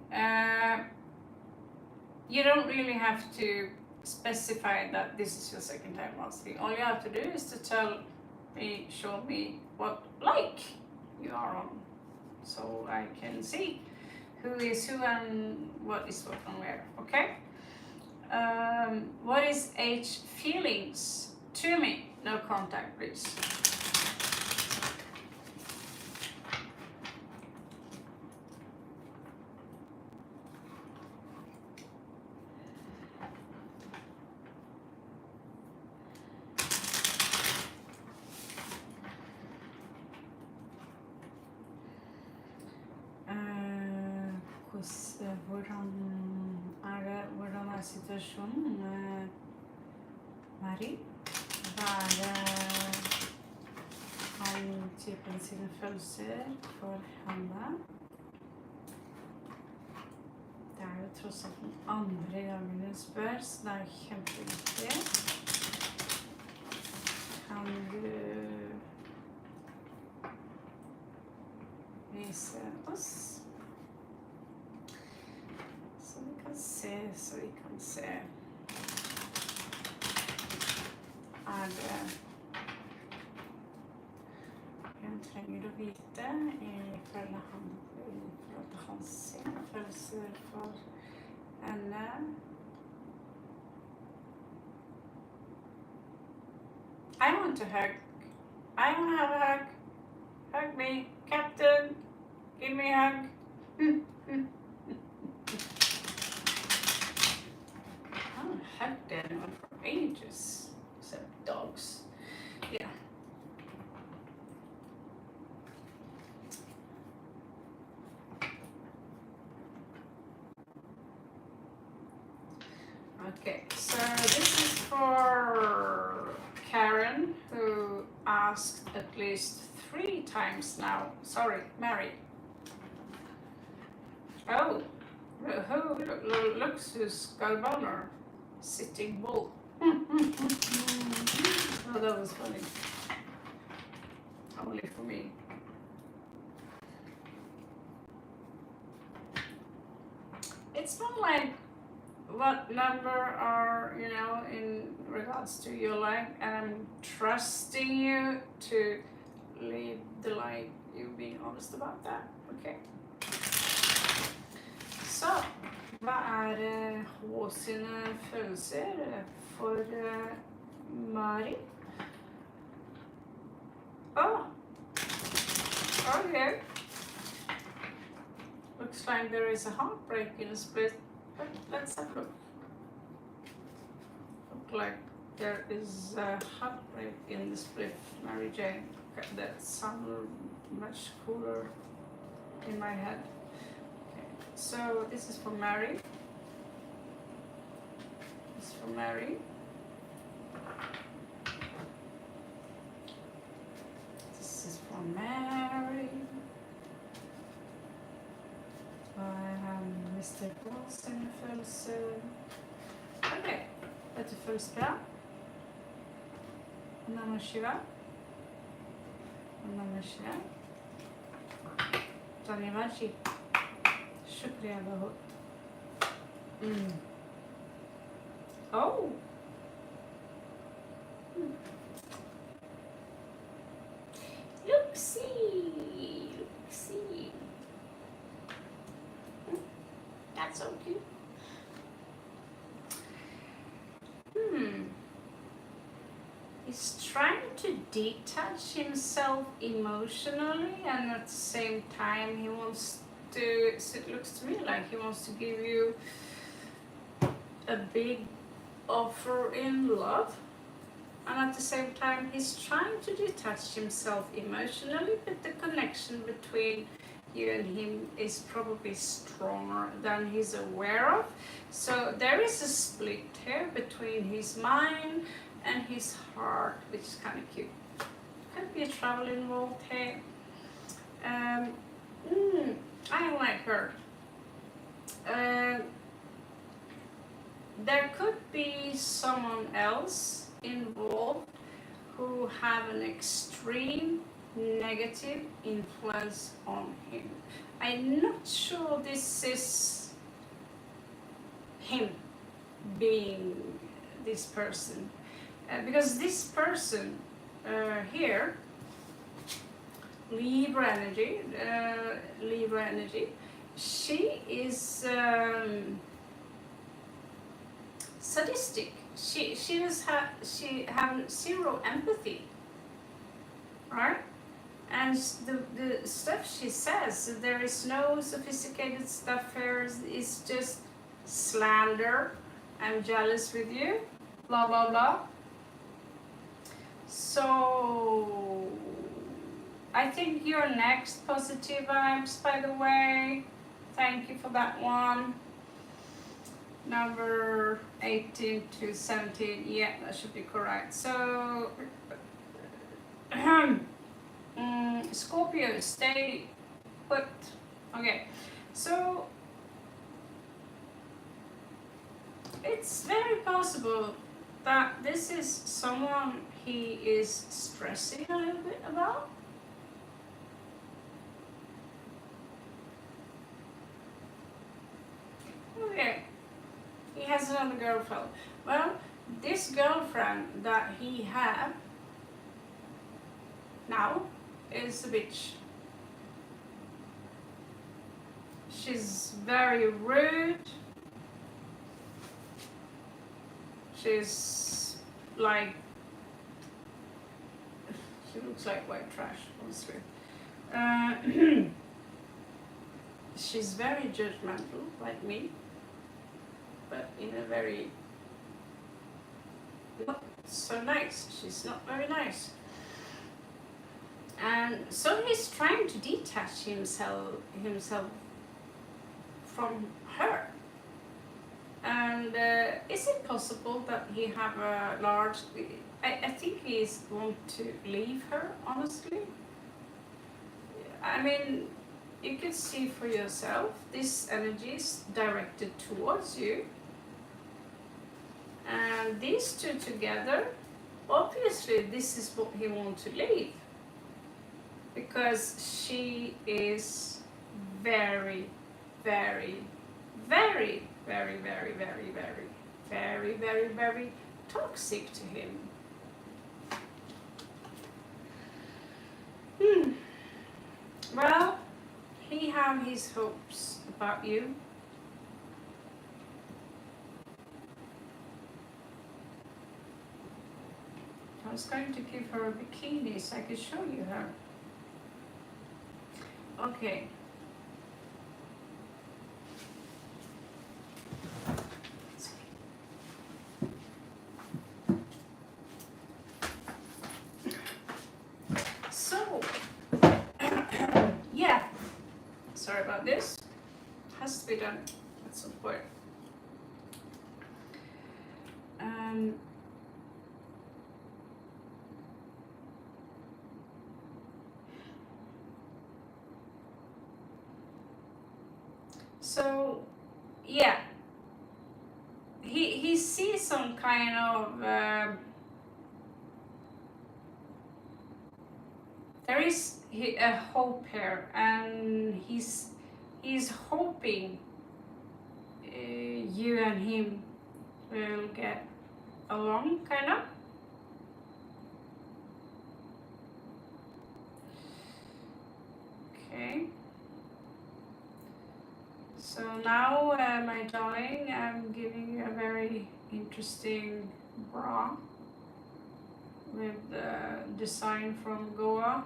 You don't really have to specify that this is your second time asking. All you have to do is to tell me, show me what like you are on, so I can see who is who and what is what and where. Okay. What is H feelings to me? No contact, please. Hvordan er situasjonen med Mari? Hva er han typen sine følelser for henne? Det er jo tross alt den andre gangen hun spør, så det er kjempeviktig. Kan du vise oss? Så vi kan se. Er det hun trenger å vite i forhold til hans følelser for henne? I want to hug. I want to have a hug. Hug me, Captain. Give me a hug. I haven't hugged anyone for ages, except dogs. Yeah. Okay, so this is for Karen, who asked at least 3 times now. Sorry, Mary. Oh, who looks who's Galvaner? Sitting bull. Oh, that was funny. Only for me. It's not like what number are, you know, in regards to your life, and I'm trusting you to live the life, you being honest about that. Okay. Så, hva er H sine følelser for Mari? Oh, okay. Looks like there is a heartbreak in the split, but let's have a look. Look like there is a heartbreak in the split, Mary Jane. Okay, that sounded much cooler in my head. So this is for Mary. This is for Mary. This is for Mary. I have Mr. Wilson first. Okay, that's the first graph. Namah Shiva. Namah Shiva. Dhanyavad. Shukriya bahut. Oh. Look-see. That's so cute. He's trying to detach himself emotionally, and at the same time he wants to, so it looks to me like he wants to give you a big offer in love, and at the same time he's trying to detach himself emotionally, but the connection between you and him is probably stronger than he's aware of. So there is a split here between his mind and his heart, which is kind of cute. Could be a travel involved here. I like her. There could be someone else involved who have an extreme negative influence on him. I'm not sure this is him being this person, because this person here, Libra energy, she is sadistic. She have zero empathy, right? And the stuff she says, there is no sophisticated stuff here. It's just slander. I'm jealous with you, blah blah blah. So I think you're next, positive vibes, by the way. Thank you for that one. Number 18 to 17, yeah, that should be correct. So Scorpio, stay put. Okay, so it's very possible that this is someone he is stressing a little bit about. Okay, he has another girlfriend. Well, this girlfriend that he had now is a bitch. She's very rude. She's like, she looks like white trash, honestly. She's very judgmental, like me, but in a very not so nice. She's not very nice. And so he's trying to detach himself from her. And is it possible that he have a large... I think he's want to leave her, honestly. I mean, you can see for yourself, this energy is directed towards you. And these two together, obviously this is what he wants to leave. Because she is very, very, very, very, very, very, very, very, very, very toxic to him. Well, he have his hopes about you. I was going to give her a bikini so I could show you her. Okay. So, yeah. Sorry about this. Has to be done at some point. So, yeah, he sees some kind of there is a hope here, and he's hoping you and him will get along, kind of. Okay. So now, my darling, I'm giving you a very interesting bra with design from Goa.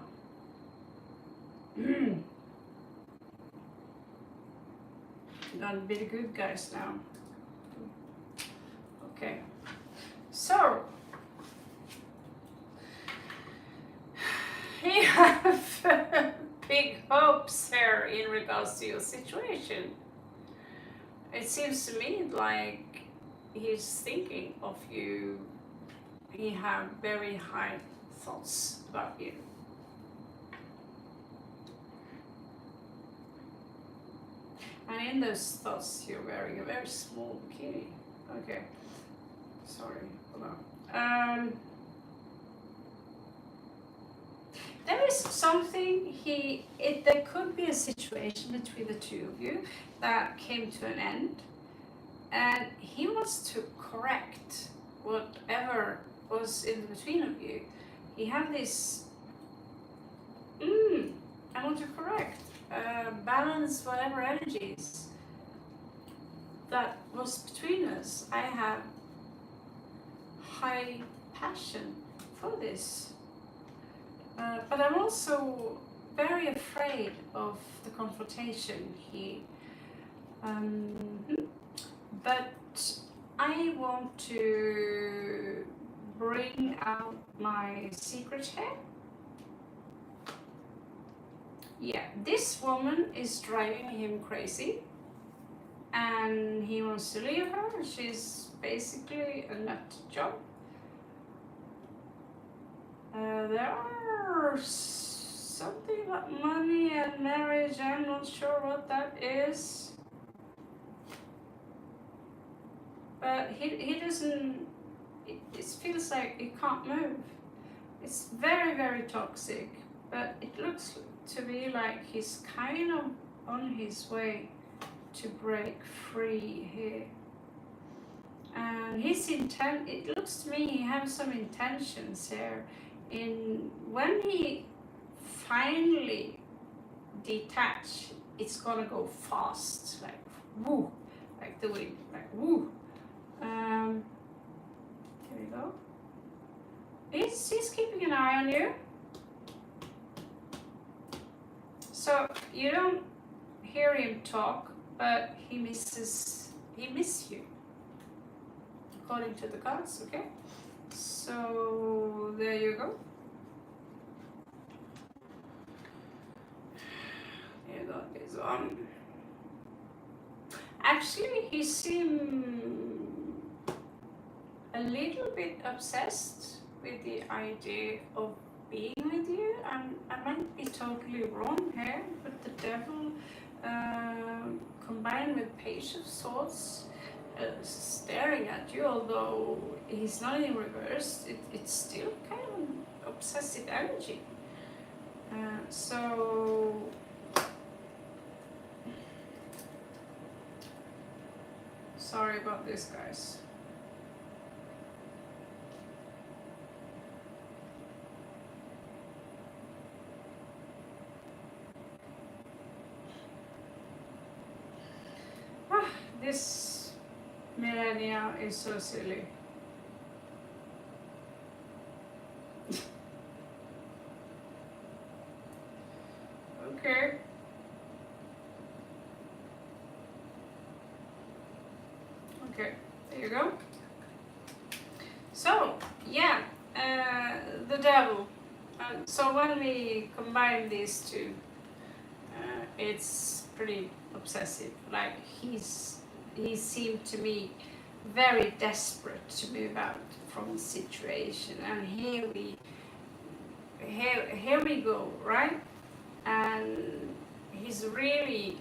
Gonna be the good guys now. Okay. So you have big hopes here in regards to your situation. It seems to me like he's thinking of you. He have very high thoughts about you. And in those thoughts, you're wearing a very small bikini. Okay. Sorry. Hold on. There is something there could be a situation between the two of you that came to an end, and he wants to correct whatever was in between of you. He had this, I want to correct, balance whatever energies that was between us. I have high passion for this, but I'm also very afraid of the confrontation but I want to bring out my secret here. Yeah, this woman is driving him crazy and he wants to leave her. She's basically a nut job. There are something about money and marriage. I'm not sure what that is. But he doesn't, it feels like he can't move. It's very, very toxic, but it looks to me like he's kind of on his way to break free here. And his intent, it looks to me he has some intentions here. When he finally detach, it's gonna go fast, like woo, like the wind, like woo. Here we go. He's keeping an eye on you. So you don't hear him talk, but he misses you, according to the cards, okay? So there you go. You got this one. Actually, he seemed a little bit obsessed with the idea of being with you. I might be totally wrong here, but the devil combined with Page of Swords staring at you, although he's not in reverse, it's still kind of an obsessive energy. So sorry about this, guys. This millennia is so silly. Okay. Okay, there you go. So, yeah, the devil. So when we combine these two, it's pretty obsessive. Like he seemed to me very desperate to move out from the situation, and here we go, right? And he's really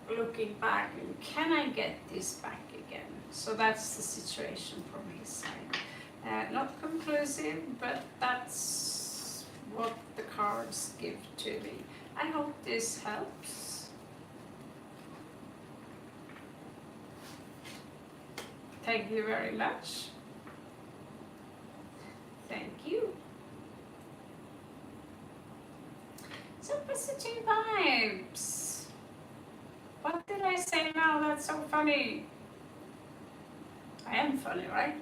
looking back, and can I get this back again? So that's the situation from his side. Not conclusive, but that's what the cards give to me. I hope this helps. Thank you very much. Thank you. So positive vibes. What did I say now? That's so funny. I am funny, right?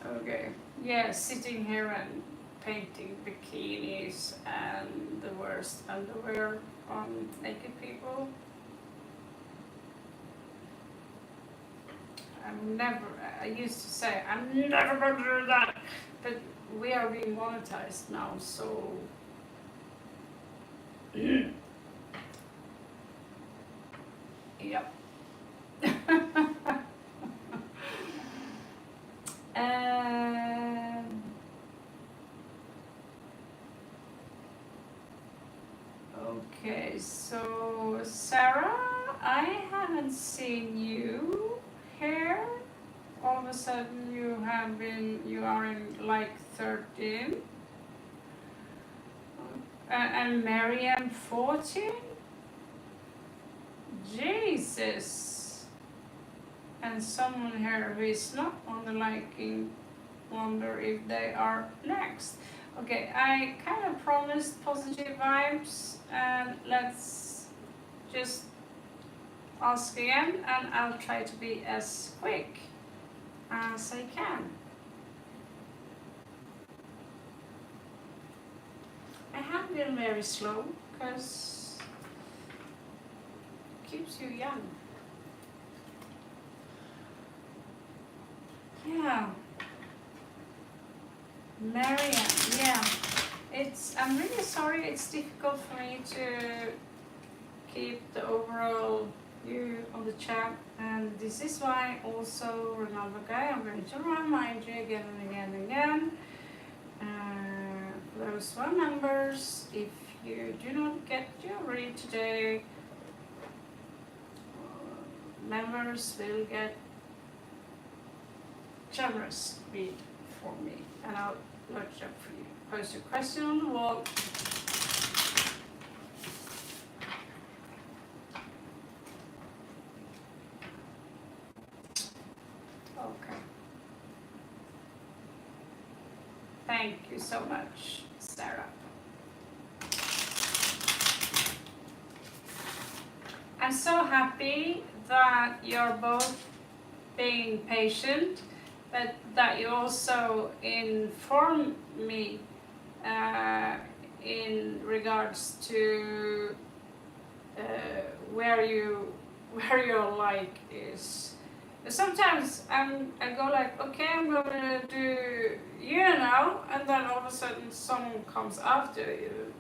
Okay. Yeah, sitting here and painting bikinis and the worst underwear on naked people. I used to say, I'm never going to do that, but we are being monetized now, so yep. Okay, so Sarah, I haven't seen you here all of a sudden you are in like 13, and Marianne 14? Jesus! And someone here who is not on the liking, wonder if they are next. Okay, I kind of promised positive vibes, and let's just ask again, and I'll try to be as quick as I can. I have been very slow because it keeps you young. Yeah. Marianne, yeah. I'm really sorry it's difficult for me to keep the overall view on the chat, and this is why also remember, guys, I'm going to remind you again and again and again. Those who are members, if you do not get your read today, members will get generous read for me, and I'll look it up for you. Post your question on the wall. Okay. Thank you so much, Sarah. I'm so happy that you're both being patient, but that you also inform me in regards to where your like is. Sometimes I go like, okay, I'm gonna do you now, and then all of a sudden someone comes after you.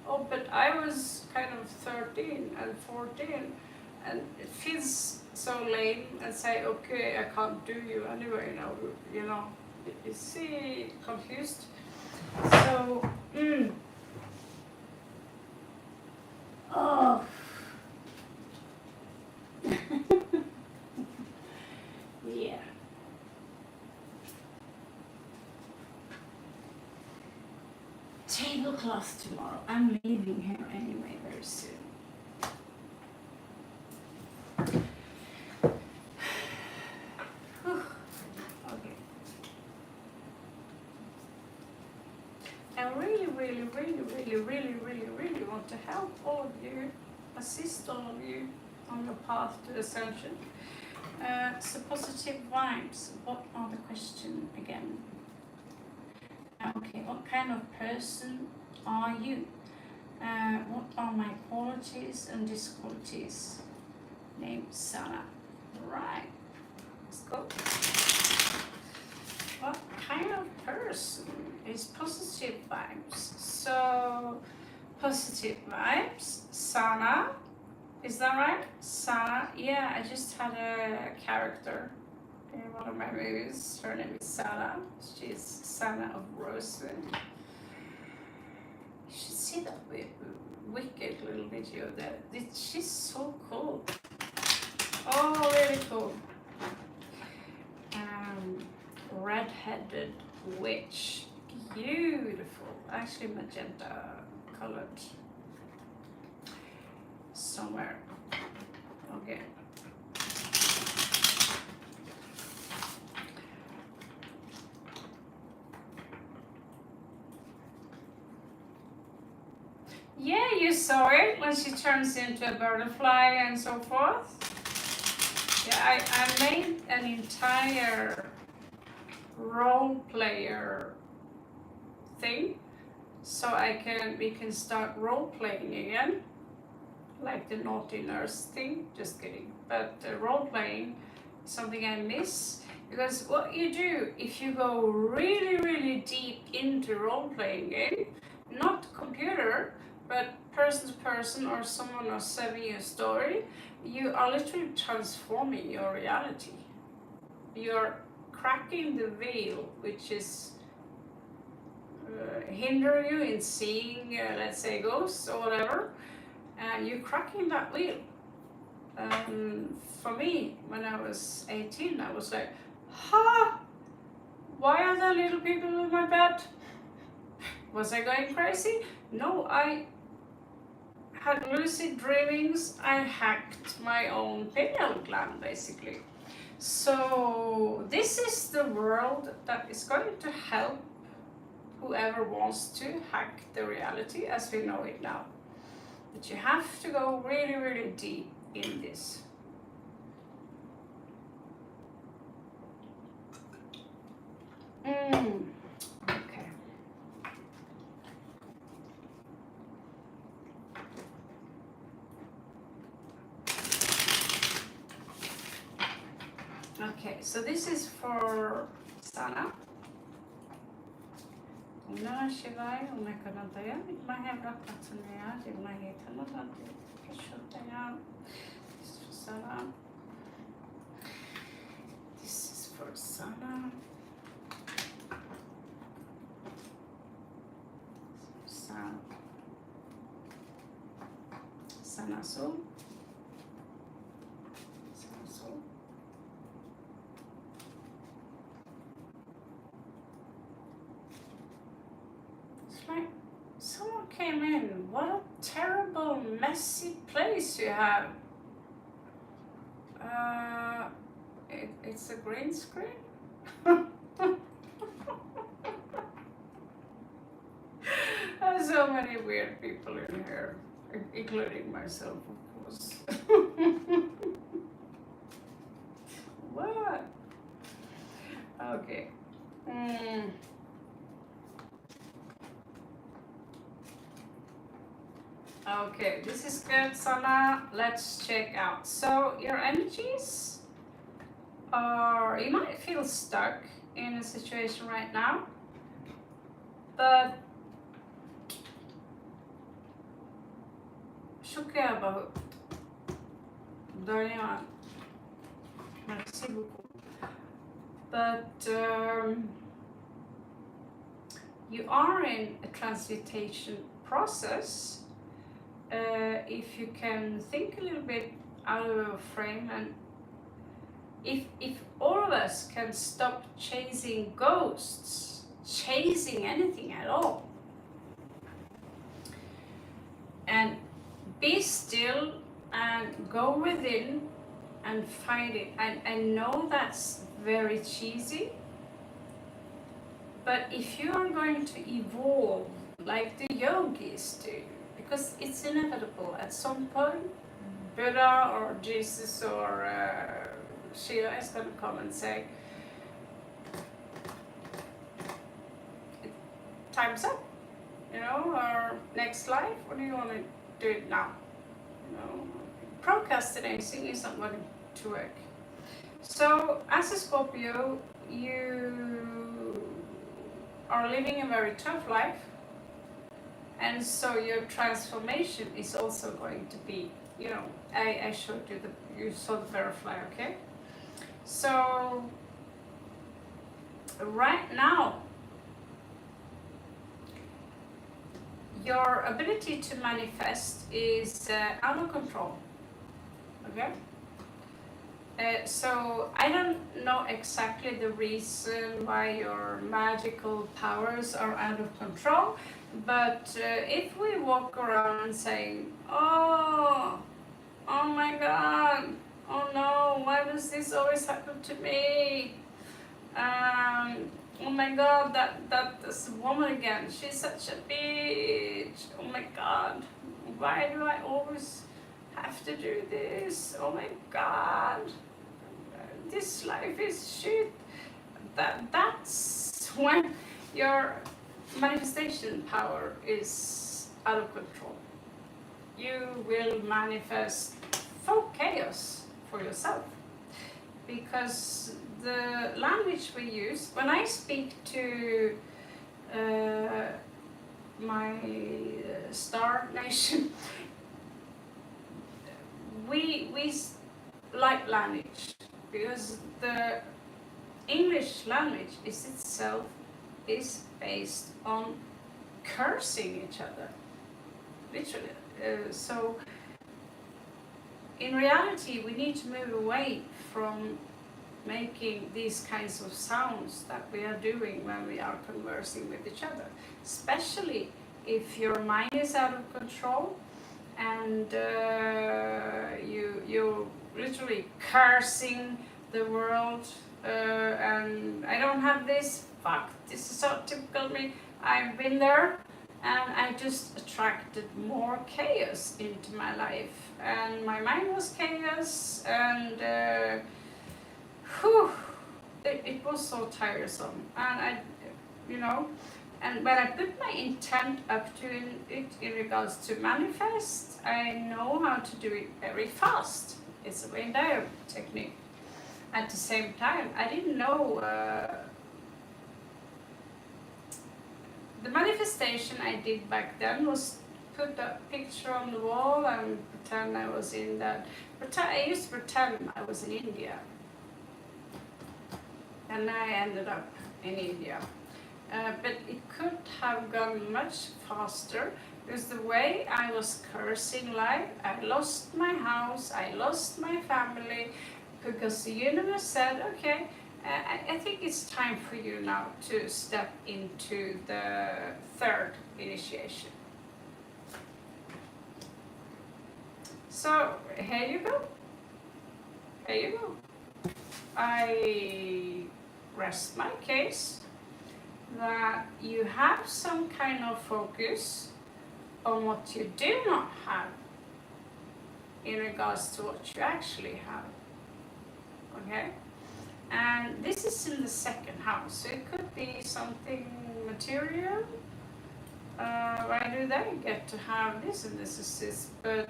Oh, but I was kind of 13 and 14, and it feels so lame and say, okay, I can't do you anyway now, you know. You see, confused? So, oh. Yeah. Tablecloth tomorrow. I'm leaving here anyway very soon. Okay. I really want to help all of you, assist all of you on your path to ascension. So positive vibes. What are the question again? Okay, what kind of person are you? What are my qualities and disqualities? Name Sana. Right, let's go. What kind of person is positive vibes? So, positive vibes, Sana. Is that right? Sana, yeah, I just had a character in one of my movies. Her name is Sana. She's Sana of Rosewood. You should see that wicked little video there. She's so cool. Oh, really cool. Red-headed witch. Beautiful. Actually magenta colored. Somewhere. Okay. Yeah, you saw it when she turns into a butterfly and so forth. Yeah, I made an entire role player thing, so we can start role playing again, like the naughty nurse thing. Just kidding. But role playing is something I miss, because what you do if you go really deep into role playing game, not computer, but person to person, or someone is selling you a story, you are literally transforming your reality. You're cracking the veil, which is hinder you in seeing, let's say, ghosts or whatever, and you're cracking that wheel. For me, when I was 18, I was like, Ha! Why are there little people in my bed? Was I going crazy? No, I had lucid dreamings. I hacked my own pineal gland, basically. So this is the world that is going to help whoever wants to hack the reality as we know it now. But you have to go really, really deep in this. Okay. Okay, so this is for Sana. Una Shivai, una Kanataya, my have Rakatanaya, in my head, and not Kishotaya. This is for Sana. This is for Sana. Sana Soul. Sana Soul. It's like someone came in. What a terrible, messy place you have. It's a green screen. There's so many weird people in here, including myself, of course. What? Okay. Okay, this is good, Sana. Let's check out. So your energies are, you might feel stuck in a situation right now, but choquée about Dorian. Merci beaucoup. But you are in a transmutation process. If you can think a little bit out of your frame, and if all of us can stop chasing ghosts, chasing anything at all, and be still and go within and find it. And I know that's very cheesy, but if you are going to evolve like the yogis do, because it's inevitable at some point, Buddha or Jesus or Shiva is going to come and say, time's up, you know, or next life, what do you want to do it now? You know, procrastinating is not going to work. So as a Scorpio, you are living a very tough life, and so your transformation is also going to be, you know, I showed you you saw the butterfly, okay? So right now, your ability to manifest is out of control, okay? So I don't know exactly the reason why your magical powers are out of control, but if we walk around saying, oh my God, oh no, why does this always happen to me? Oh my God, that's woman again, she's such a bitch. Oh my God, why do I always have to do this? Oh my God, this life is shit. That's when your manifestation power is out of control. You will manifest full chaos for yourself, because the language we use, when I speak to my star nation, we like language, because the English language is itself is based on cursing each other, literally. So in reality, we need to move away from making these kinds of sounds that we are doing when we are conversing with each other, especially if your mind is out of control and you're literally cursing the world, and I don't have this, fuck, this is so typical me, I've been there, and I just attracted more chaos into my life, and my mind was chaos, and it was so tiresome, and I, and when I put my intent up to it in regards to manifest, I know how to do it very fast. It's a wind down technique. At the same time, I didn't know the manifestation I did back then was put a picture on the wall and pretend I was in that. I used to pretend I was in India, and I ended up in India. But it could have gone much faster because the way I was cursing life, I lost my house, I lost my family, because the universe said, okay, I think it's time for you now to step into the third initiation. So here you go. Here you go. I rest my case that you have some kind of focus on what you do not have in regards to what you actually have. Okay? And this is in the second house, so it could be something material. Why do they get to have this and this is this? But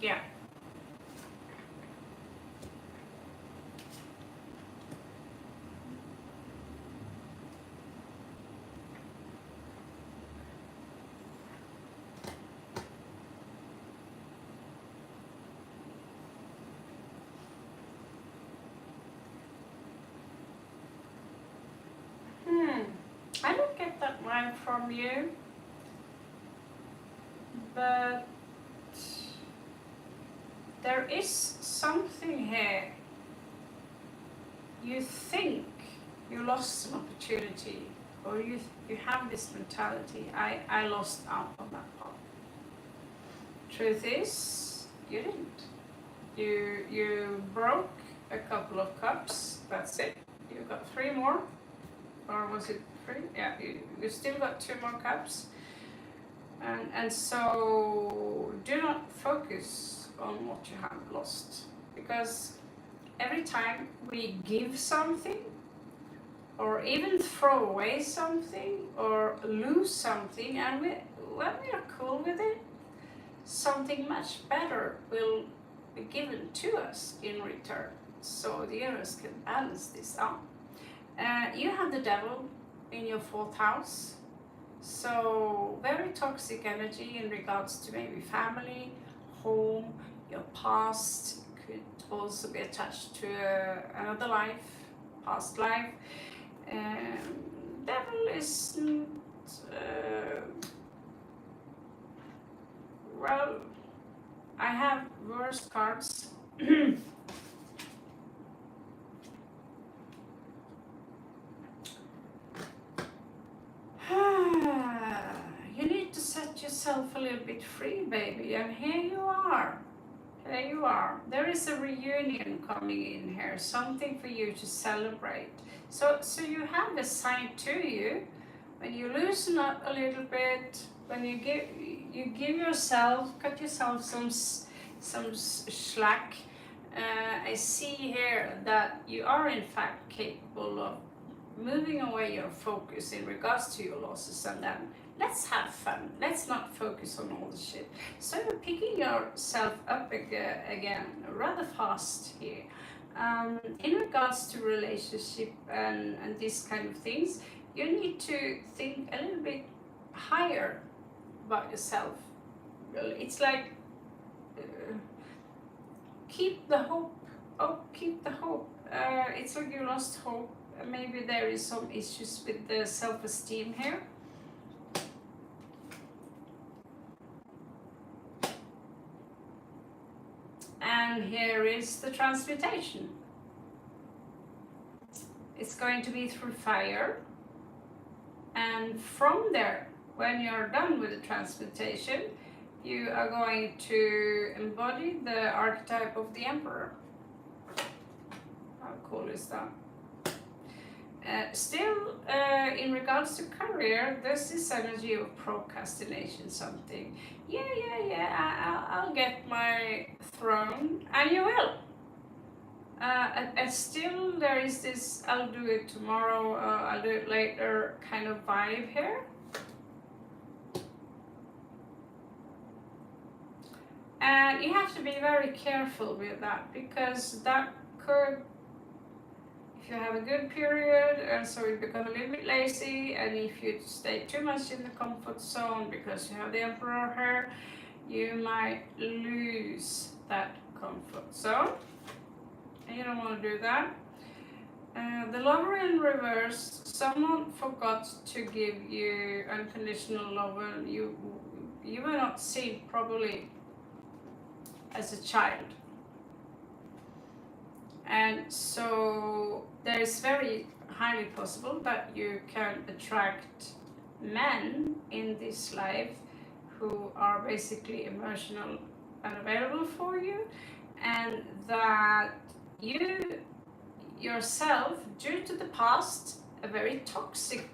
yeah. I don't get that vibe from you, but there is something here. You think you lost an opportunity, or you have this mentality, I lost out on that part. Truth is, you didn't. You broke a couple of cups, that's it. You got 3 more, or was it 3? Yeah, you still got 2 more cups. And so do not focus on what you have lost, because every time we give something, or even throw away something, or lose something, and when we are cool with it, something much better will be given to us in return, so the universe can balance this out. You have the devil in your 4th house, so very toxic energy in regards to maybe family, home, your past. Could also be attached to another life, past life. Devil isn't, well, I have worse cards. You need to set yourself a little bit free, baby, and here you are. There you are. There is a reunion coming in here, something for you to celebrate. So you have a sign to you when you loosen up a little bit, when you give yourself, cut yourself some slack. I see here that you are in fact capable of moving away your focus in regards to your losses, and then let's have fun. Let's not focus on all the shit. So you're picking yourself up again rather fast here. In regards to relationship and these kind of things, you need to think a little bit higher about yourself. It's like keep the hope. Oh, keep the hope. It's like you lost hope. Maybe there is some issues with the self-esteem here. And here is the transmutation. It's going to be through fire. And from there, when you're done with the transmutation, you are going to embody the archetype of the Emperor. How cool is that? Still, in regards to career, there's this energy of procrastination, something. I'll get my throne, and you will. And still, there is this I'll do it tomorrow, I'll do it later kind of vibe here. And you have to be very careful with that, because that could, if you have a good period, and so you become a little bit lazy, and if you stay too much in the comfort zone because you have the Emperor here, you might lose that comfort zone. And you don't want to do that. The Lover in reverse, someone forgot to give you unconditional love, and you were not seen properly as a child. And so there is very highly possible that you can attract men in this life who are basically emotional and available for you, and that you yourself, due to the past, a very toxic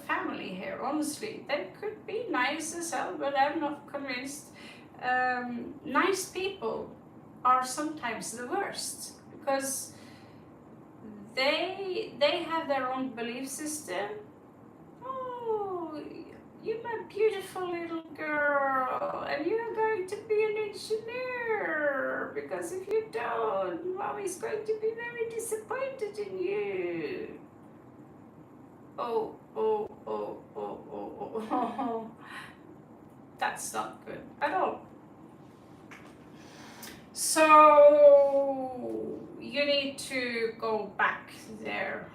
family here, honestly. They could be nice as hell, but I'm not convinced. Nice people are sometimes the worst, because they have their own belief system. Oh, you're my beautiful little girl, and you're going to be an engineer, because if you don't, mommy's going to be very disappointed in you. Oh. That's not good at all. So you need to go back there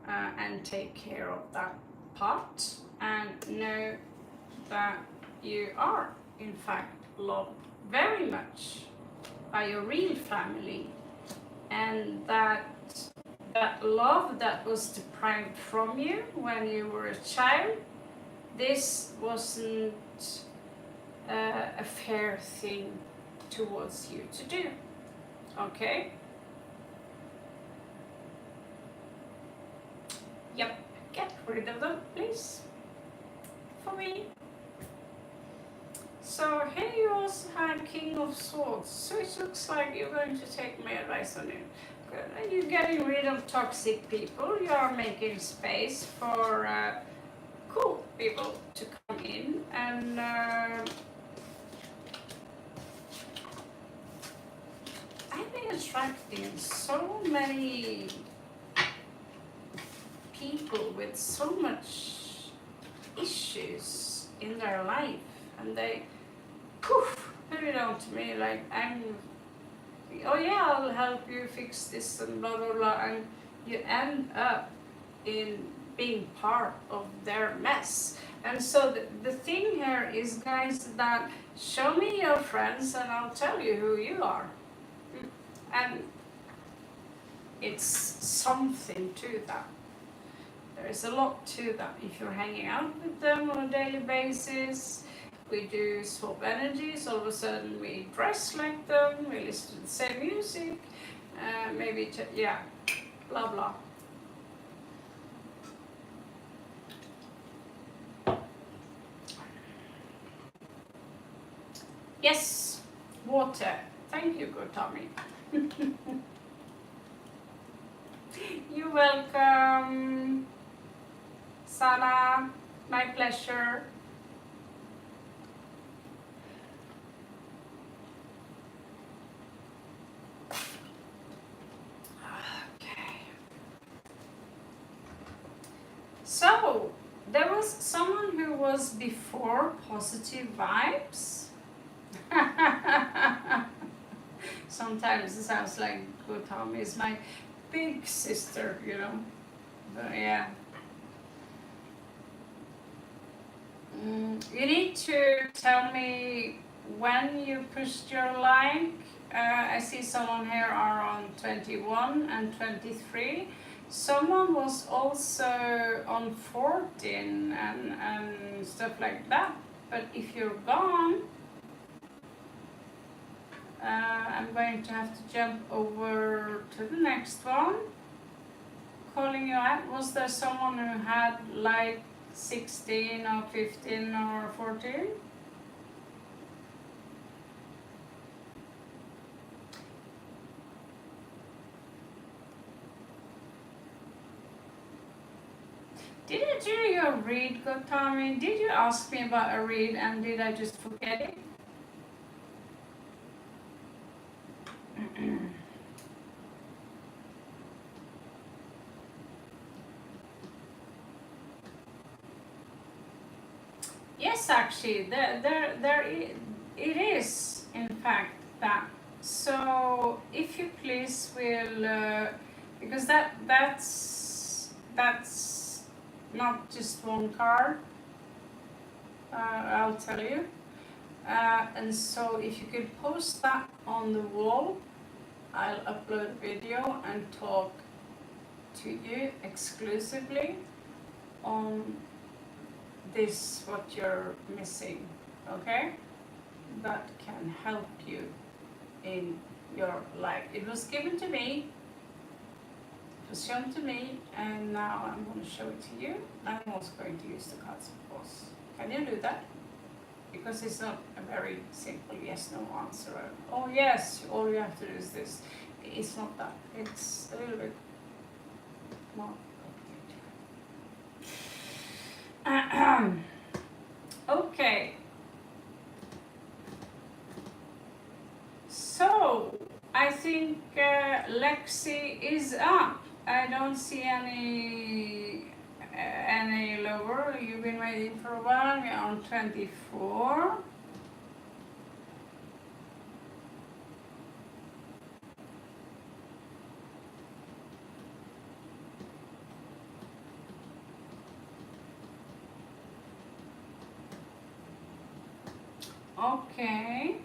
and take care of that part, and know that you are in fact loved very much by your real family, and that love that was deprived from you when you were a child, this wasn't a fair thing towards you to do. Okay? Yep, get rid of them, please, for me. So here you also have King of Swords, so it looks like you're going to take my advice on it. Good. And you're getting rid of toxic people, you are making space for cool people to come in, and I've been attracting so many people with so much issues in their life, and they poof, put it on to me like oh yeah, I'll help you fix this and blah blah blah, and you end up in being part of their mess. And so the thing here is, guys, that show me your friends and I'll tell you who you are. And it's something to that. There is a lot to that. If you're hanging out with them on a daily basis, we do swap energies, all of a sudden we dress like them, we listen to the same music, maybe, yeah, blah blah. Yes, water. Thank you, good Tommy. You're welcome, Sana. My pleasure. Okay. So there was someone who was before positive vibes. Sometimes it sounds like good Tommy is my big sister, you know. But yeah. You need to tell me when you pushed your like I see someone here are on 21 and 23. Someone was also on 14 and stuff like that. But if you're gone, I'm going to have to jump over to the next one. Calling you out. Was there someone who had like 16 or 15 or 14? Did you do your read, Gotami? Did you ask me about a read and did I just forget it? Yes, actually, it is, in fact, that. So, if you please will, because that's not just one card, I'll tell you. And so, if you could post that on the wall, I'll upload a video and talk to you exclusively on this, what you're missing, okay? That can help you in your life. It was given to me, it was shown to me, and now I'm going to show it to you. I'm also going to use the cards, of course. Can you do that? Because it's not a very simple yes/no answer. Oh yes, all you have to do is this. It's not that. It's a little bit more complicated. Okay. So I think Lexi is up. I don't see any lower. You've been waiting for a while. We're on 24. Okay.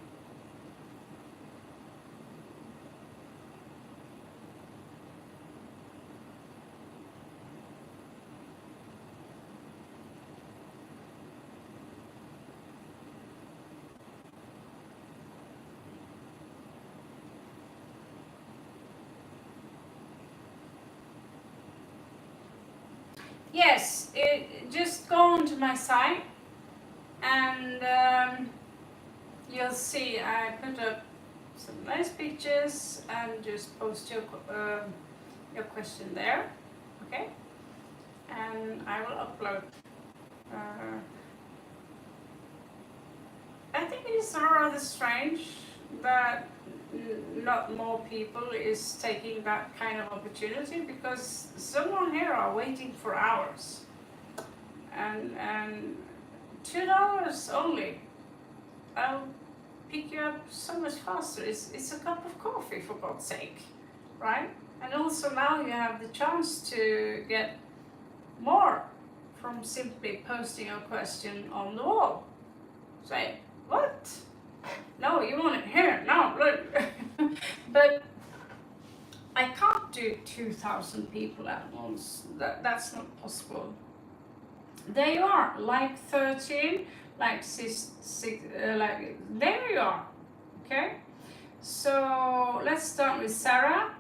Yes, just go onto my site and you'll see I put up some nice pictures and just post your question there, okay? And I will upload. I think it is rather strange that not more people is taking that kind of opportunity, because someone here are waiting for hours and $2 only. I'll pick you up so much faster. It's a cup of coffee, for God's sake, right? And also now you have the chance to get more from simply posting a question on the wall. Say, what? No, you want it here? No, look. But I can't do 2,000 people at once. That's not possible. There you are, like 13, like 6, like there you are. Okay. So let's start with Sarah.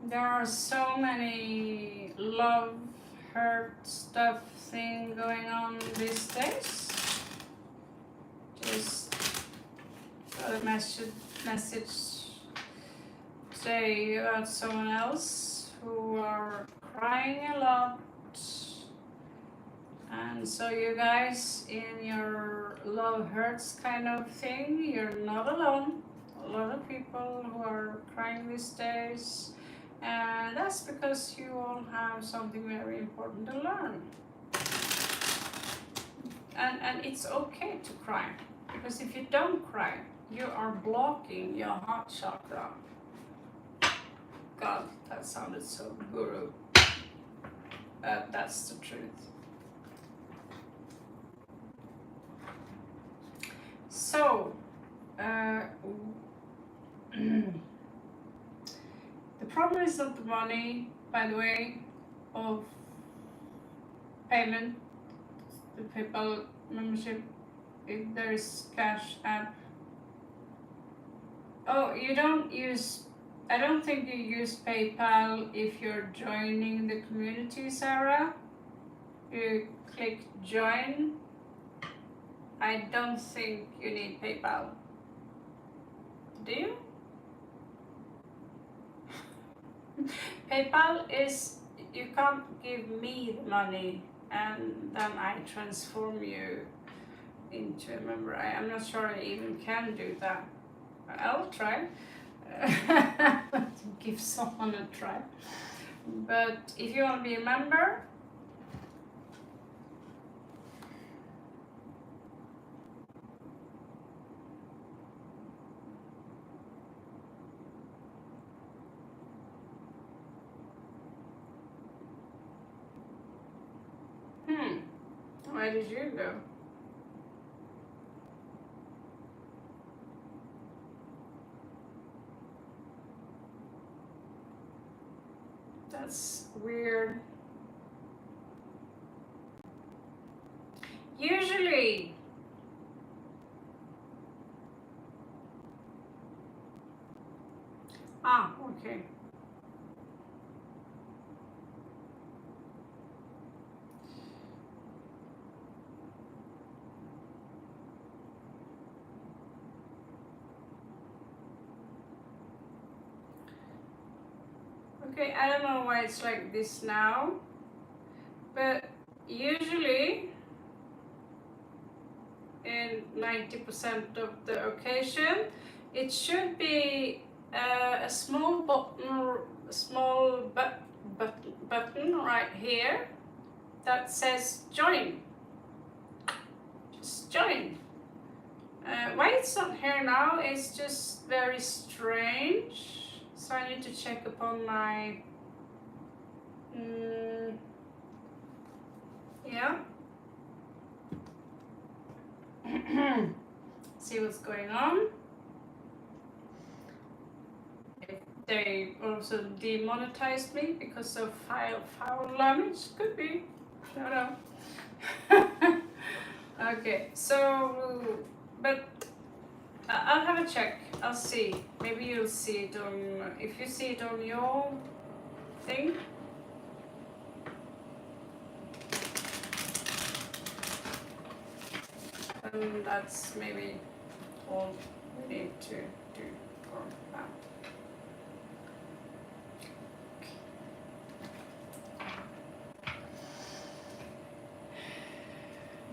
There are so many love, hurt stuff thing going on these days. Just got a message today about someone else who are crying a lot, and And so you guys, in your love hurts kind of thing, you're not alone. A lot of people who are crying these days, and that's because you all have something very important to learn. And it's okay to cry, because if you don't cry, you are blocking your heart chakra. God, that sounded so guru. That's the truth. So, the problem is not the money, by the way, of payment, the PayPal membership, if there is cash app. Oh, you don't use, I don't think you use PayPal if you're joining the community, Sarah. You click join. I don't think you need PayPal. Do you? PayPal is, you can't give me the money and then I transform you into a member. I'm not sure I even can do that. I'll try. Give someone a try. But if you want to be a member, where did you go? That's weird. Usually, okay. Okay, I don't know why it's like this now, but usually in 90% of the occasion, it should be a small button right here that says join. Just join. Why it's not here now is just very strange. So I need to check upon my, yeah. See what's going on. If they also demonetized me because of foul language, could be. I don't know. Okay, so, but I'll have a check. I'll see. Maybe you'll see it on, if you see it on your thing. And that's maybe all we need to do for now.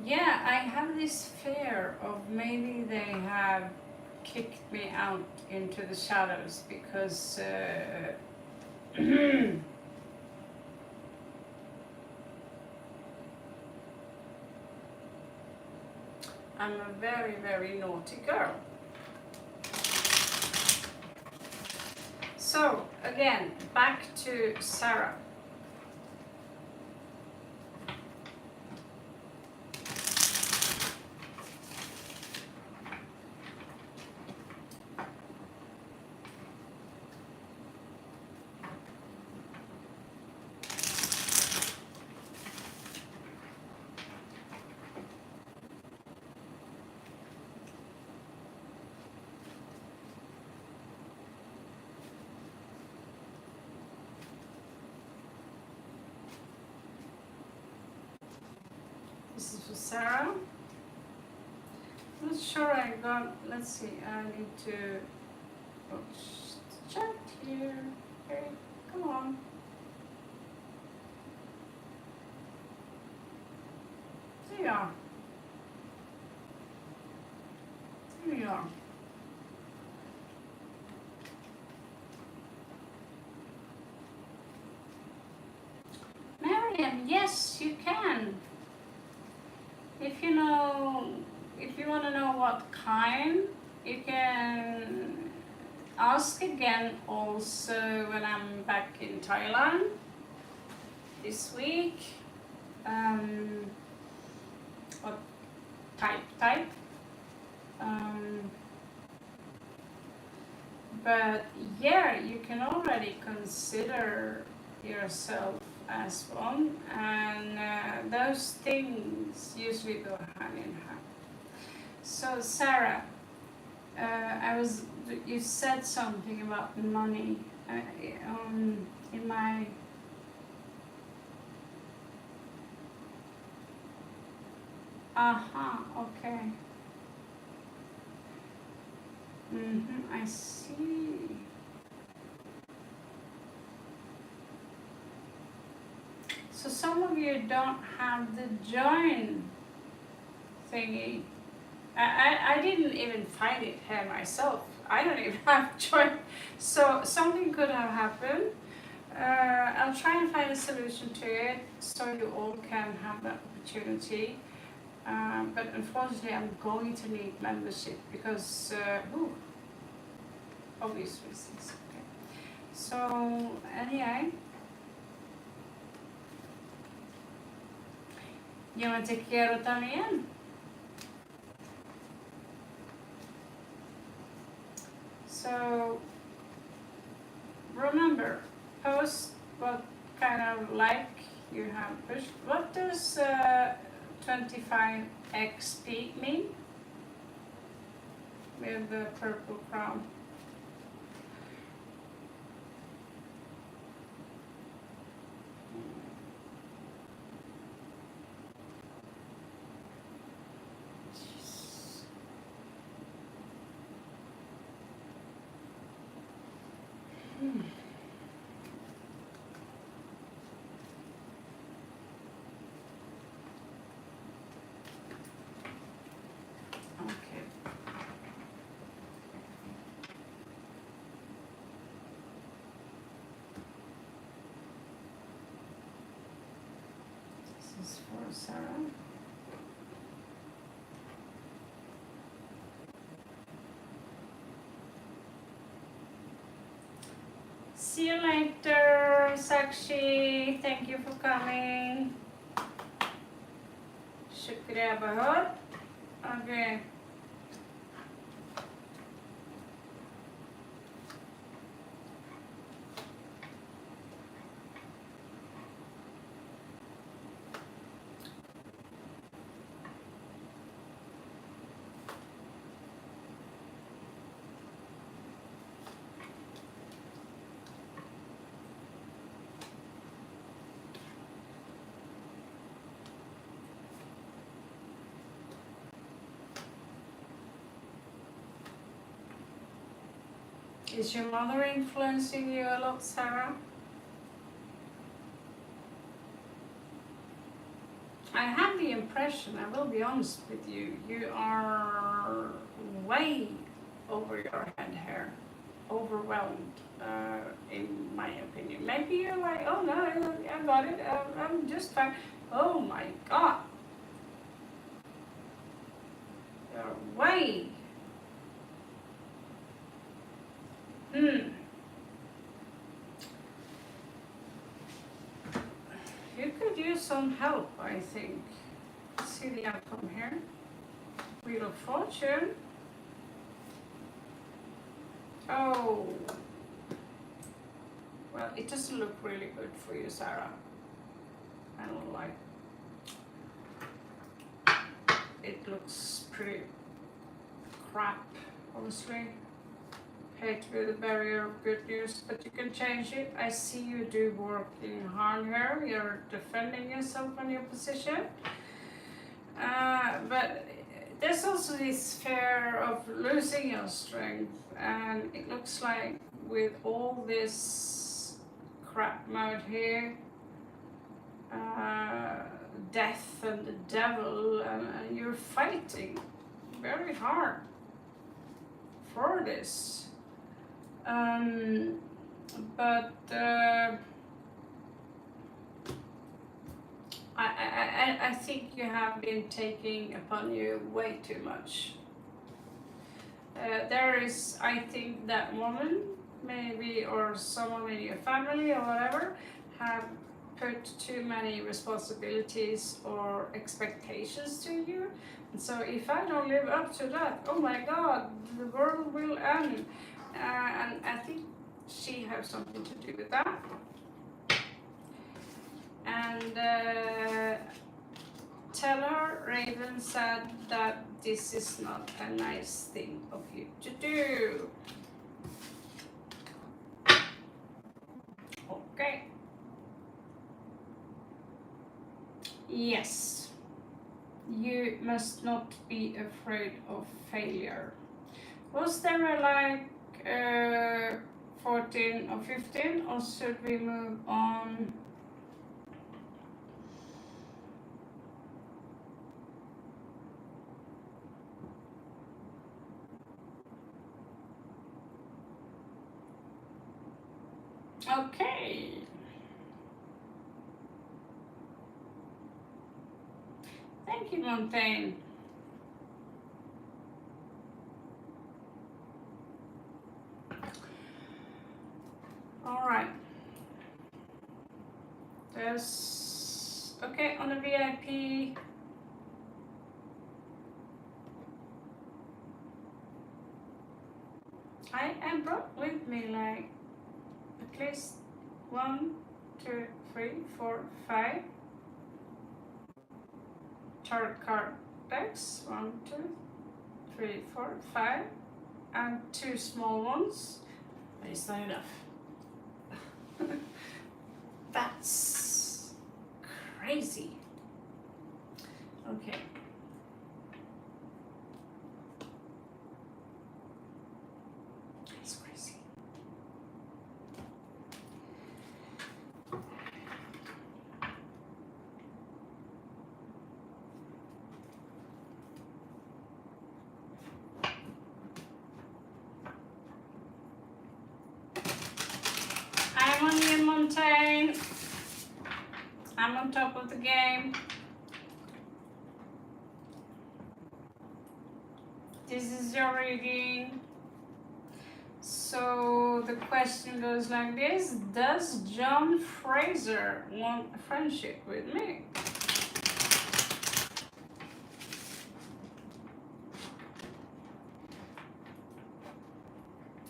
Yeah, I have this fear of maybe they have kicked me out into the shadows because I'm a very, very naughty girl. So, again, back to Sarah. This is for Sarah. I'm not sure I got, let's see, I need to chat here. Okay, come on. are. There you are. Miriam, yes, you can. If you want to know what kind, you can ask again also when I'm back in Thailand this week. What type. But yeah, you can already consider yourself as one, and those things usually go hand in hand. So Sarah, you said something about money in my. Okay. I see. So some of you don't have the join thingy. I didn't even find it here myself. I don't even have join. So something could have happened. I'll try and find a solution to it so you all can have that opportunity. But unfortunately, I'm going to need membership because obvious reasons. Okay. So anyway, yo me te quiero también. So remember, post what kind of like you have pushed. What does 25 XP mean with the purple crown? For Sarah. See you later, Sakshi. Thank you for coming. Shukriya bahut. Okay. Is your mother influencing you a lot, Sarah? I have the impression, I will be honest with you, you are way over your head here, overwhelmed, in my opinion. Maybe you're like, oh no, I got it, I'm just fine. Oh my God. You're way. You could use some help, I think. Let's see the outcome here. Wheel of Fortune. Oh. Well, it doesn't look really good for you, Sarah. I don't like. It looks pretty crap, honestly. Hate to be the barrier of good news, but you can change it. I see you do working hard here. You're defending yourself on your position. But there's also this fear of losing your strength, and it looks like with all this crap mode here, death and the devil, and you're fighting very hard for this. But I think you have been taking upon you way too much. There is, I think, that woman, maybe, or someone in your family or whatever, have put too many responsibilities or expectations to you. And so if I don't live up to that, oh my God, the world will end. And I think she has something to do with that. And tell her Raven said that this is not a nice thing of you to do. Okay. Yes. You must not be afraid of failure. Was there a 14 or 15, or should we move on? Okay. Thank you, Montaigne. All right. There's, okay, on the VIP. I brought with me like at least 1, 2, 3, 4, 5 tarot card decks. 1, 2, 3, 4, 5, and 2 small ones. But it's not enough. That's crazy. Okay. That's crazy. I'm on you, Montaigne. I'm on top of the game. This is your reading. So the question goes like this: does John Fraser want a friendship with me?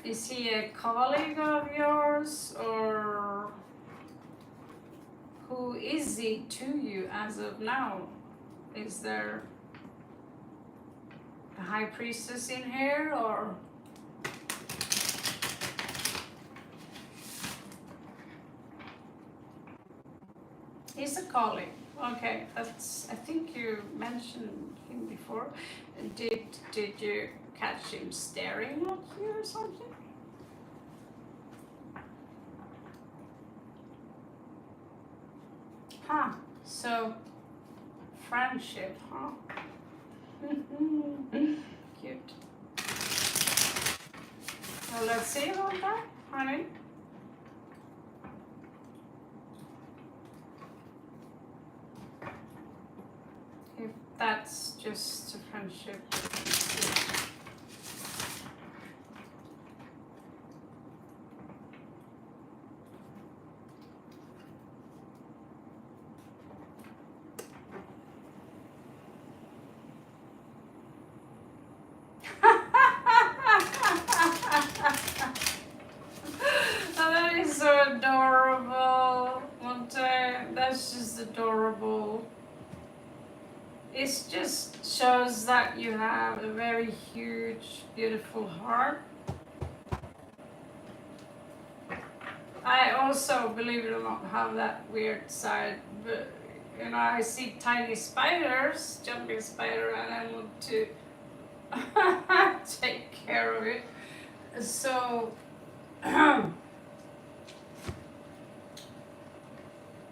Is he a colleague of yours, or who is he to you as of now? Is there a high priestess in here, or? He's a colleague. Okay, that's, I think you mentioned him before. Did you catch him staring at you or something? Huh, so friendship, huh? Cute. Well, let's see about that, honey. If that's just a friendship. That is so adorable, Monte. That's just adorable. It just shows that you have a very huge, beautiful heart. I also, believe it or not, have that weird side, but you know, I see tiny spiders, jumping spider, and I want to take care of it. So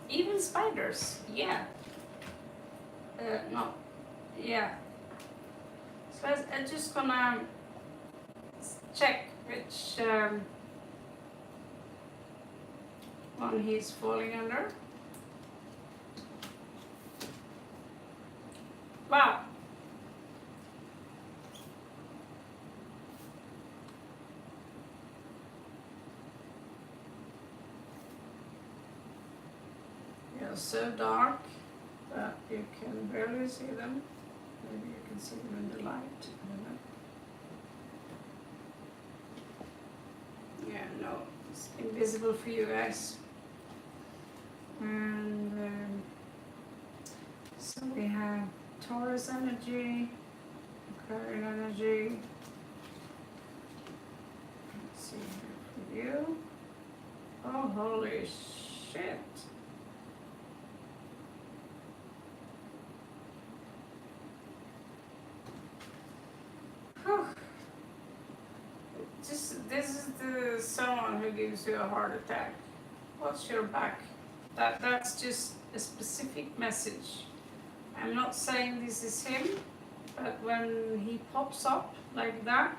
even spiders, yeah. No, yeah. So I'm just gonna check which one he's falling under. Wow. They're so dark that you can barely see them. Maybe you can see them in the light. I don't know. Yeah, no, it's invisible for you guys. And so we have Taurus energy, Aquarian energy. Let's see here for you. Oh, holy shit. Whew. This is the someone who gives you a heart attack. What's your back? That's just a specific message. I'm not saying this is him, but when he pops up like that,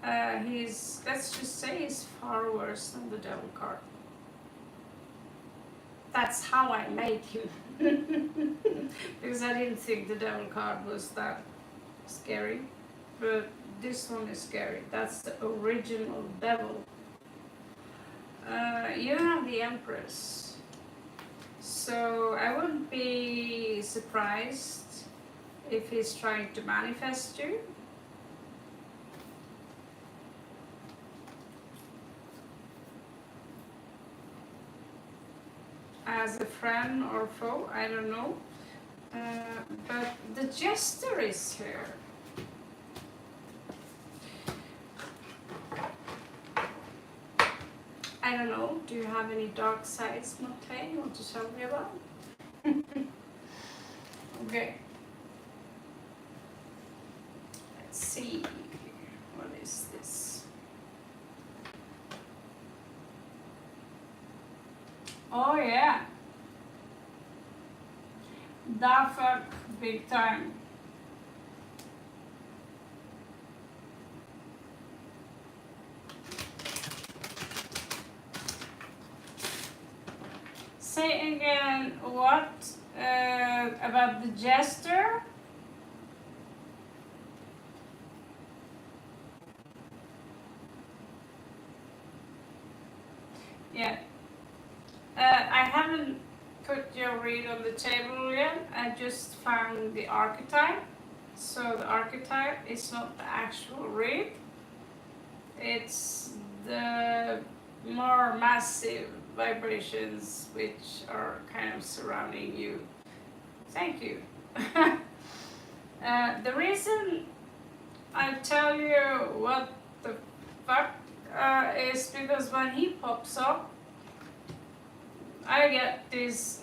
let's just say he's far worse than the devil card. That's how I made him. Because I didn't think the devil card was that scary. But this one is scary. That's the original devil. You have the Empress. So I wouldn't be surprised if he's trying to manifest you. As a friend or foe, I don't know. But the Jester is here. I don't know, do you have any dark sides, Montaigne, you want to tell me about? Okay. Let's see, what is this? Oh yeah. Da fuck, big time. Say again, what about the Jester? Yeah. I haven't put your read on the table yet. I just found the archetype. So the archetype is not the actual read. It's the more massive vibrations which are kind of surrounding you. Thank you. The reason I tell you what the fuck is because when he pops up, I get this.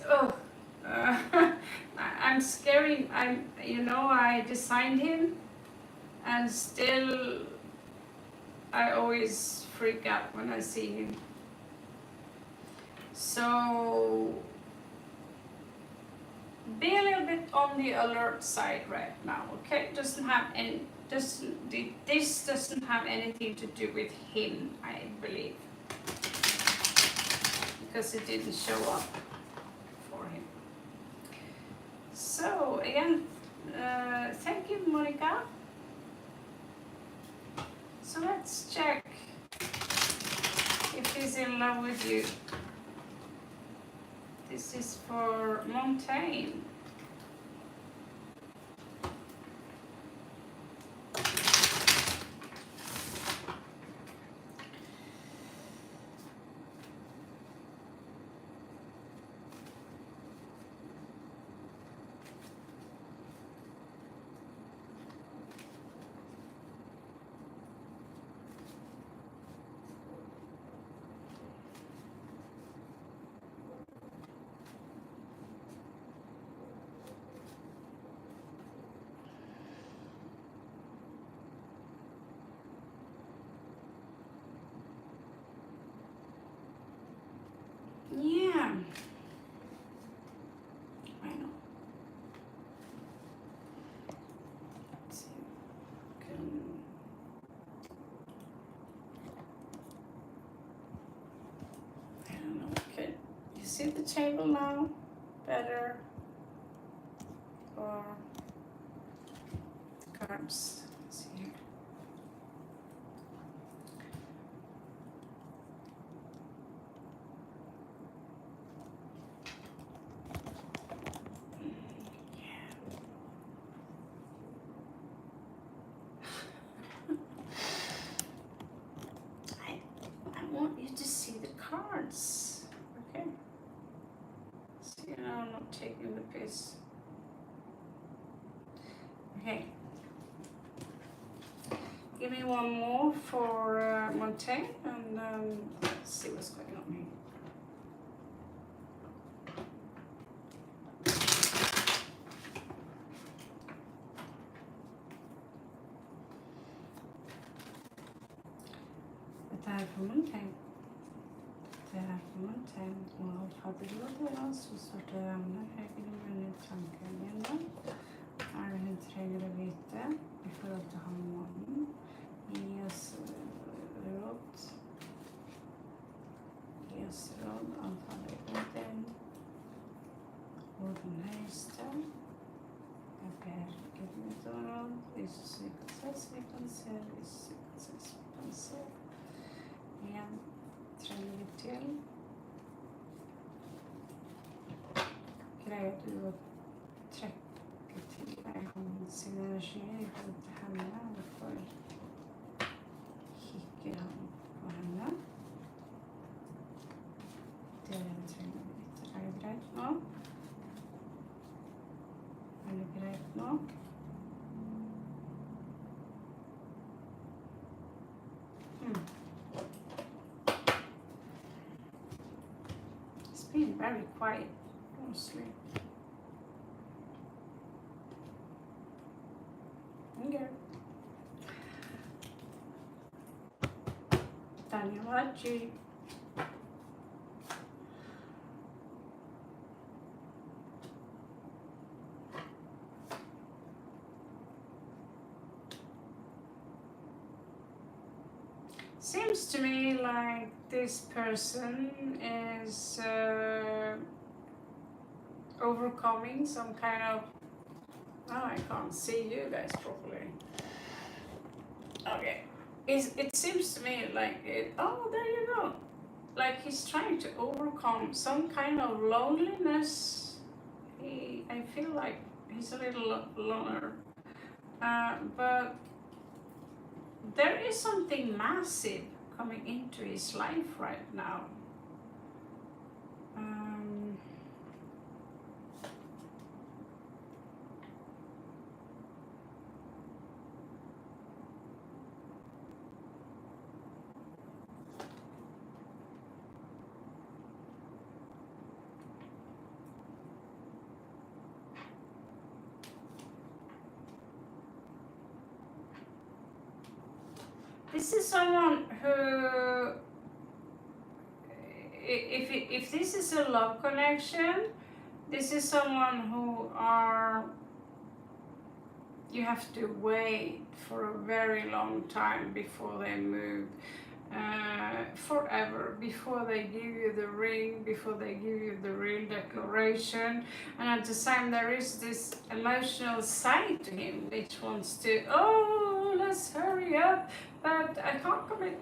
I'm scary. I designed him, and still, I always freak out when I see him. So be a little bit on the alert side right now, okay? This doesn't have anything to do with him, I believe, because it didn't show up for him. So again, thank you, Monica. So let's check if he's in love with you. This is for Montaigne. see the table now better? Or the cards? Let's see here. I want you to see the cards. Okay. So you know I'm not taking the piss. Okay. Give me one more for Montaigne and let's see what's going on here. Det här får Montaigne. Det här får Montaigne. Och hade du det så svart och ramlar höger i munnen i tanken. Är det inte höger och vita i förhåll till harmonin. Ges råd, antalet orden, orden högsta, jag ett råd, Jesus sequencer, igen, tränger vi till, grejer du att träcka till dig sin energi ihop till henne och för kickar han på henne. Det är en träning lite. Är det grejt nå? Är det grejt nå? It's been very quiet, mostly. Okay. Danielachi. Seems to me like this person is overcoming some kind of... Oh, I can't see you guys properly. Okay. It seems to me like it... Oh, there you go. Like he's trying to overcome some kind of loneliness. I feel like he's a little loner. But there is something massive coming into his life right now. This is someone who, if this is a love connection, this is someone who you have to wait for a very long time before they move, forever, before they give you the ring, before they give you the real declaration. And at the same there is this emotional side to him which wants to, oh, let's hurry up, but I can't commit.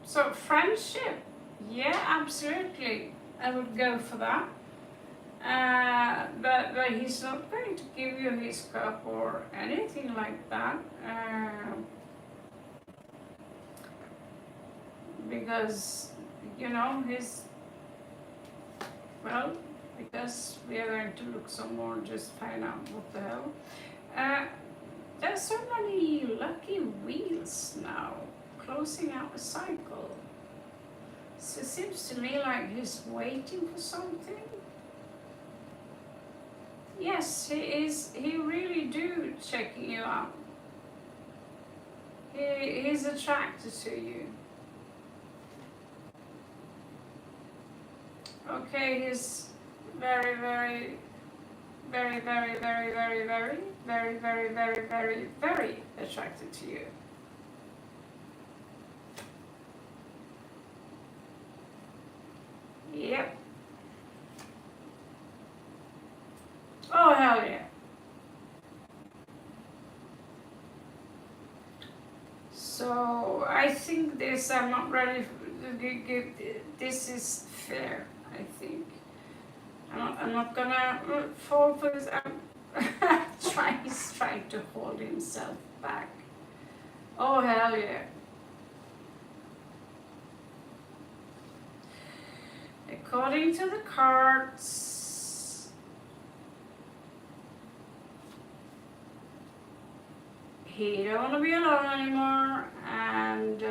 So friendship, yeah, absolutely, I would go for that. But he's not going to give you his cup or anything like that. Because, you know, because we are going to look some more, just find out what the hell. There's so many lucky wheels now, closing out a cycle. So it seems to me like he's waiting for something. Yes, he is. He really do checking you out. He's attracted to you. Okay, he's very, very, very, very, very, very, very, very, very, very, very, very attracted to you. Yep. Oh, hell yeah. So I think this, I'm not ready to give, this is fair, I think. I'm not gonna fall for this. He's trying to hold himself back. Oh, hell yeah. According to the cards, he don't want to be alone anymore, and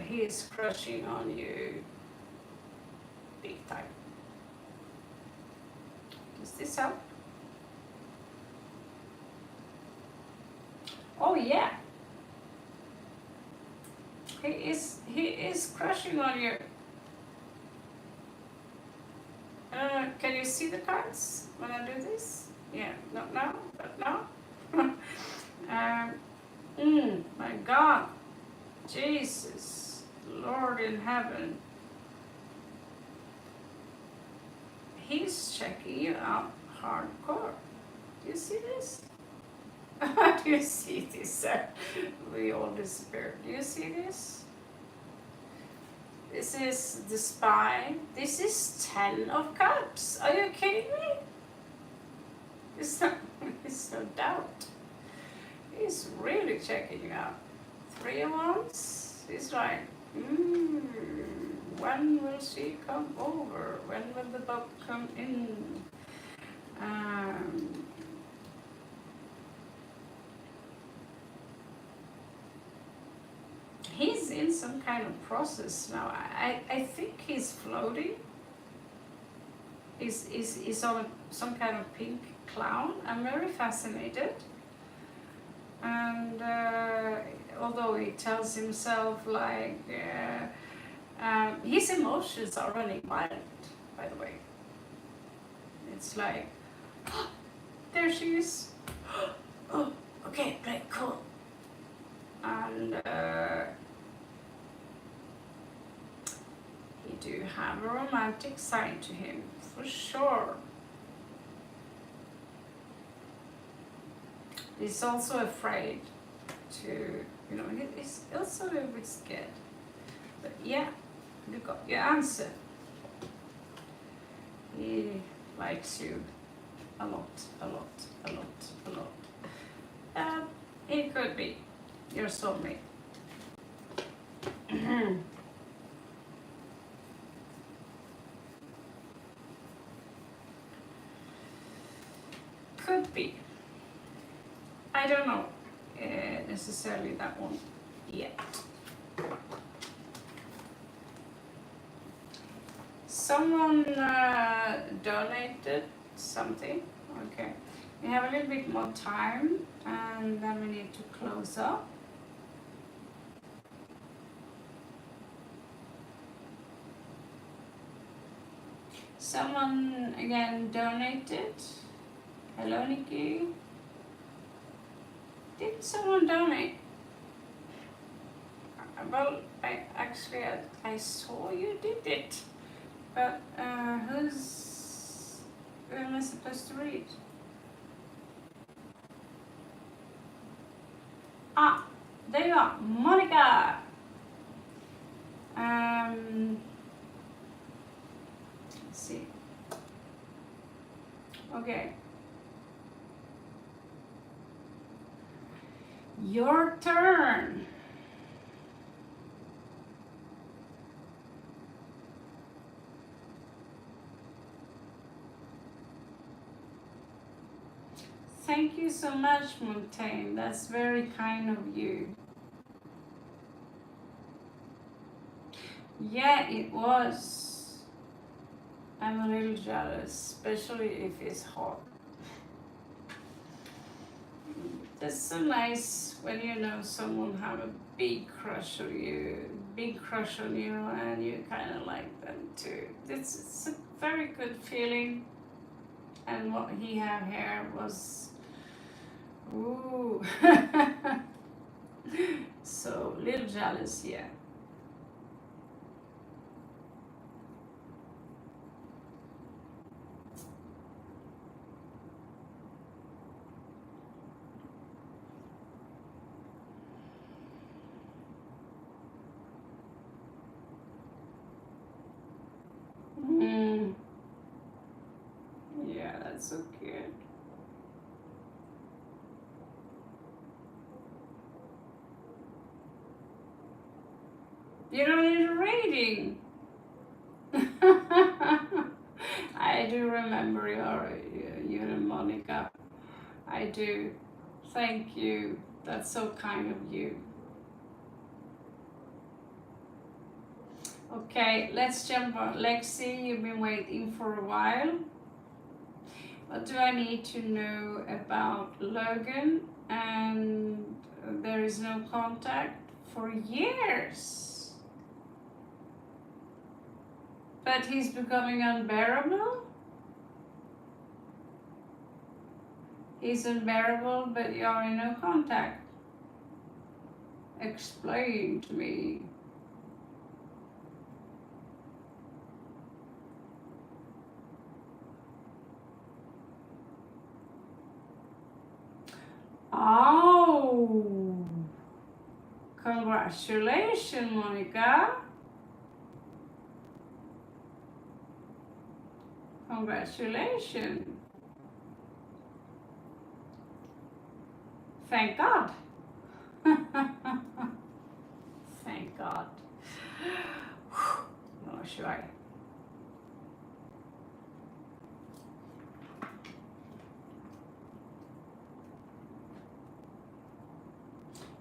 he is crushing on you big time. Does this help? Oh yeah. He is crushing on you. Can you see the cards when I do this? Yeah, not now, but now. My God, Jesus, Lord in heaven. He's checking you out hardcore. Do you see this? Do you see this? We all despair. Do you see this? This is the spy. This is 10 of cups. Are you kidding me? It's no doubt. He's really checking you out. 3 of wands. He's like, when will she come over? When will the boat come in? He's in some kind of process now. I think he's floating. He's on some kind of pink cloud. I'm very fascinated. And although he tells himself like, his emotions are running wild, by the way. It's like, oh, there she is. Oh, okay, great, cool. And he do have a romantic side to him, for sure. He's also afraid to, he's also a little bit scared. But yeah, you got your answer. He likes you a lot, a lot, a lot, a lot. He could be your soulmate. Could be. I don't know necessarily that one yet. Someone donated something. Okay. We have a little bit more time and then we need to close up. Someone again donated. Hello, Nikki. Did someone donate? Well, I saw you did it, but who am I supposed to read? Ah, there you are, Monica. Let's see. Okay. Your turn. Thank you so much, Montaigne. That's very kind of you. Yeah, it was. I'm a little jealous, especially if it's hot. It's so nice when you know someone have a big crush on you, and you kind of like them too. It's a very good feeling. And what he had here was, ooh, so little jealous, yeah. That's so cute. You don't need a reading. I do remember you and Monica. I do. Thank you. That's so kind of you. Okay, let's jump on. Lexi, you've been waiting for a while. What do I need to know about Logan? And there is no contact for years. But he's becoming unbearable? He's unbearable, but you are in no contact. Explain to me. Oh, congratulations, Monica. Congratulations. Thank God. Thank God. Oh, should I?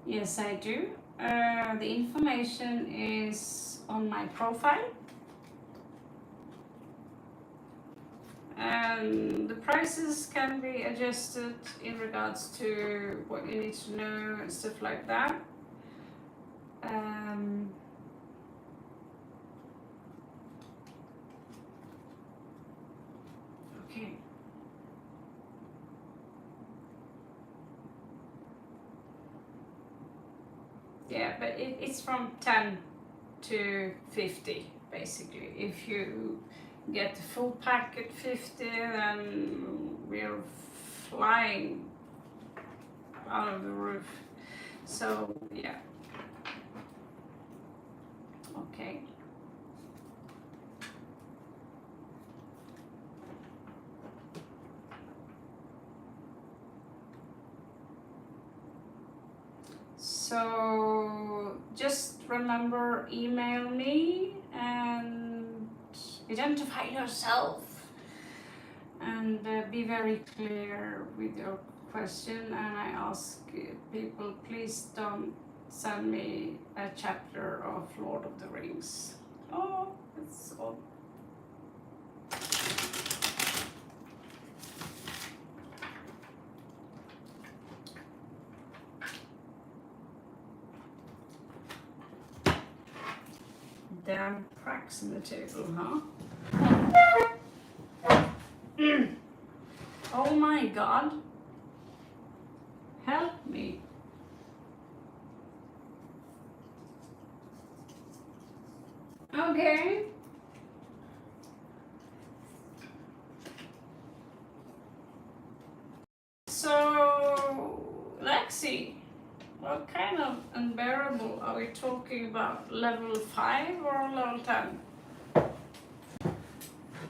Yes, I do. The information is on my profile. And the prices can be adjusted in regards to what you need to know and stuff like that. Okay. Yeah, but it's from 10 to 50 basically. If you get the full pack at 50, then we're flying out of the roof. So yeah. Okay. So just remember, email me and identify yourself, and be very clear with your question. And I ask people, please don't send me a chapter of Lord of the Rings. Oh, it's all. Damn cracks in the table, huh? Oh my God. Help me. Okay. So, Lexi, what kind of unbearable are we talking about? Level 5 or level 10?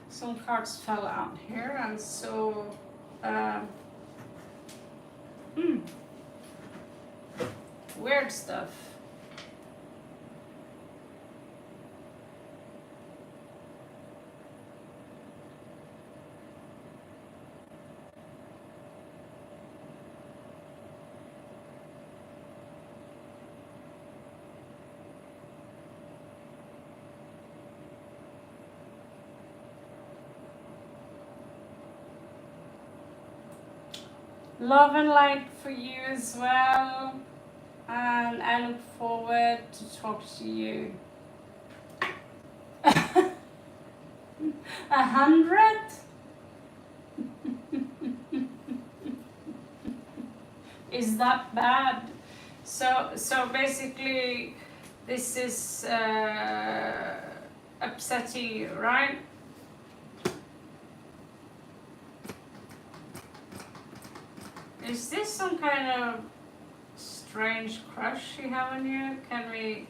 Some cards fell out here, and so weird stuff. Love and light for you as well, and I look forward to talk to you. 100? Is that bad? So basically, this is upsetting you, right? Is this some kind of strange crush you have on you? Can we...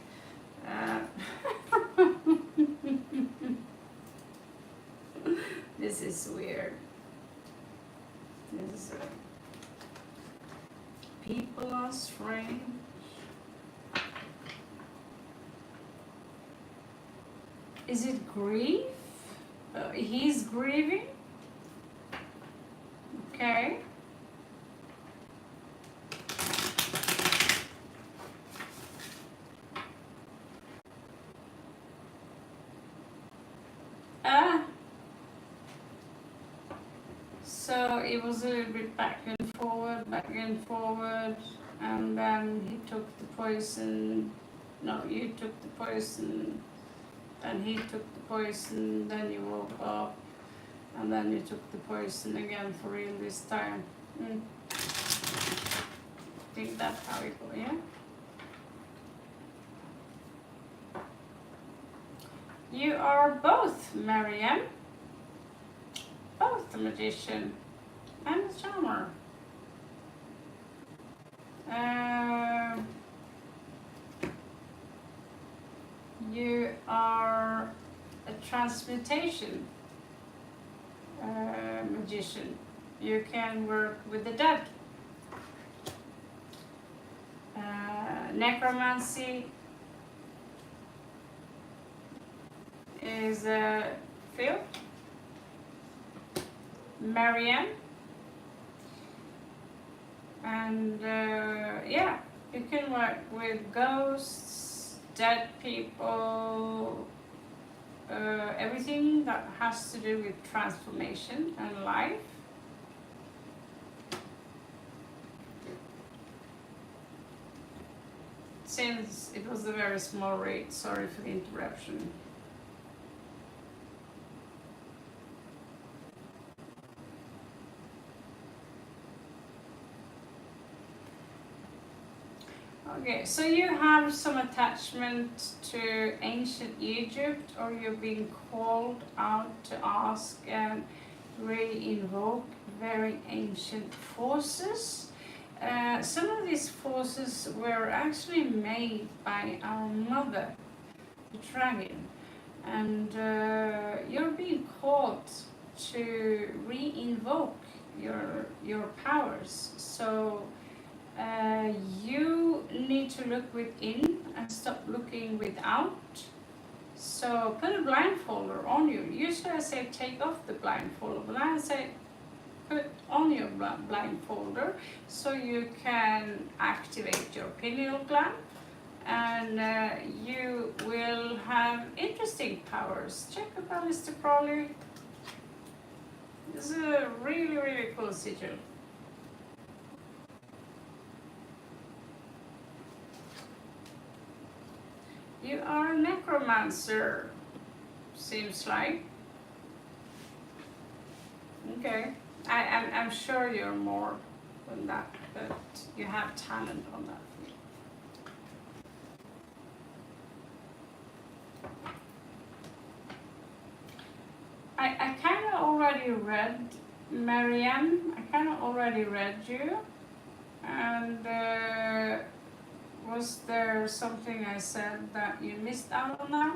This is weird. This is people are strange. Is it grief? He's grieving. Okay. So it was a little bit back and forward, and then he took the poison. No, you took the poison, and he took the poison, then you woke up, and then you took the poison again for real this time. I think that's how it goes, yeah? You are both Marianne, both the magician and the charmer. You are a transmutation magician. You can work with the dead. Necromancy is a field. Marianne. And yeah, you can work with ghosts, dead people, everything that has to do with transformation and life. Since it was a very small rate, sorry for the interruption. Okay, so you have some attachment to ancient Egypt, or you're being called out to ask and re-invoke very ancient forces. Some of these forces were actually made by our mother, the dragon, and you're being called to re-invoke your powers. So you need to look within and stop looking without. So put a blindfolder on you. Usually I say take off the blindfolder, but I say put on your blindfolder so you can activate your pineal gland, and you will have interesting powers. Check about Mr. Crowley. This is a really, really cool sigil. You are a necromancer, seems like. Okay. I'm sure you're more than that, but you have talent on that. I kind of already read Marianne. I kind of already read you, and was there something I said that you missed out on now?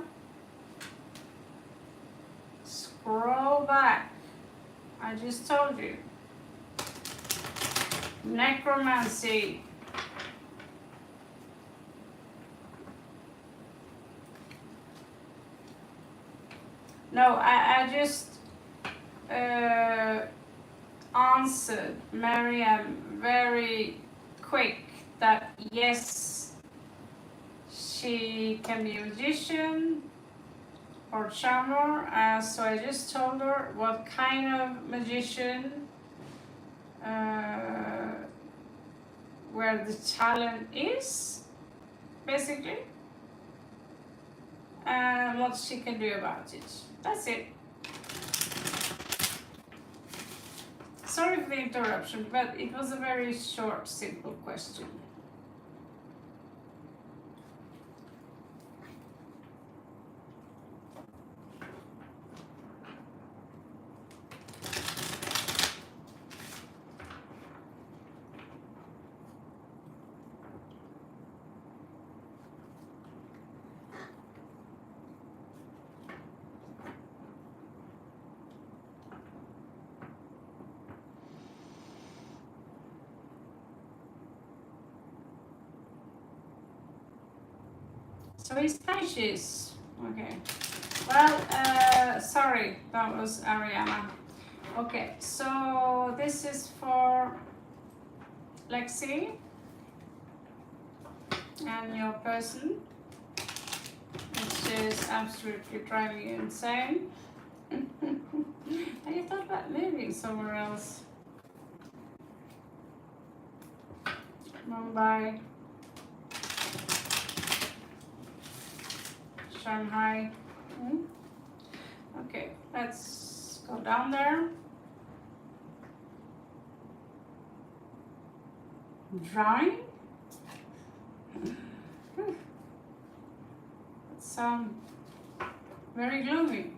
Scroll back. I just told you. Necromancy. No, I just answered Marianne very quick that yes, she can be a magician or charmer. So I just told her what kind of magician, where the talent is, basically, and what she can do about it. That's it. Sorry for the interruption, but it was a very short, simple question. So he's Pisces. Okay. Well, sorry, that was Ariana. Okay, so this is for Lexi and your person, which is absolutely driving you insane. Have you thought about moving somewhere else? Mumbai, Shanghai. Okay, let's go down there. Drawing. It's very gloomy.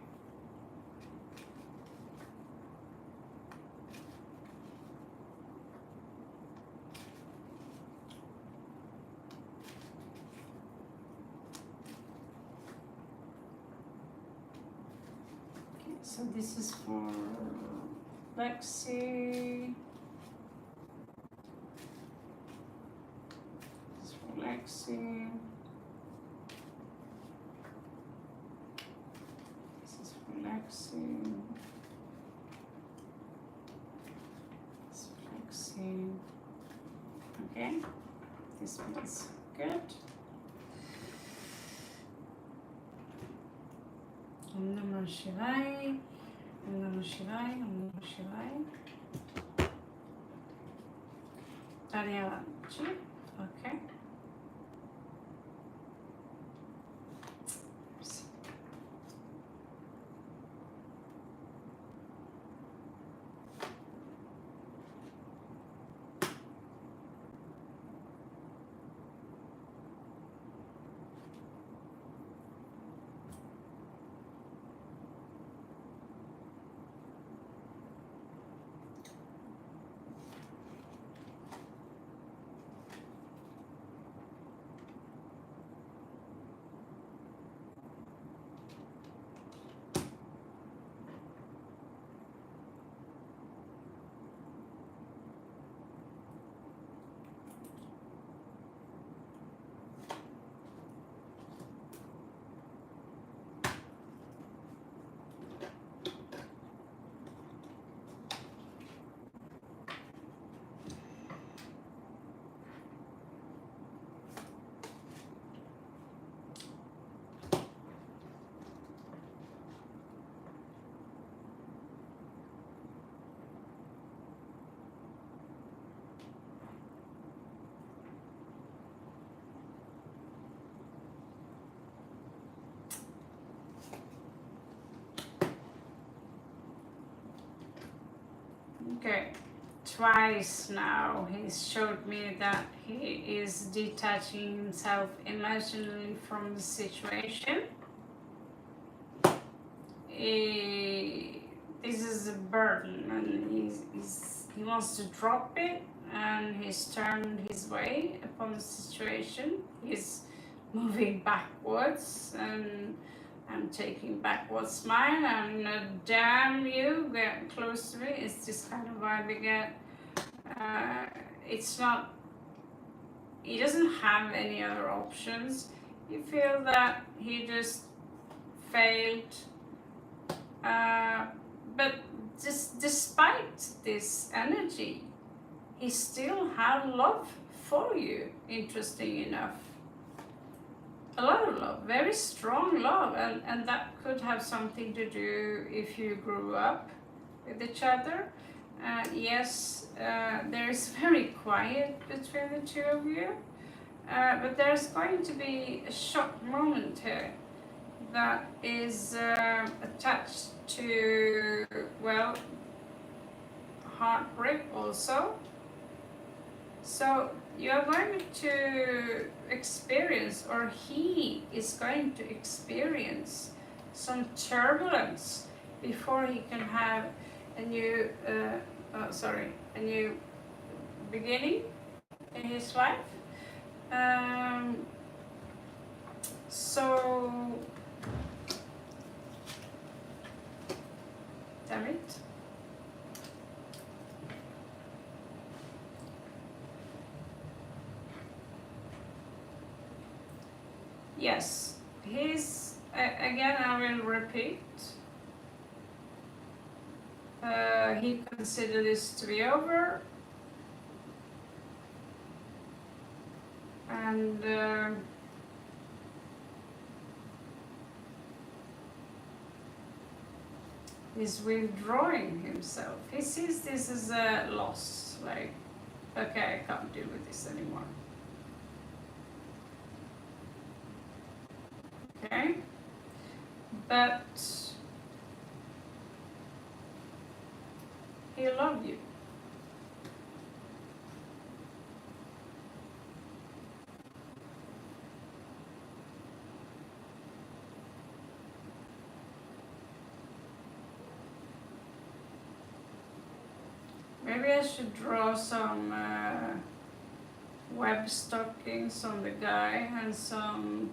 So this is for Lexi. This is for Lexi. This is for Lexi. This is for Lexi. Okay, this one is good. Om Namah Shivaya. Om Namah Shivaya. Om Namah Shivaya. Daryalanchi. Okay. Okay, twice now he's showed me that he is detaching himself emotionally from the situation. This is a burden, and he wants to drop it, and he's turned his way upon the situation. He's moving backwards, and I'm taking back what's mine. I'm not, damn you, get close to me. It's this kind of vibe we get. It's not, he doesn't have any other options. You feel that he just failed. But just despite this energy, he still had love for you, interesting enough. A lot of love, very strong love, and that could have something to do if you grew up with each other. Yes, there's very quiet between the two of you, but there's going to be a shock moment here that is attached to, well, heartbreak also. So you are going to experience, or he is going to experience, some turbulence before he can have a new, a new beginning in his life. So, damn it. Yes, he's, again, I will repeat, he considers this to be over, and he's withdrawing himself. He sees this as a loss, like, okay, I can't deal with this anymore. Okay, but he loves you. Maybe I should draw some web stockings on the guy and some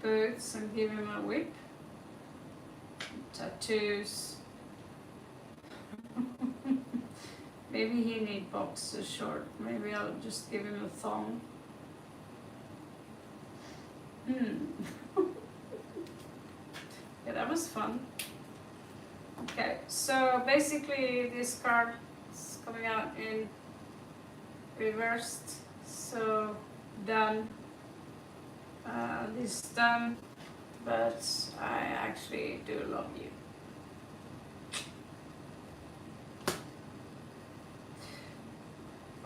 boots and give him a whip. Tattoos. Maybe he needs boxer short. Maybe I'll just give him a thong. Yeah, that was fun. Okay, so basically this card is coming out in reversed. So done. This done, but I actually do love you.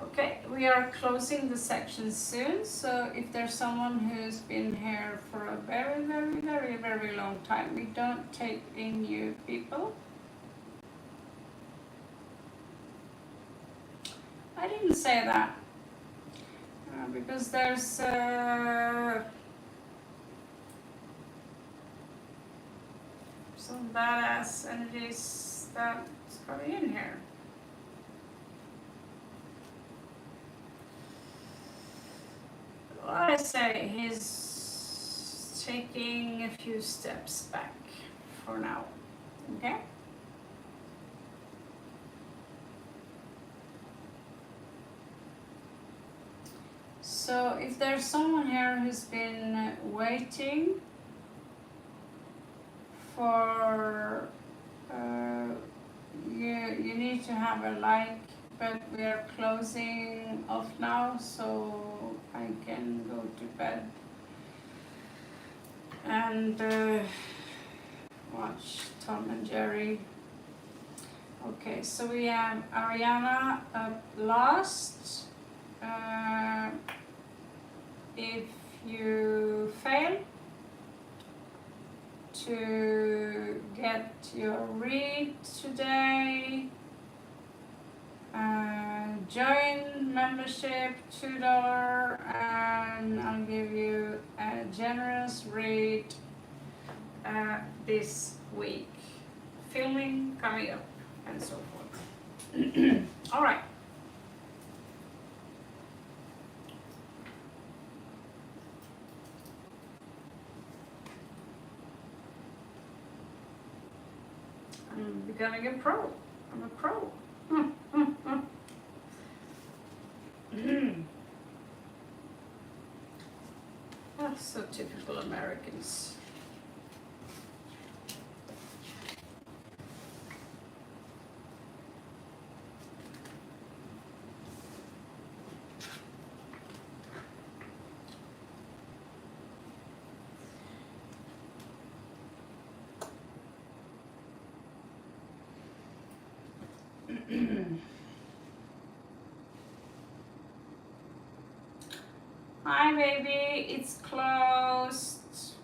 Okay, we are closing the section soon, so if there's someone who's been here for a very, very, very, very long time, we don't take in new people. I didn't say that, because there's some badass energies that's coming in here. Well, I say he's taking a few steps back for now, okay? So if there's someone here who's been waiting for, you need to have a like, but we are closing off now, so I can go to bed and watch Tom and Jerry. Okay, so we have Ariana up last. If you fail to get your read today, join membership $2 and I'll give you a generous read this week. Filming coming up and so forth. All right. I'm becoming a pro. I'm a pro. That's so typical Americans. Hi baby, it's closed.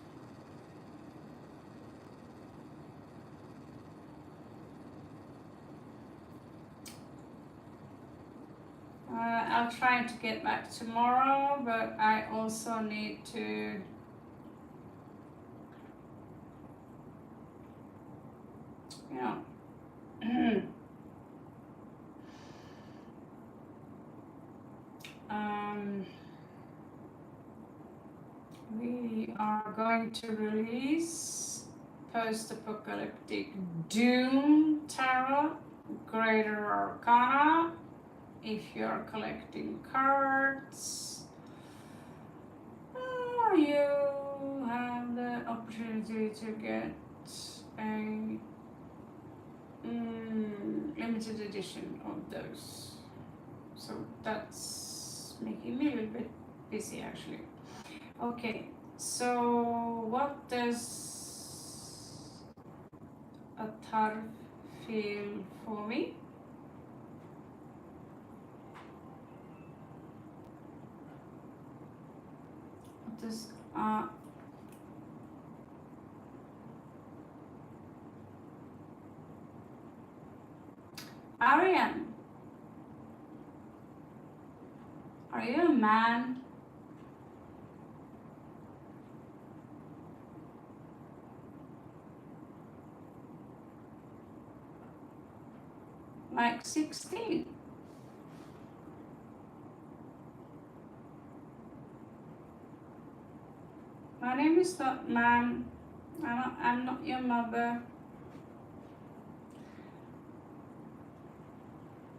I'll try to get back tomorrow, but I also need to we are going to release Post-Apocalyptic Doom Tarot, Greater Arcana, if you're collecting cards. You have the opportunity to get a limited edition of those. So that's making me a little bit busy actually. Okay, so what does a tarv feel for me? What does Arian, are you a man? Like 16? My name is not ma'am. I'm not your mother.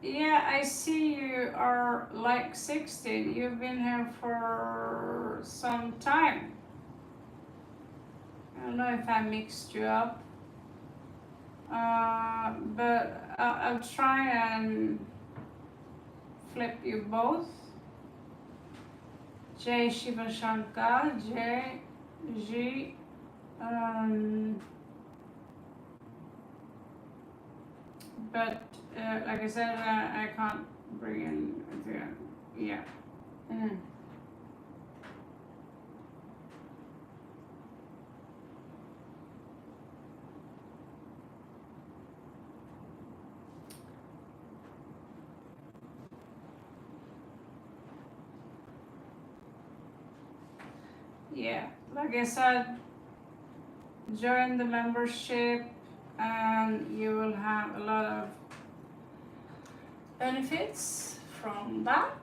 Yeah, I see you are like 16. You've been here for some time. I don't know if I mixed you up. But I'll try and flip you both. Jai Shiva Shankar, Jai Ji. But like I said, I can't bring in the, yeah. Yeah, like I said, join the membership and you will have a lot of benefits from that.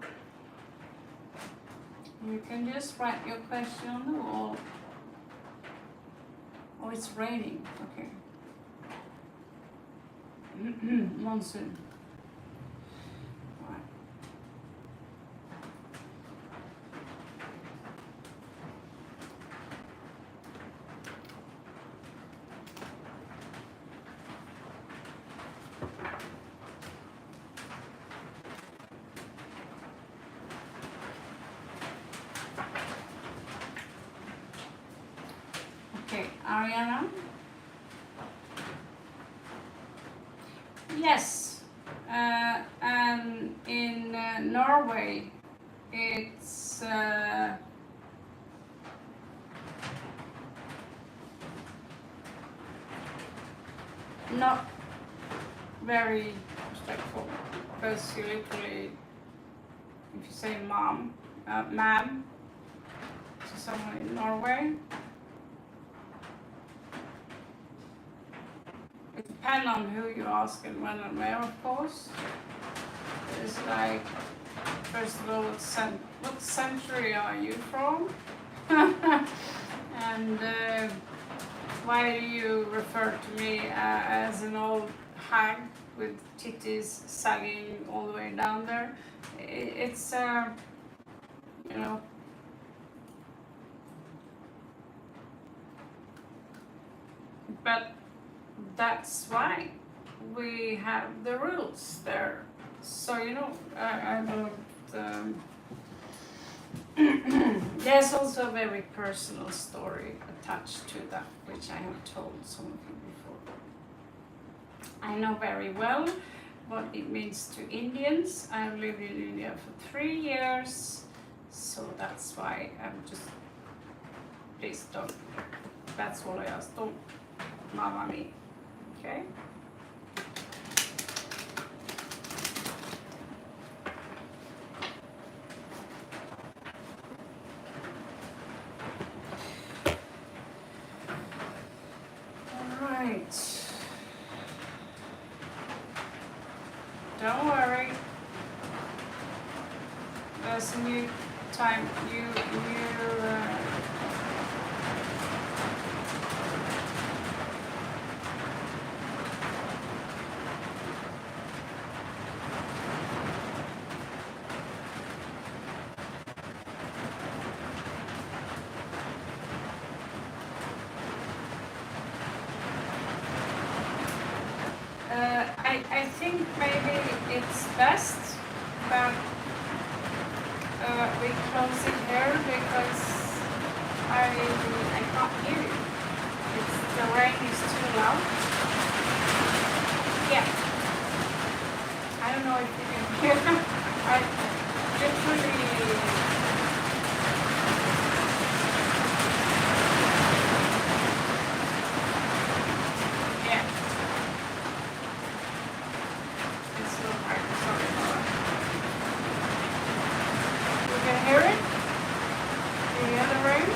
You can just write your question on the wall. Oh, it's raining. Okay. Monsoon. Right. Okay, Ariana. Yes, and in Norway, it's not very respectful because you literally, if you say mom, ma'am to someone in Norway, it depends on who you ask and when and where, of course. It's like, first of all, what century are you from? And why do you refer to me as an old hag with titties sagging all the way down there? It's, you know, but that's why we have the rules there. So, you know, I don't, there's also a very personal story attached to that, which I have told some of you before. I know very well what it means to Indians. I've lived in India for 3 years, so that's why I'm just, please don't, that's all I ask, don't mama me, okay? Don't worry. There's a new time. think maybe it's best that we close it here because I can't hear you. The rain is too loud. Yeah. I don't know if you can hear. I literally. Yeah. It's so hard. Sorry about that. You can hear it? Do you hear the rain?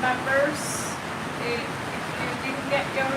Members, if you didn't get your